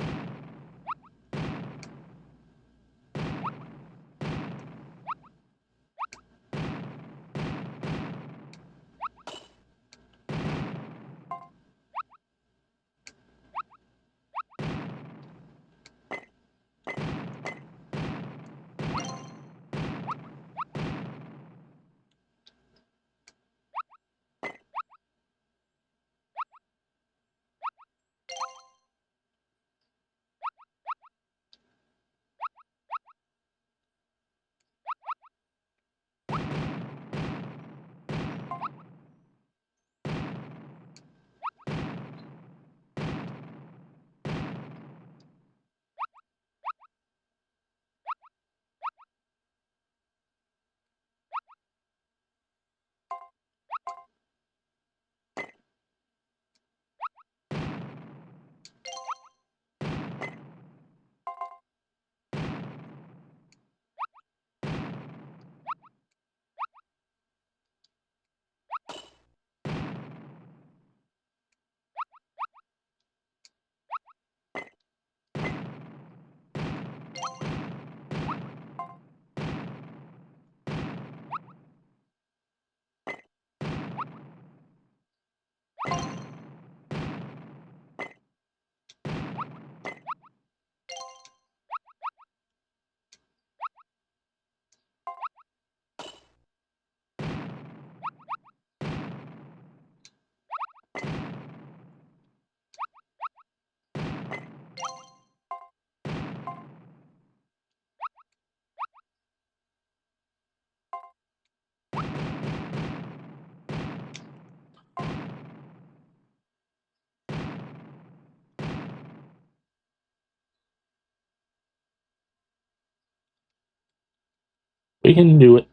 We can do it.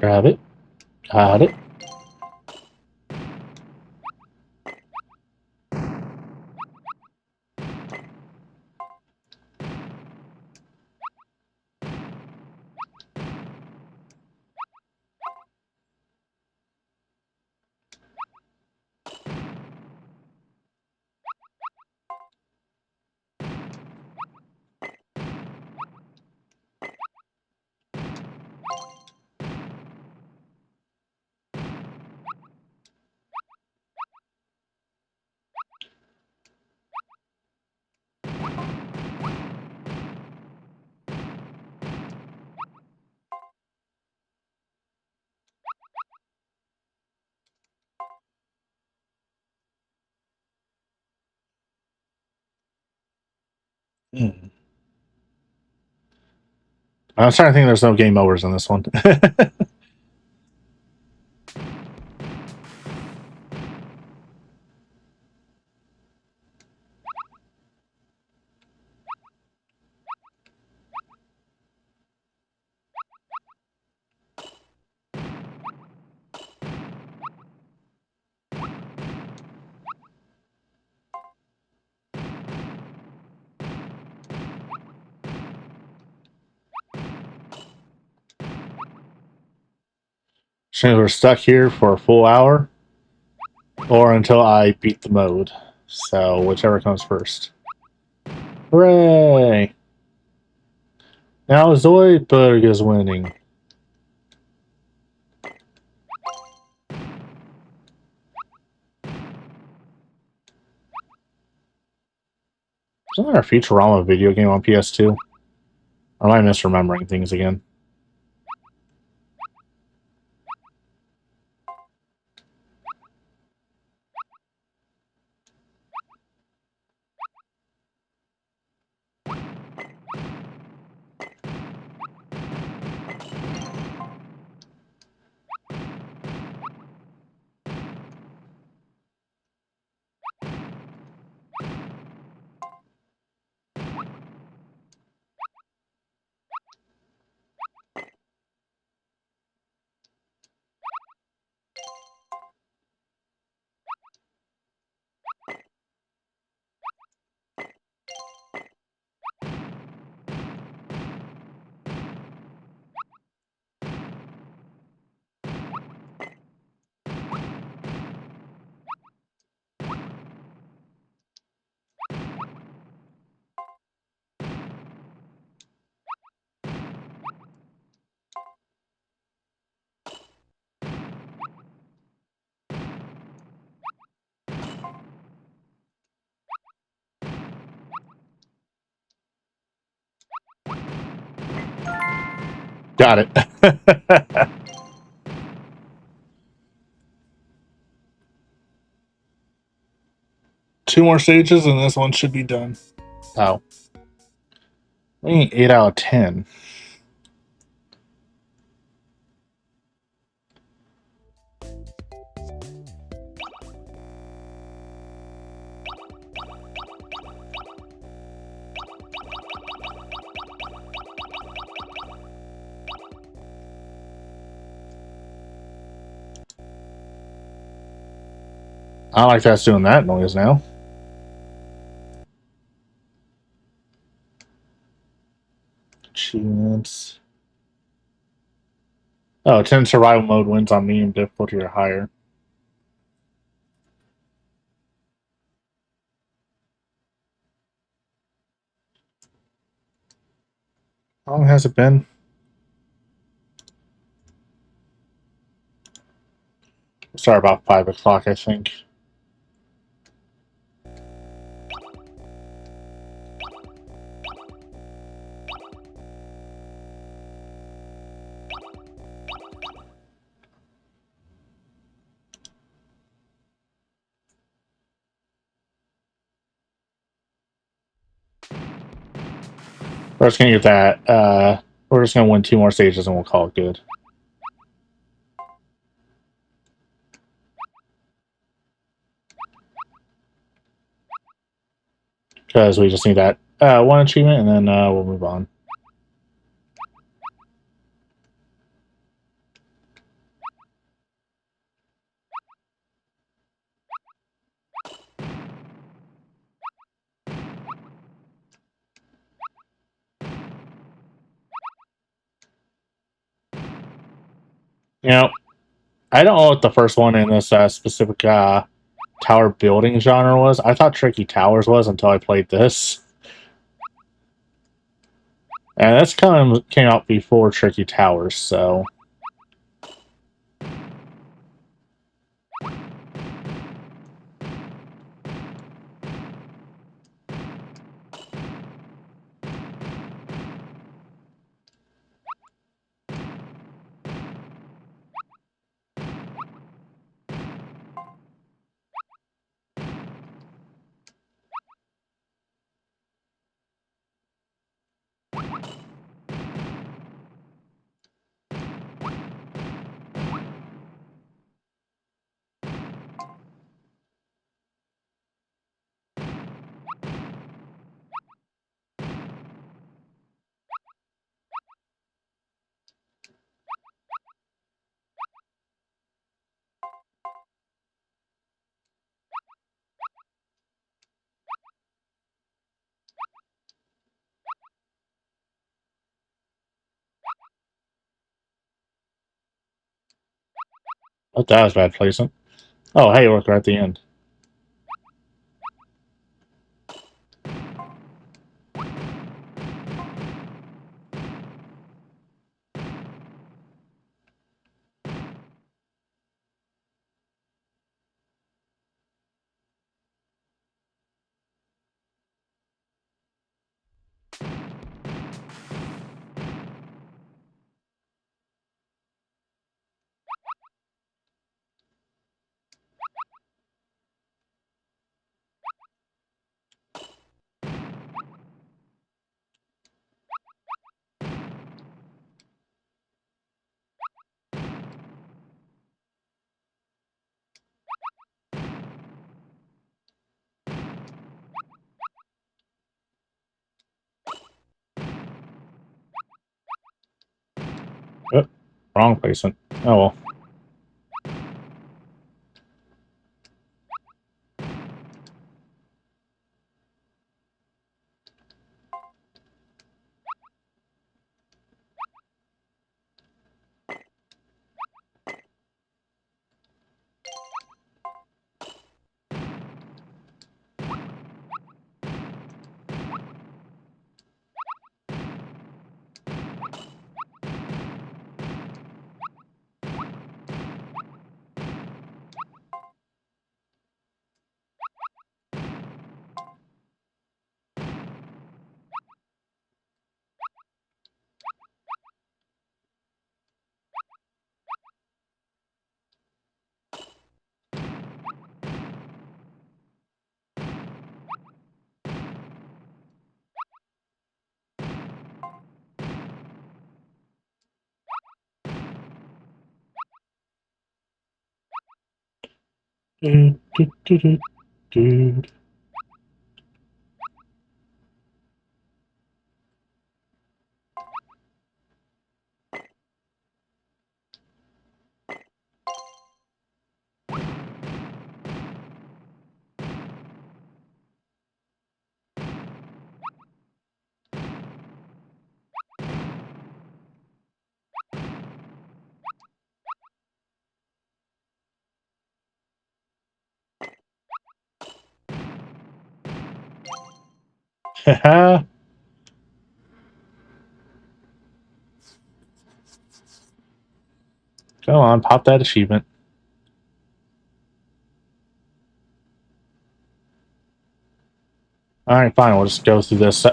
Grab it. Got it. I was trying to think there's no game overs in this one. So we're stuck here for a full hour or until I beat the mode. So whichever comes first. Hooray! Now Zoidberg is winning. Isn't there a Futurama video game on PS2? Or am I misremembering things again? Got it. 2 more stages and this one should be done. Oh. We need 8 out of 10. I like that's doing that noise now. Achievements. Oh, 10 survival mode wins on medium difficulty or higher. How long has it been? Sorry, about 5 o'clock, I think. We're just gonna get that. We're just gonna win 2 more stages and we'll call it good. Because we just need that 1 achievement and then we'll move on. You know, I don't know what the first one in this specific tower building genre was. I thought Tricky Towers was until I played this. And this came out before Tricky Towers, so... Oh, that was bad placement. Oh, hey, look, we're at the end. Oh, wrong placement. Oh, well. Do, do, do, do, do. Haha. Come on, pop that achievement. Alright, fine, we'll just go through this.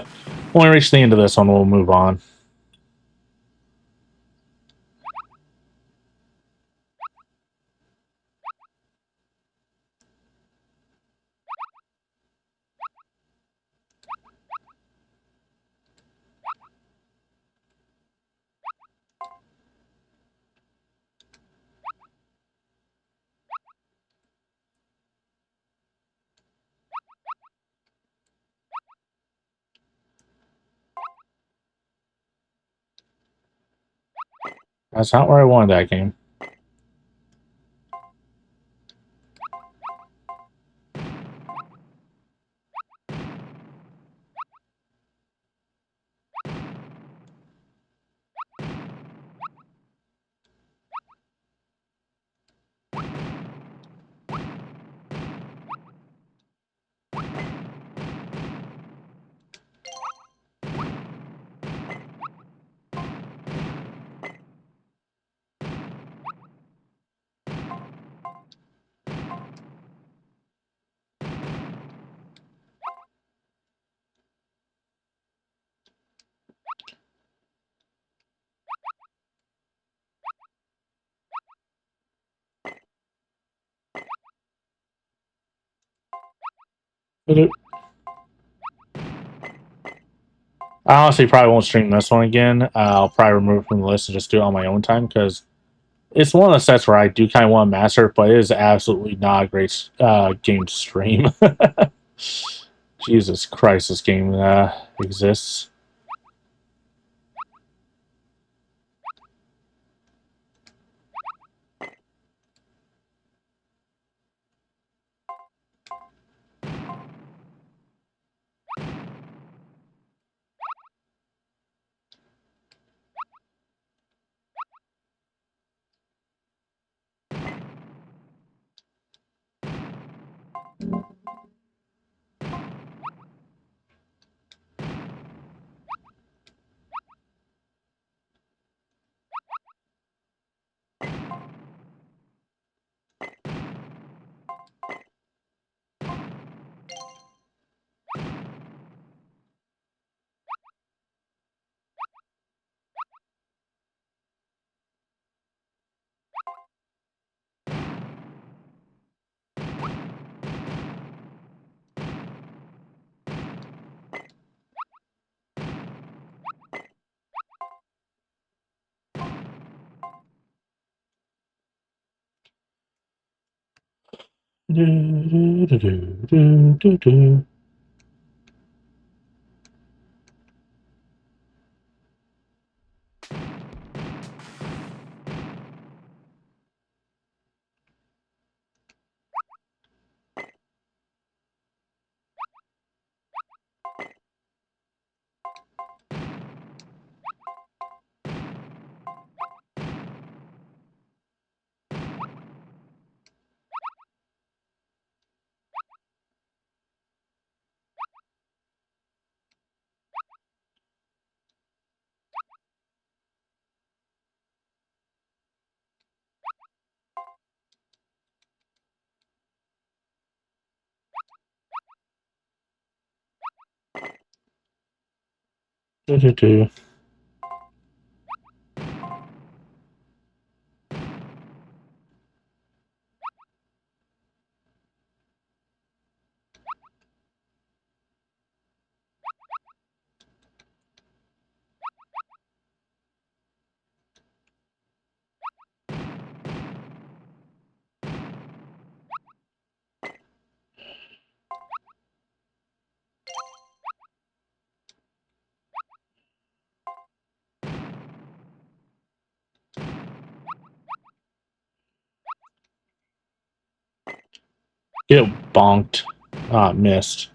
When we reach the end of this one, we'll move on. That's not where I wanted that game. I honestly probably won't stream this one again. I'll probably remove it from the list and just do it on my own time because it's one of the sets where I do kind of want to master it, but it is absolutely not a great game to stream. Jesus Christ, this game exists. Get bonked. Ah, missed.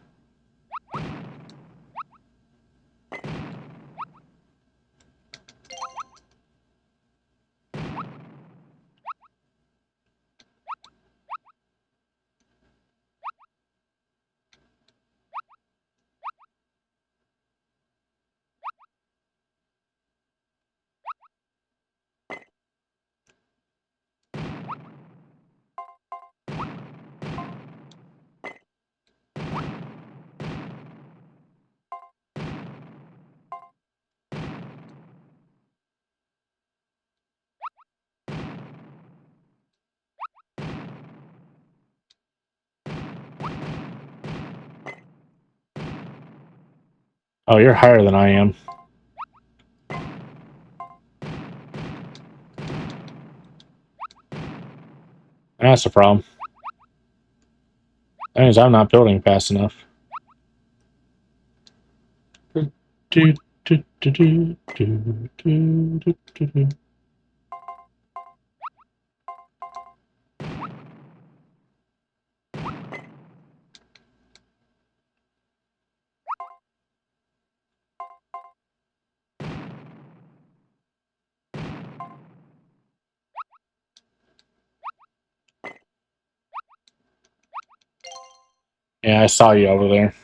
Oh, you're higher than I am. That's a problem. That means I'm not building fast enough. Yeah, I saw you over there.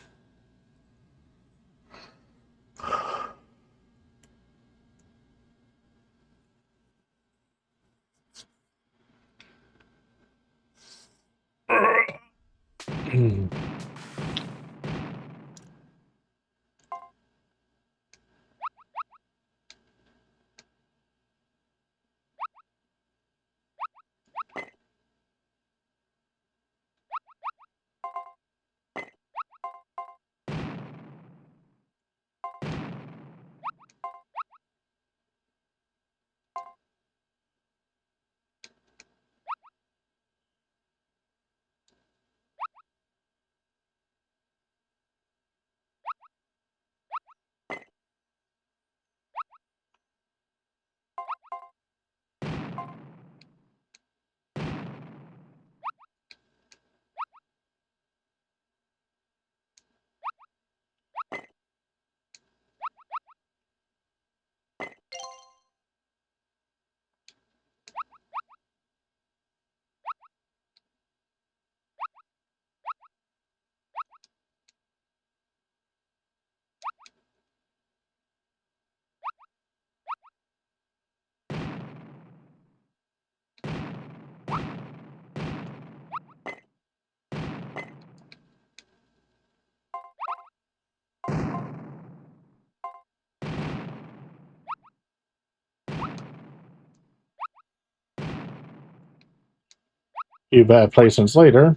Few bad placements later.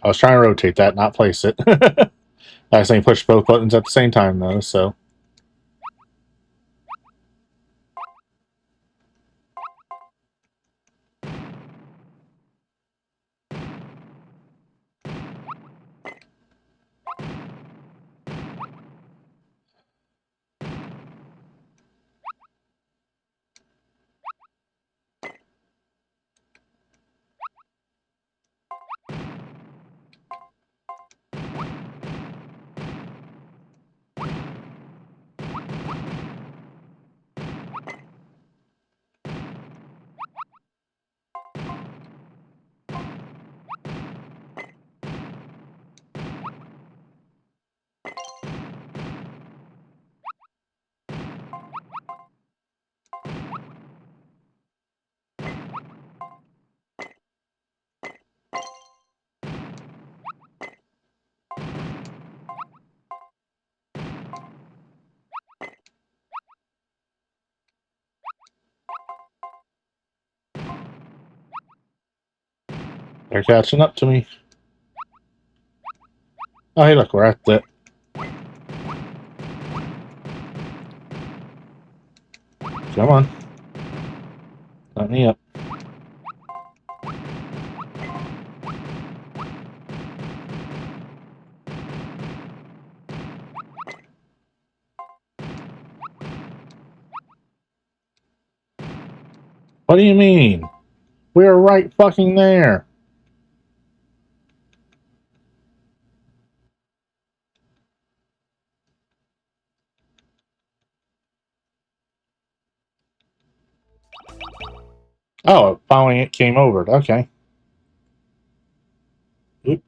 I was trying to rotate that, not place it. I accidentally pushed both buttons at the same time, though, so. They're catching up to me. Oh, hey, look, we're at the... Come on. Let me up. What do you mean? We're right fucking there. Oh, finally it came over. Okay. Oop.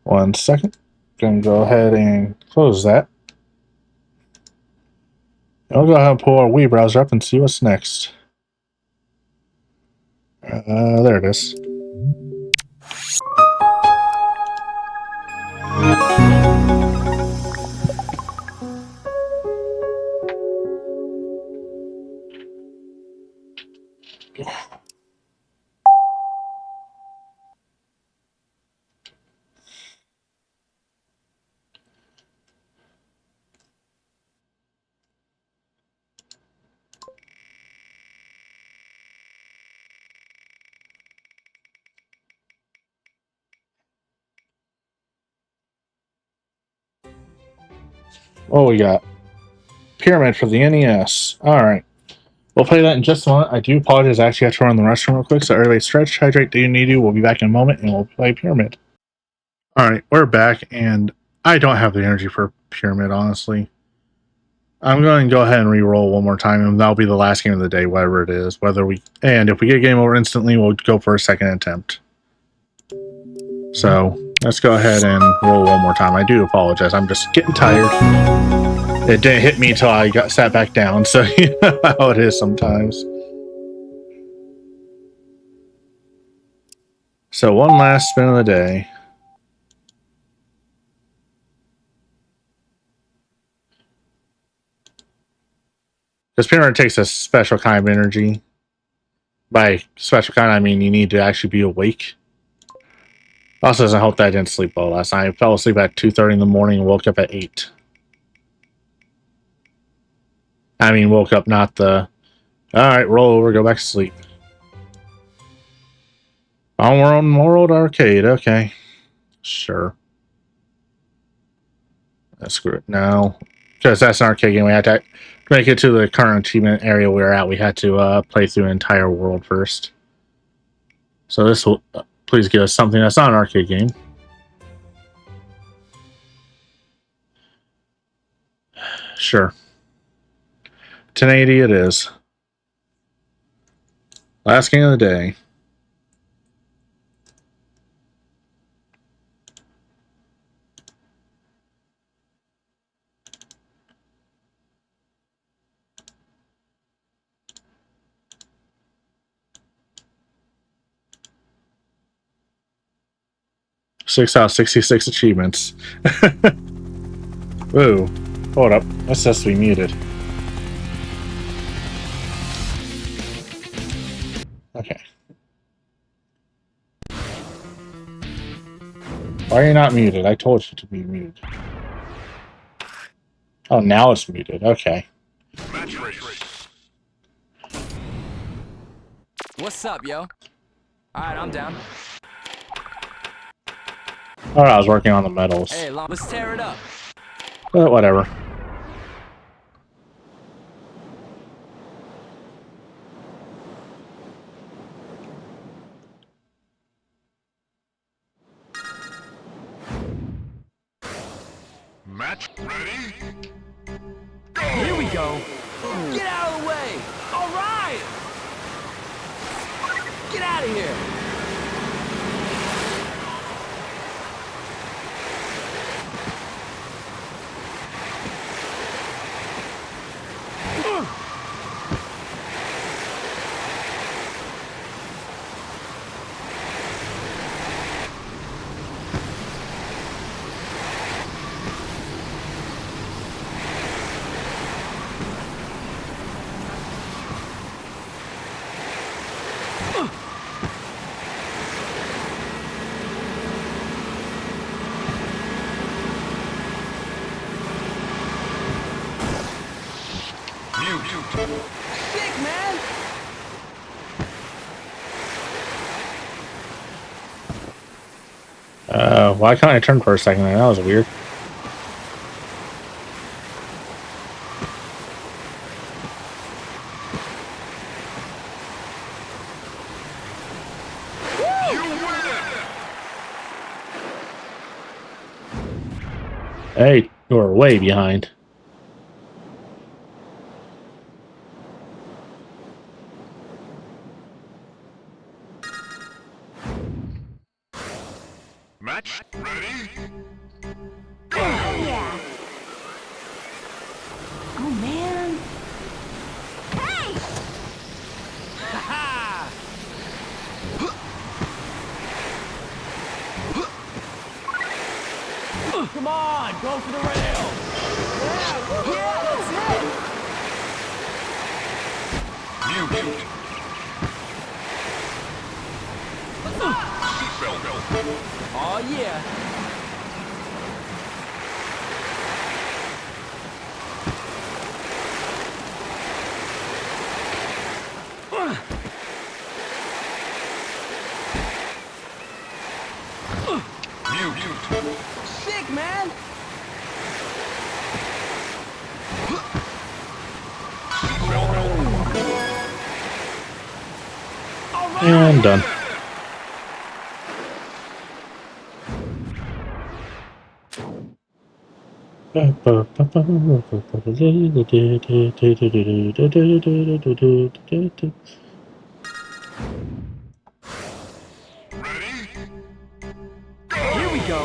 1 second. Gonna go ahead and close that. I'll go ahead and pull our Wii browser up and see what's next. There it is. What we got? Pyramid for the NES. Alright. We'll play that in just a moment. I do apologize. I actually have to run the restroom real quick. So everybody stretch, hydrate, do you need to. We'll be back in a moment and we'll play Pyramid. Alright, we're back and I don't have the energy for Pyramid, honestly. I'm going to go ahead and re-roll one more time and that'll be the last game of the day, whatever it is. And if we get game over instantly, we'll go for a second attempt. So let's go ahead and roll one more time. I do apologize. I'm just getting tired. It didn't hit me until I sat back down, so you know how it is sometimes. So one last spin of the day. Because Pyramid takes a special kind of energy. By special kind, I mean you need to actually be awake. Also doesn't help that I didn't sleep well last night. I fell asleep at 2:30 in the morning and woke up at 8. I mean, woke up not the... Alright, roll over, go back to sleep. On World Arcade, okay. Sure. Let's screw it. No. Because that's an arcade game. We had to make it to the current achievement area we're at. We had to play through an entire world first. So this will please give us something that's not an arcade game. Sure. 1080 it is. Last game of the day. Six out of 66 achievements. Whoa. Hold up. That says to be muted. Okay. Why are you not muted? I told you to be muted. Oh, now it's muted. Okay. What's up, yo? Alright, I'm down. Oh, I was working on the medals. Hey, let's tear it up. But whatever. Match ready? Go! Here we go. Get out of the way. All right. Get out of here. Sick, man. Why can't I turn for a second there? That was weird. Hey, you're way behind. Match ready? Yeah. Oh man. Hey! Ha! Come on, go for the rail. Yeah, that's it. Mute. Seatbelt. Oh yeah. Mute. Sick, man. All right. And I'm done. Ready? Here we go.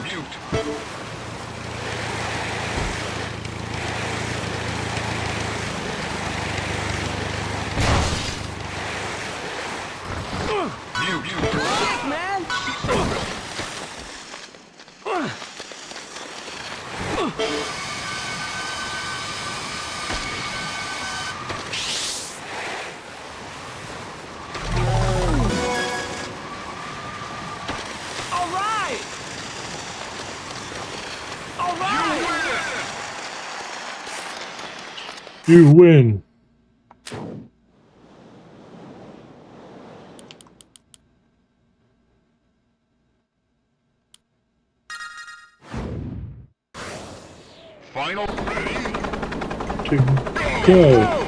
Mute. Sick, man. All right. All right. You win. Final ready? To go.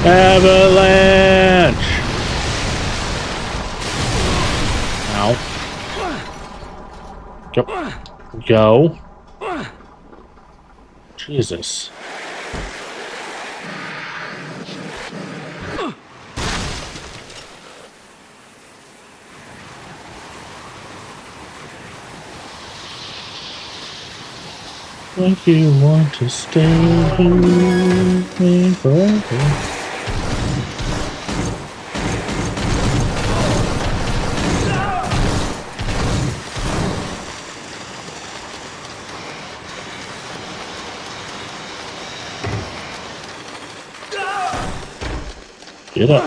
Avalanche! Ow. Go. Jesus. Like you want to stay here with me forever. Get up.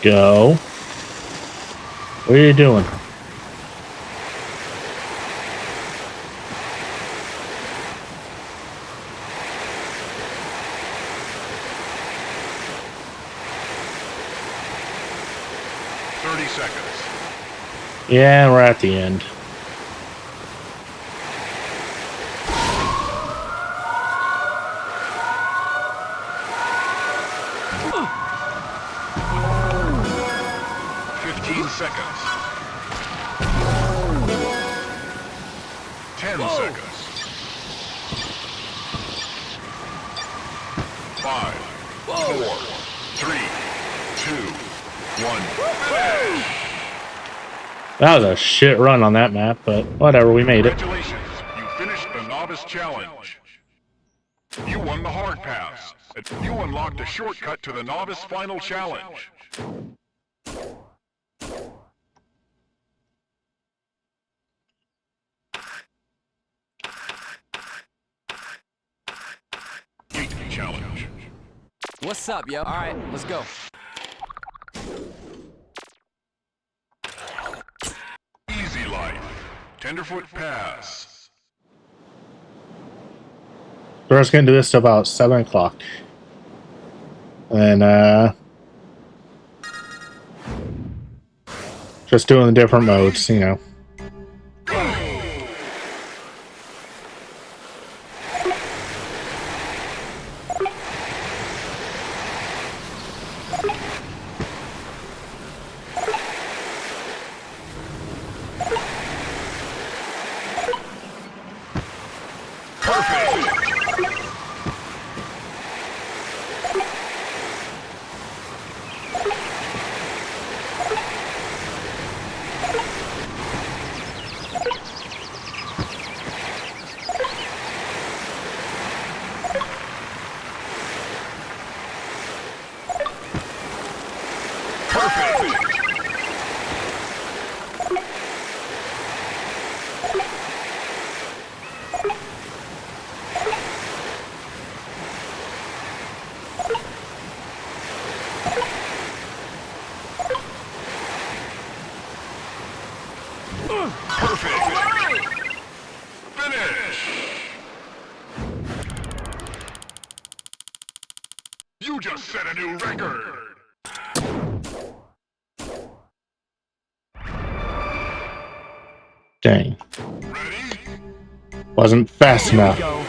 Go. What are you doing? Seconds. Yeah, we're at the end. 10 seconds. 10 seconds. 5, 4, 3, 2, 1. Finish! That was a shit run on that map, but whatever, we made it. Congratulations, you finished the Novice Challenge. You won the Hard Pass. You unlocked a shortcut to the Novice Final Challenge. Challenge. What's up, yo? All right, let's go. Easy Life. Tenderfoot Pass. We're just gonna do this till about 7 o'clock. And just doing the different modes, you know. You just set a new record! Dang. Ready? Wasn't fast Here we enough. go.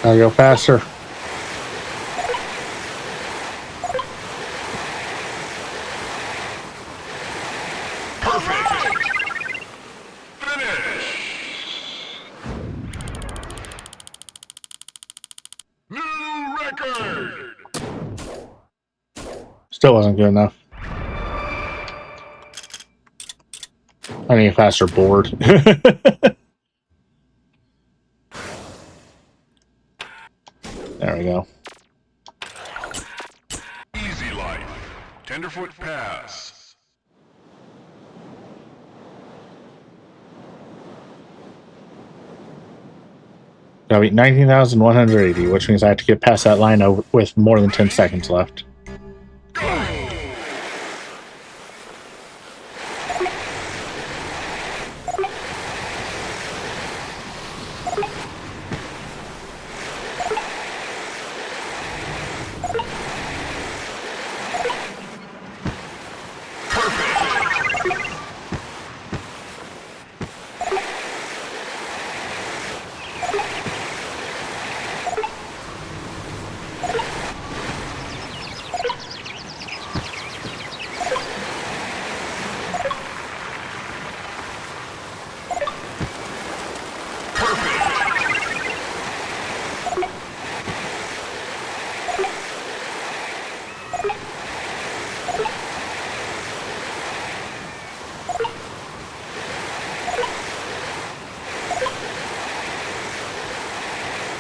Gotta go faster. New record! Still wasn't good enough. I need a faster board. There we go. Easy Life. Tenderfoot Pass. Gotta beat 19,180, which means I have to get past that line over with more than 10 seconds left.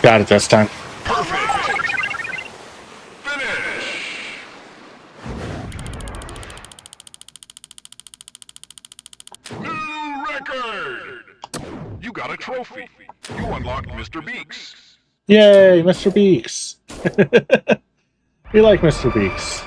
Got it this time. Finish! record! You got a trophy. You unlocked Mr. Beaks. Yay, Mr. Beaks! We like Mr. Beaks.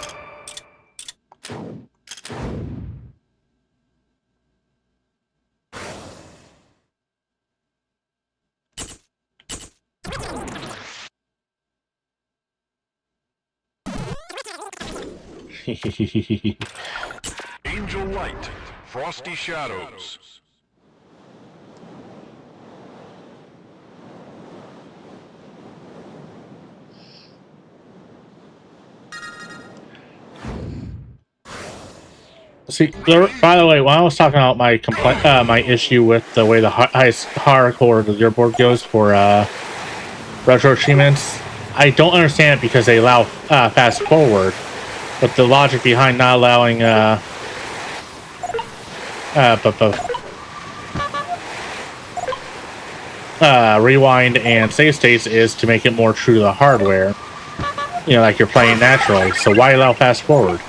Angel Light, Frosty Shadows. See, by the way, when I was talking about my my issue with the way the highest hardcore of the leaderboard goes for retro achievements, I don't understand it because they allow fast forward, but the logic behind not allowing rewind and save states is to make it more true to the hardware. You know, like you're playing naturally. So why allow fast forward?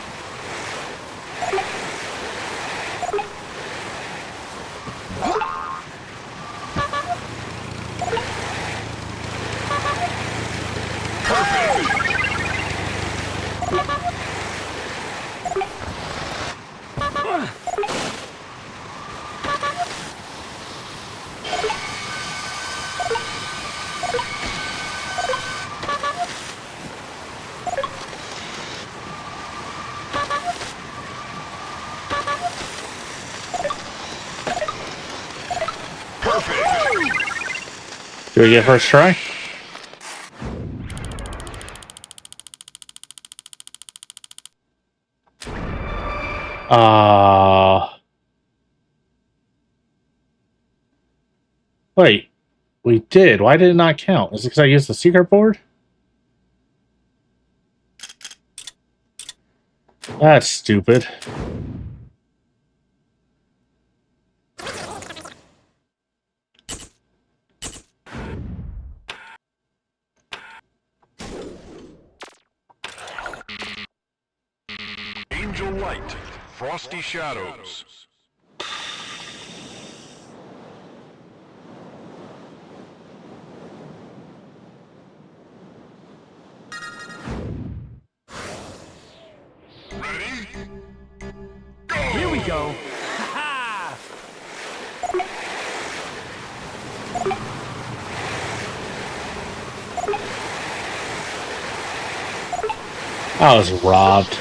Do we get first try? Wait, we did. Why did it not count? Is it because I used the secret board? That's stupid. Angel Light, Frosty Shadows. Ready? Go! Here we go. Ha I was robbed.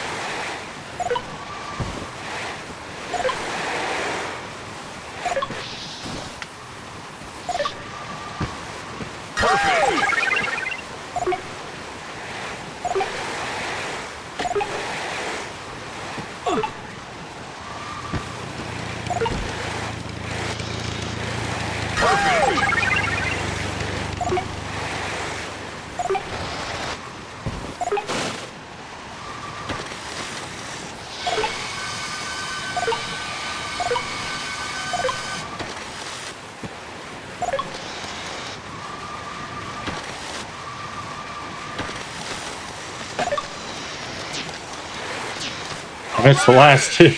I missed the last two.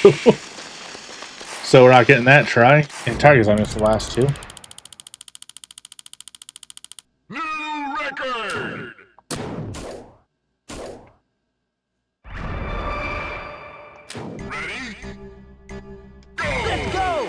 So we're not getting that try. Entirely because I missed the last two. New record! Ready? Go! Let's go!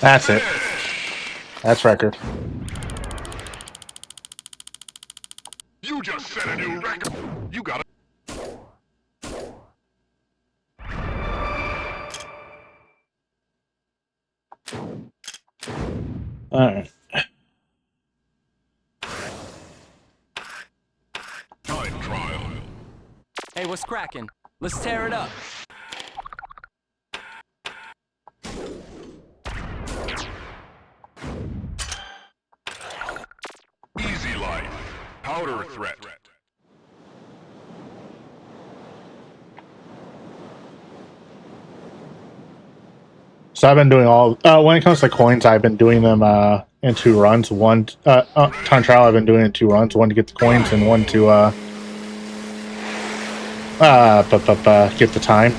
That's it. That's record. You just set a new record. You got it. Alright. Time trial. Hey, what's cracking? Let's tear it up. Easy life. Powder threat. So I've been doing all when it comes to coins, I've been doing them in 2 runs. One time trial, I've been doing it in 2 runs. One to get the coins, and one to get the time.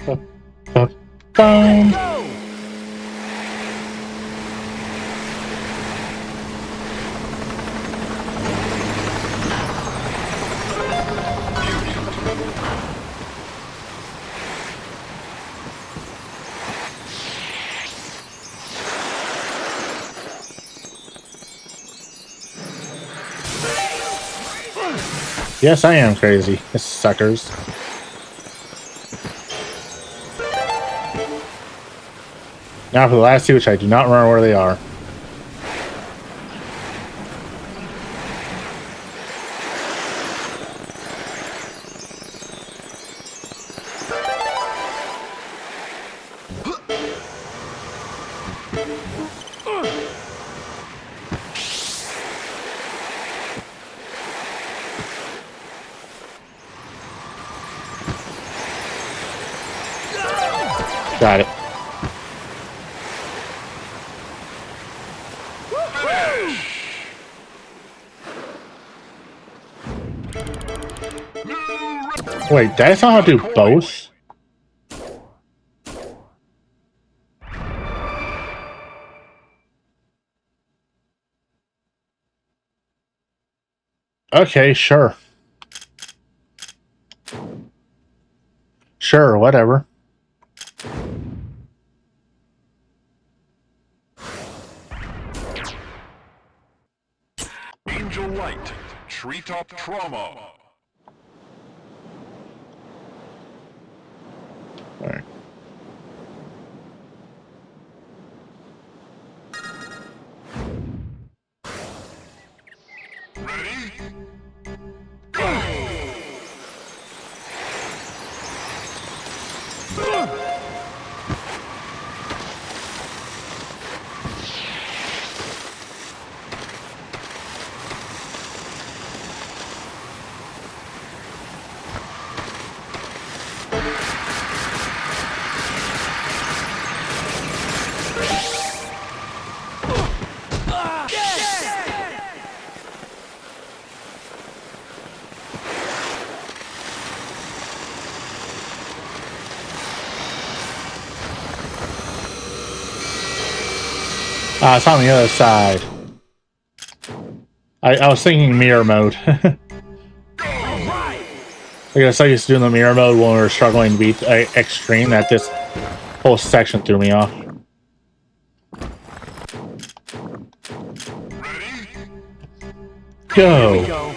Boom. Go! Yes, I am crazy. This suckers. Now for the last 2, which I do not remember where they are. Got it. Wait, did I somehow do both? Okay, sure. Sure, whatever. Angel Light. Treetop Trauma. Alright. Ready? It's on the other side. I was thinking mirror mode. I guess I used to do the mirror mode when we were struggling to beat extreme. That this whole section threw me off. Ready? Go. Here we go.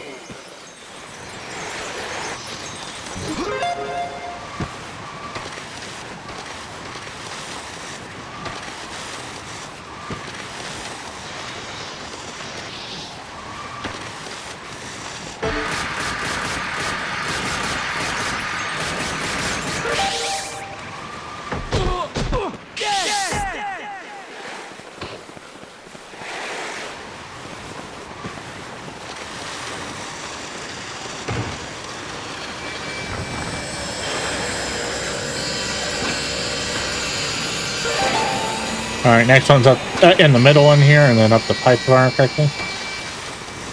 Alright, next one's up in the middle one here, and then up the pipe if I remember correctly.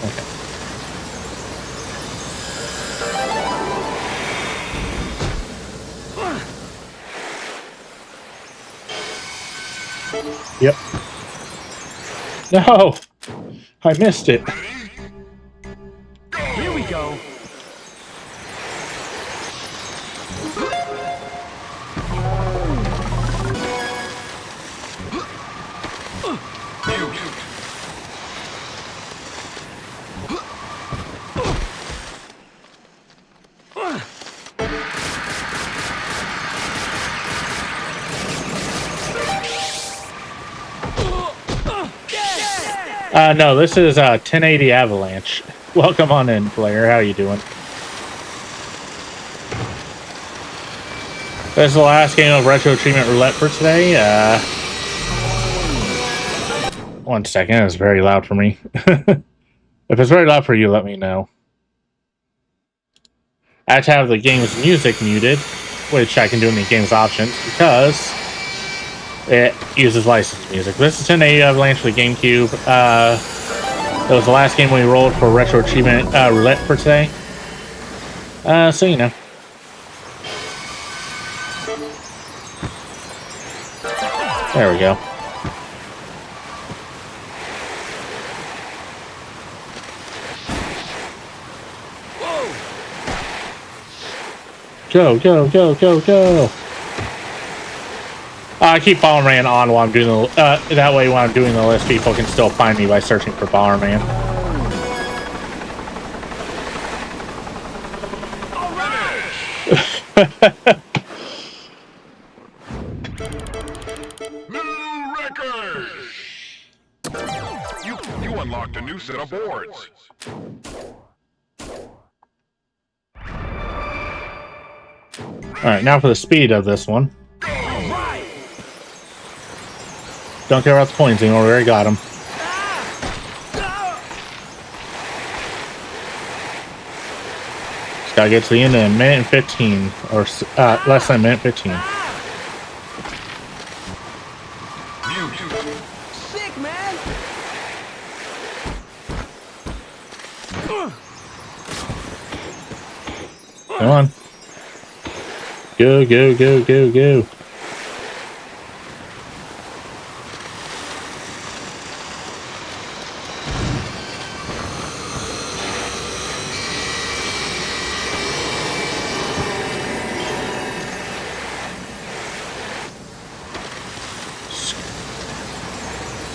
Okay. Yep. No! I missed it. Here we go. No, this is 1080 Avalanche. Welcome on in, Blair. How you doing? This is the last game of RetroAchievement Roulette for today. One second, it's very loud for me. If it's very loud for you, let me know. I have to have the game's music muted, which I can do in the game's options, because it uses licensed music. This is 1080 Avalanche for the GameCube. It was the last game we rolled for RetroAchievement Roulette for today. So you know. There we go. Go, go, go, go, go. I keep Bomberman on while I'm doing the... that way when I'm doing the list, people can still find me by searching for Bomberman. New record! You unlocked a new set of boards. Alright, now for the speed of this one. Right. Don't care about the coins anymore, we already got them. Just gotta get to the end in a minute and 15, or less than a minute 15. Sick, man. Come on. Go, go, go, go, go.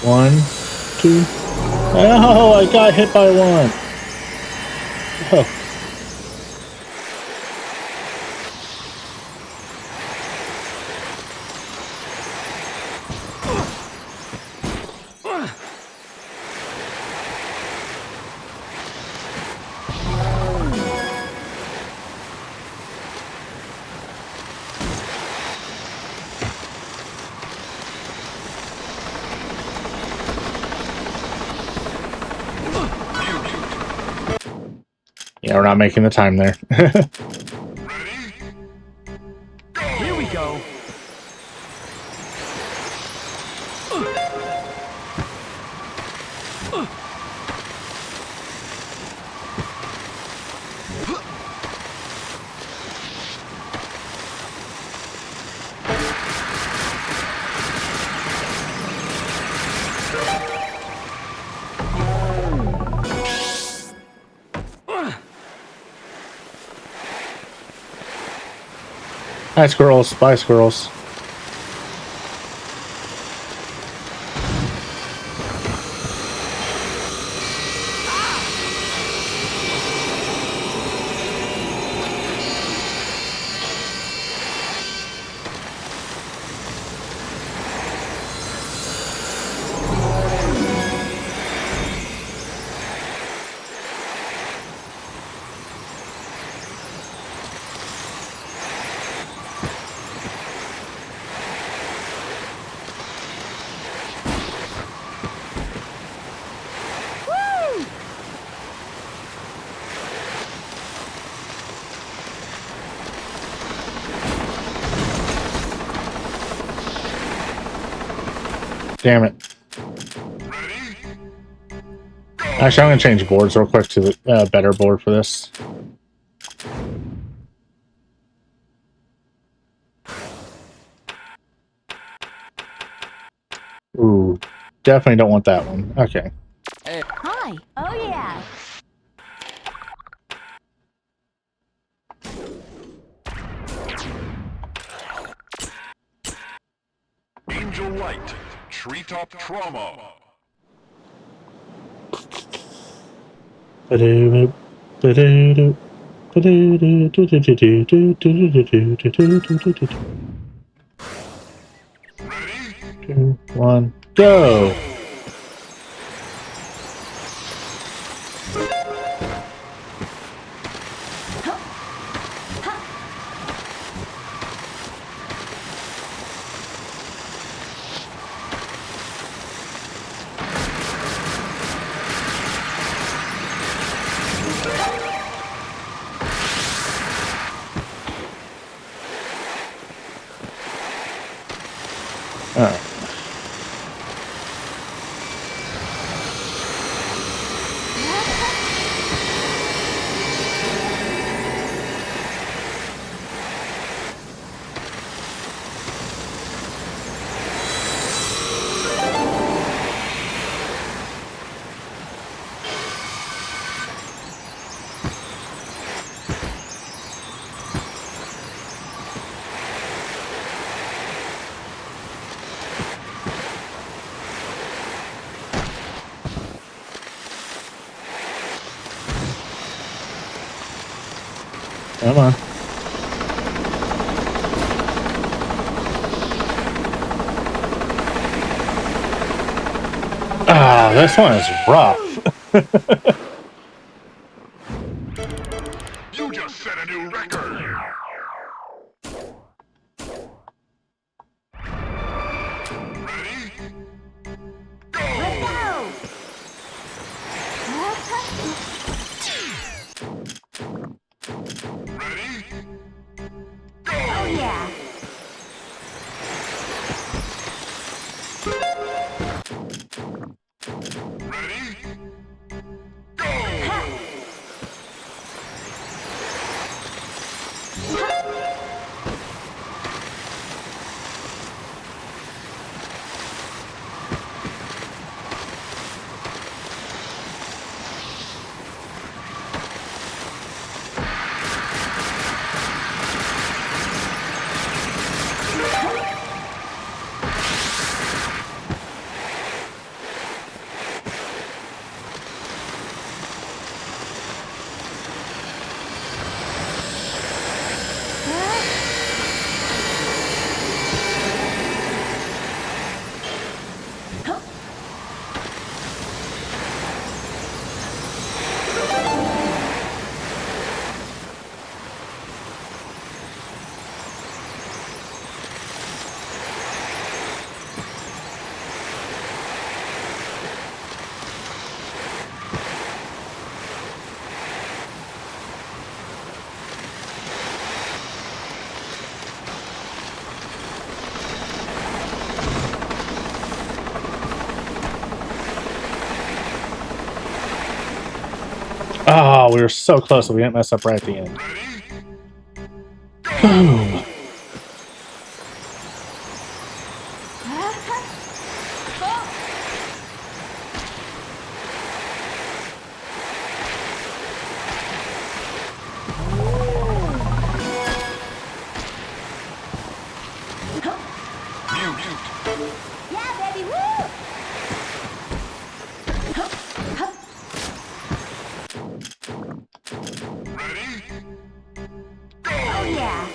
One, two. Oh, I got hit by one. Oh. Yeah, we're not making the time there. Here we go. Hi, squirrels. Bye, squirrels. Damn it. Actually, I'm going to change boards real quick to the better board for this. Ooh, definitely don't want that one. Okay. Hi. Oh, yeah. Angel Light, Treetop Trauma. Ba-doo-doo, ba-doo-doo, ba-doo-doo-doo-doo-doo-doo-doo-doo-doo-doo-doo-doo-doo-doo-doo. Ready? 2, 1, go! Alright. Come on. Ah, this one is rough. You just set a new record. Ready? Go! Ready? Go! Oh, yeah. Ready? Go! Oh, we were so close, so we didn't mess up right at the end. Ready? Mute. Yeah, baby, woo! Ready? Oh, yeah.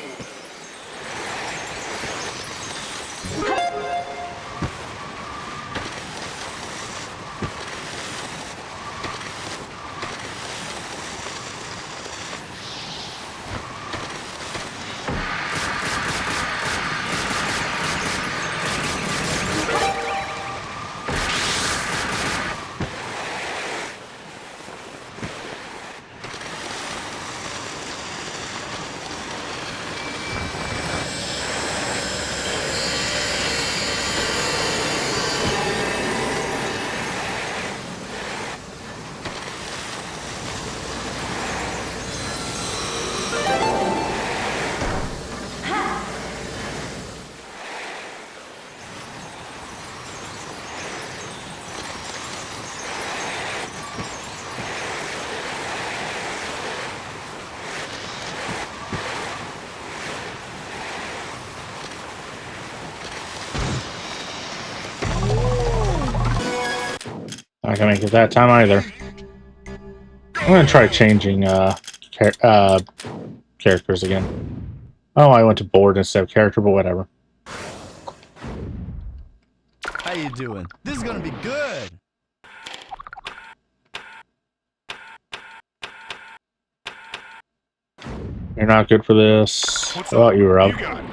Not gonna make it that time either. I'm gonna try changing characters again. Oh, I went to board instead of character, but whatever. How you doing? This is gonna be good. You're not good for this. What's Oh, up? you were up. You got it.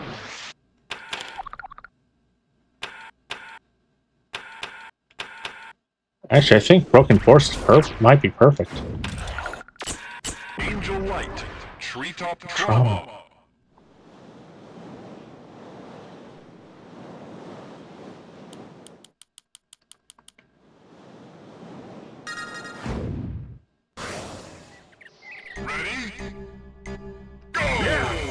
Actually, I think Broken Force might be perfect. Angel Light. Treetop Trauma. Trauma. Ready? Go! Yeah!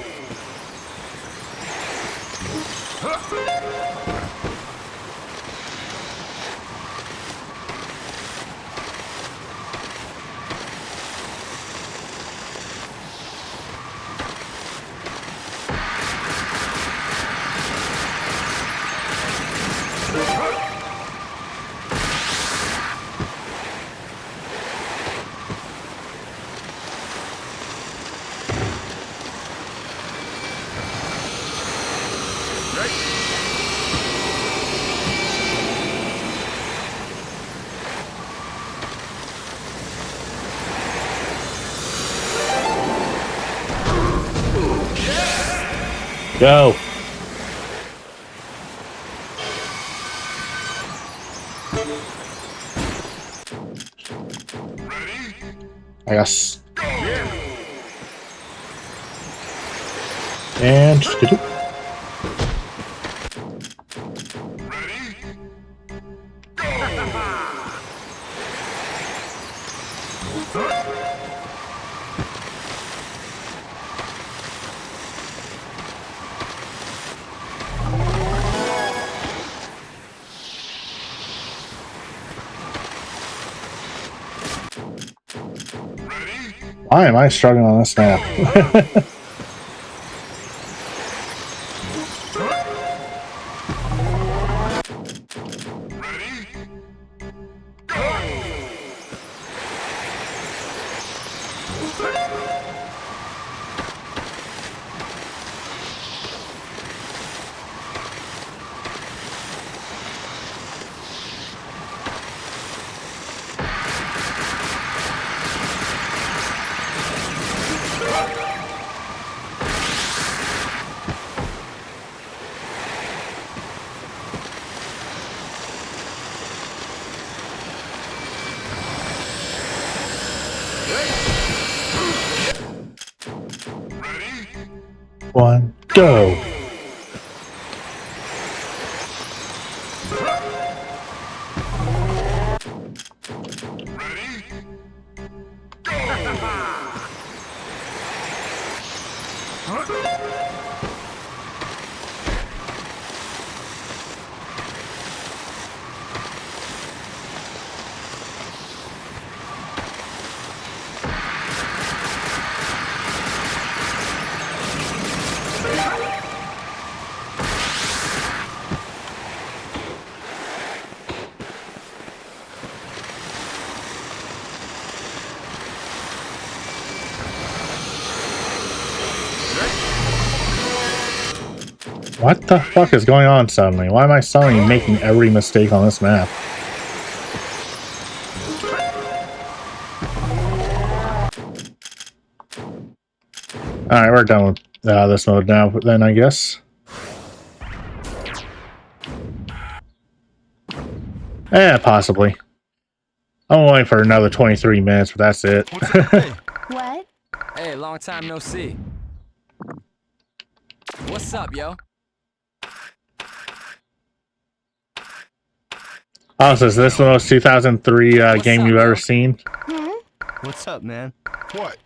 Go! Ready? I guess. Go! Yeah! And Ready? Go! Ready? why am I struggling on this map? Ready? Go! Ready? One, go! Ready? What the fuck is going on suddenly? Why am I suddenly making every mistake on this map? Alright, we're done with this mode now, then I guess. Possibly. I'm waiting for another 23 minutes, but that's it. What's up? Hey. What? Hey, long time no see. What's up, yo? Also, is this the most 2003 game up, you've yo? ever seen? Hmm? What's up, man? What?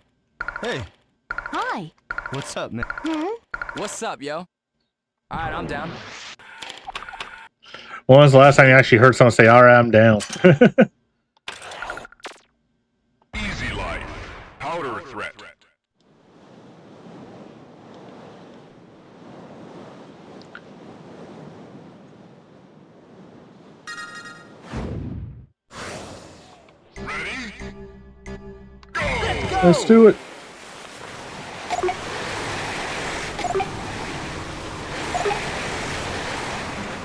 Hey. Hi. What's up, man? Hmm? What's up, yo? Alright, I'm down. When was the last time you actually heard someone say, alright, I'm down? Easy Life. Powder Threat. Let's do it.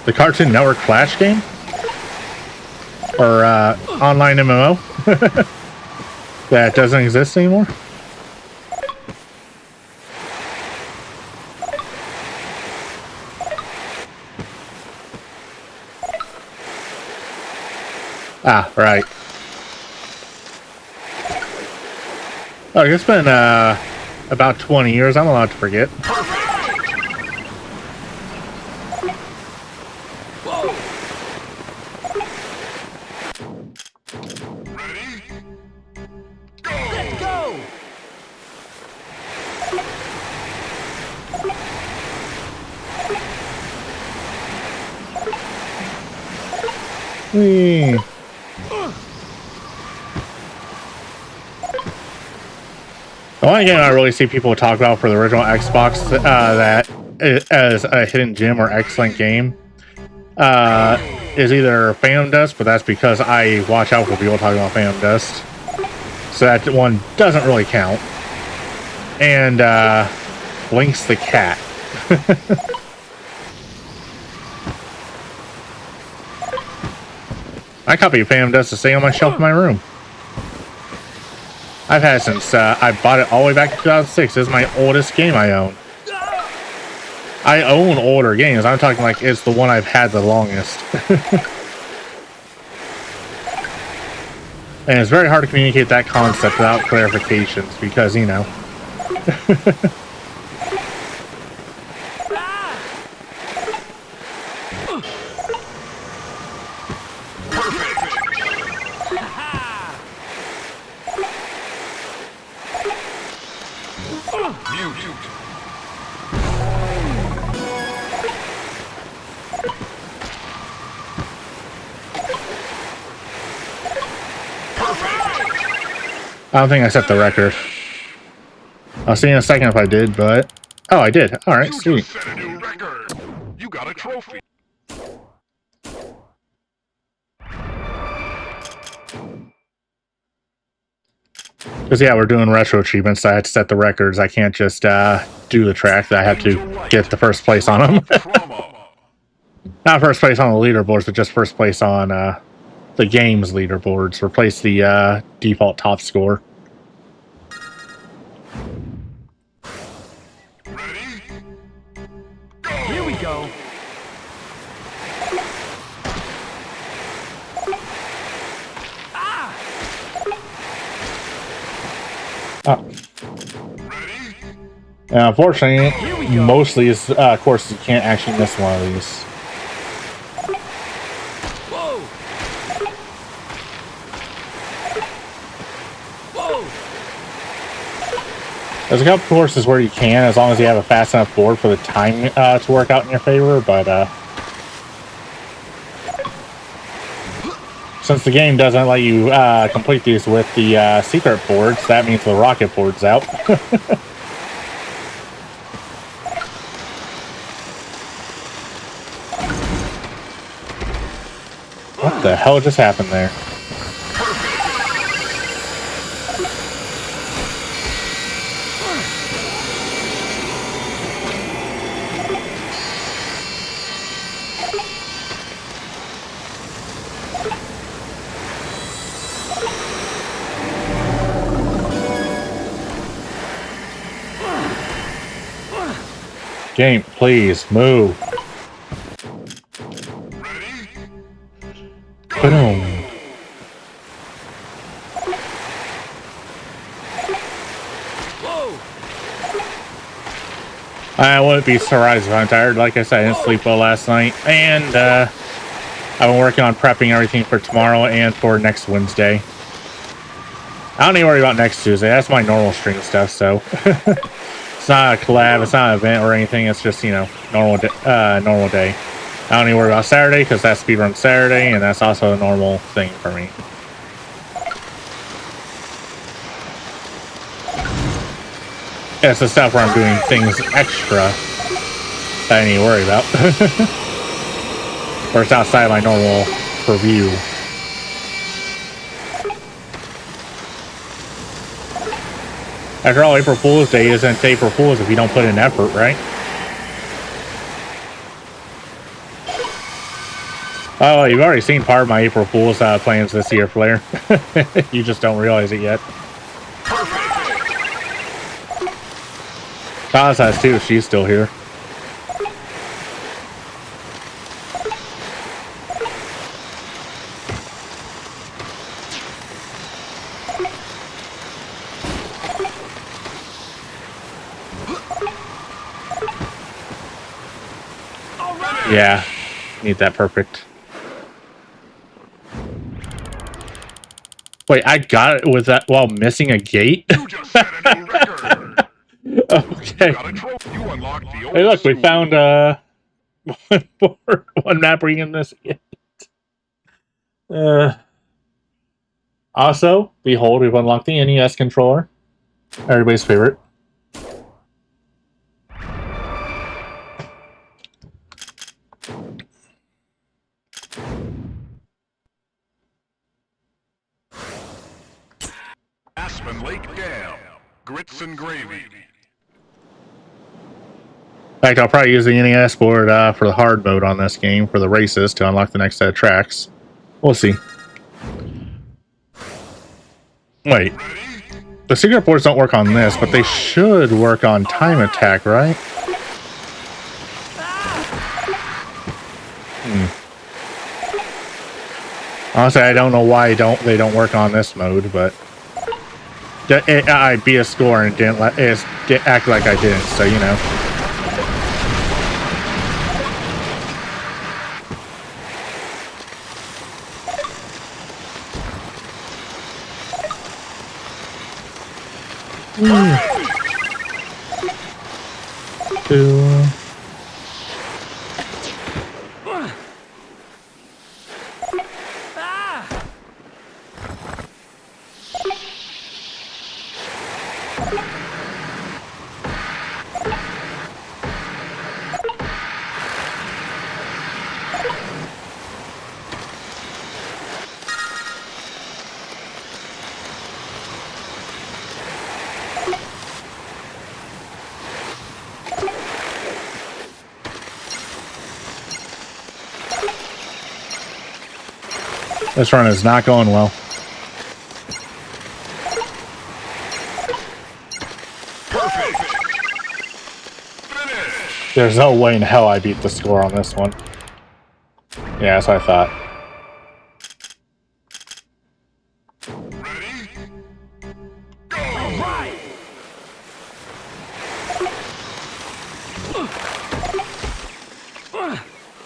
The Cartoon Network Flash game? Or online MMO? That doesn't exist anymore? Ah, right. Oh, it's been about 20 years. I'm allowed to forget. Let's go! Whee. The only game I really see people talk about for the original Xbox that as a hidden gem or excellent game is either Phantom Dust, but that's because I watch out for people talking about Phantom Dust. So that one doesn't really count. And Link's the Cat. My copy of Phantom Dust is sitting on my shelf in my room. I've had it since I bought it all the way back in 2006. This is my oldest game I own. I own older games. I'm talking like it's the one I've had the longest. And it's very hard to communicate that concept without clarifications because, you know. I don't think I set the record. I'll see in a second if I did, but... Oh, I did. Alright, You sweet. just set a new record. You got a trophy. Because, yeah, we're doing retro achievements, so I had to set the records. I can't just do the track. I have to get the first place on them. Not first place on the leaderboards, but just first place on the game's leaderboards. Replace the default top score. Here we go. Oh. Unfortunately, most of these courses you can't actually miss one of these. Whoa! Whoa! There's a couple courses where you can, as long as you have a fast enough board for the time to work out in your favor, but since the game doesn't let you complete these with the secret boards, that means the rocket board's out. What the hell just happened there? Game, please, move. Boom. Whoa! I wouldn't be surprised if I'm tired. Like I said, I didn't sleep well last night. And I've been working on prepping everything for tomorrow and for next Wednesday. I don't need to worry about next Tuesday. That's my normal stream stuff, so... It's not a collab, it's not an event or anything. It's just, you know, normal day. I don't need to worry about Saturday because that's speedrun Saturday, and that's also a normal thing for me. Yeah, it's the stuff where I'm doing things extra that I need to worry about. Or it's outside my normal purview. After all, April Fool's Day isn't April Fool's if you don't put in effort, right? Oh, you've already seen part of my April Fool's plans this year, Flair. You just don't realize it yet. Kaz has too, she's still here. Yeah, need that perfect. Wait, I got it with that while missing a gate? You just set a new record. Okay. You got a trophy. You unlocked the old Hey, look, we school. found one map where you can miss it. Also, behold, we've unlocked the NES controller. Everybody's favorite. Aspen Lake Dam. Grits and gravy. In fact, I'll probably use the NES board for the hard mode on this game for the races to unlock the next set of tracks. We'll see. Wait. The secret boards don't work on this, but they should work on time attack, right? Honestly, I don't know why they don't work on this mode, but I beat a score and didn't act like I didn't, so you know. Two. This run is not going well. Perfect. Finish. There's no way in hell I beat the score on this one. Yeah, that's what I thought. Ready? Go. Right.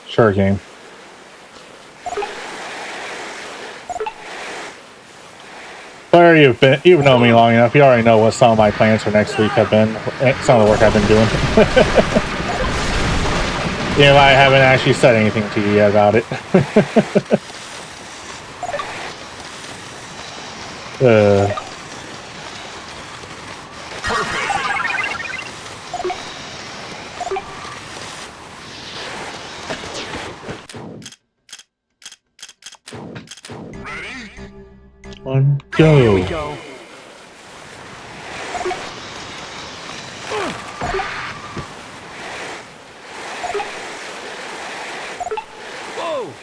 Sure, game. Claire, you've known me long enough. You already know what some of my plans for next week have been. Some of the work I've been doing. You know, I haven't actually said anything to you yet about it. One, go. Here we go. Whoa.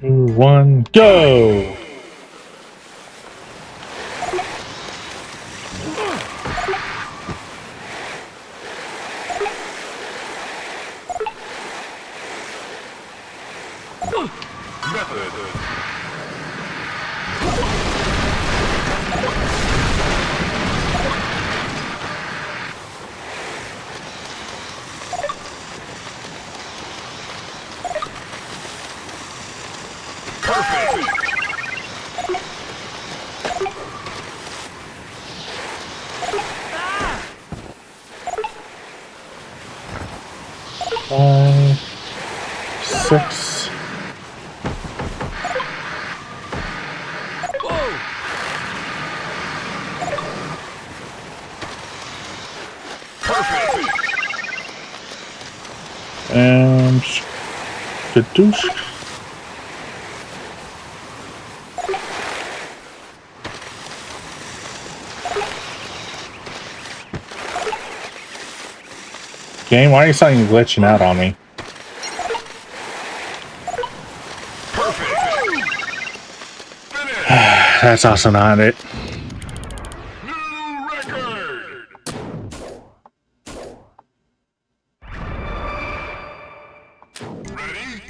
2, 1, go! Five, 6. Whoa. And Kadoosh. Game, why are you suddenly glitching out on me? That's also not it. New record! Ready?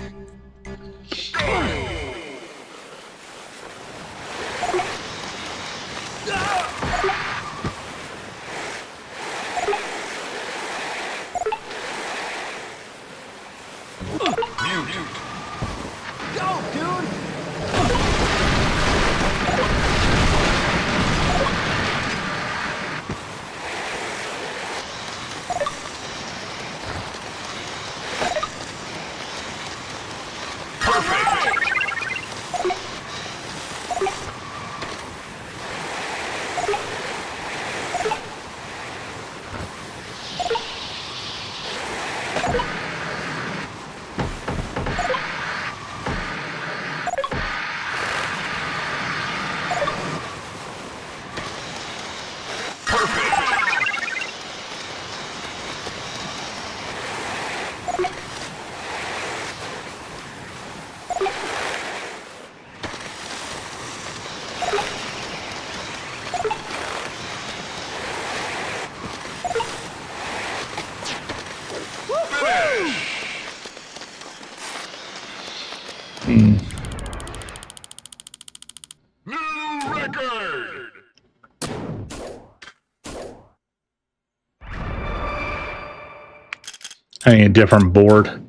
Go! Mute. Go, dude! New record! I need a different board.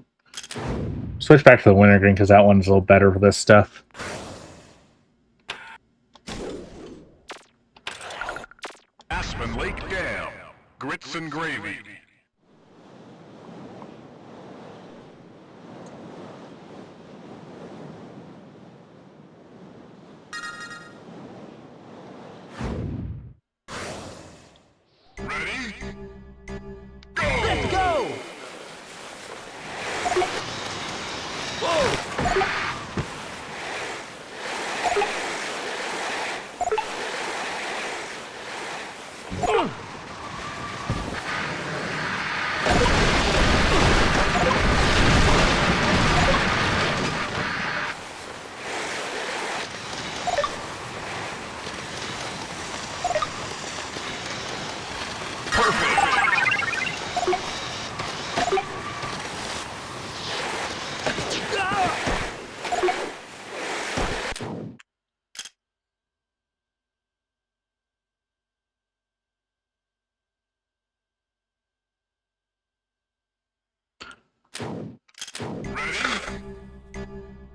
Switch back to the wintergreen because that one's a little better for this stuff. Aspen Lake Dam. Grits and gravy. Ready? Let's go! Whoa!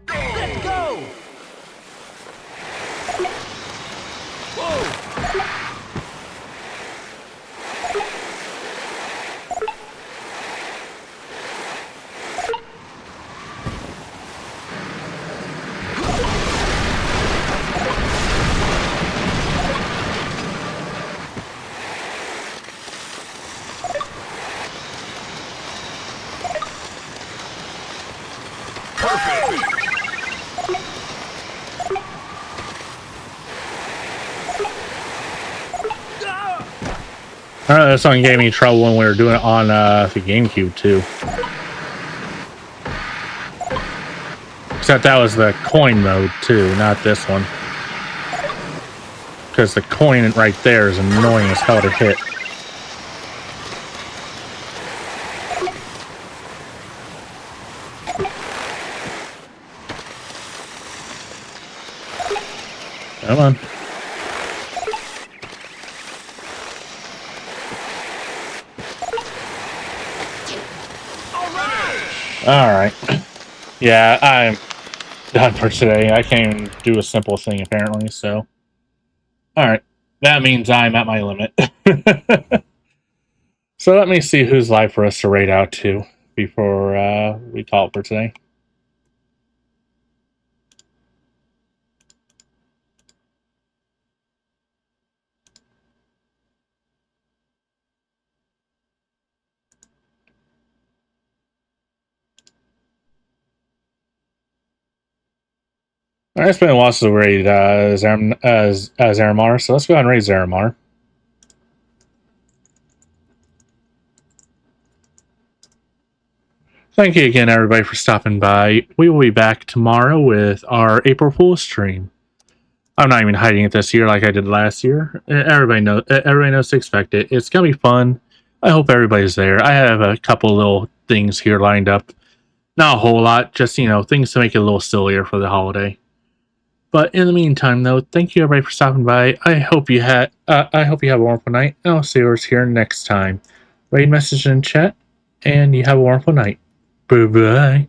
Let's go! Whoa! That song gave me trouble when we were doing it on the GameCube too. Except that was the coin mode too, not this one. Because the coin right there is annoying as hell to hit. Come on. Alright. Yeah, I'm done for today. I can't even do a simple thing apparently, so. Alright. That means I'm at my limit. So let me see who's live for us to raid out to before we call it for today. Alright, it's been a while since we raided Zaramar, so let's go ahead and raid Zaramar. Thank you again, everybody, for stopping by. We will be back tomorrow with our April Fool's stream. I'm not even hiding it this year like I did last year. Everybody knows to expect it. It's gonna be fun. I hope everybody's there. I have a couple little things here lined up. Not a whole lot, just things to make it a little sillier for the holiday. But in the meantime, though, thank you everybody for stopping by. I hope you have a wonderful night. And I'll see you here next time. Raid message in chat, and you have a wonderful night. Bye bye.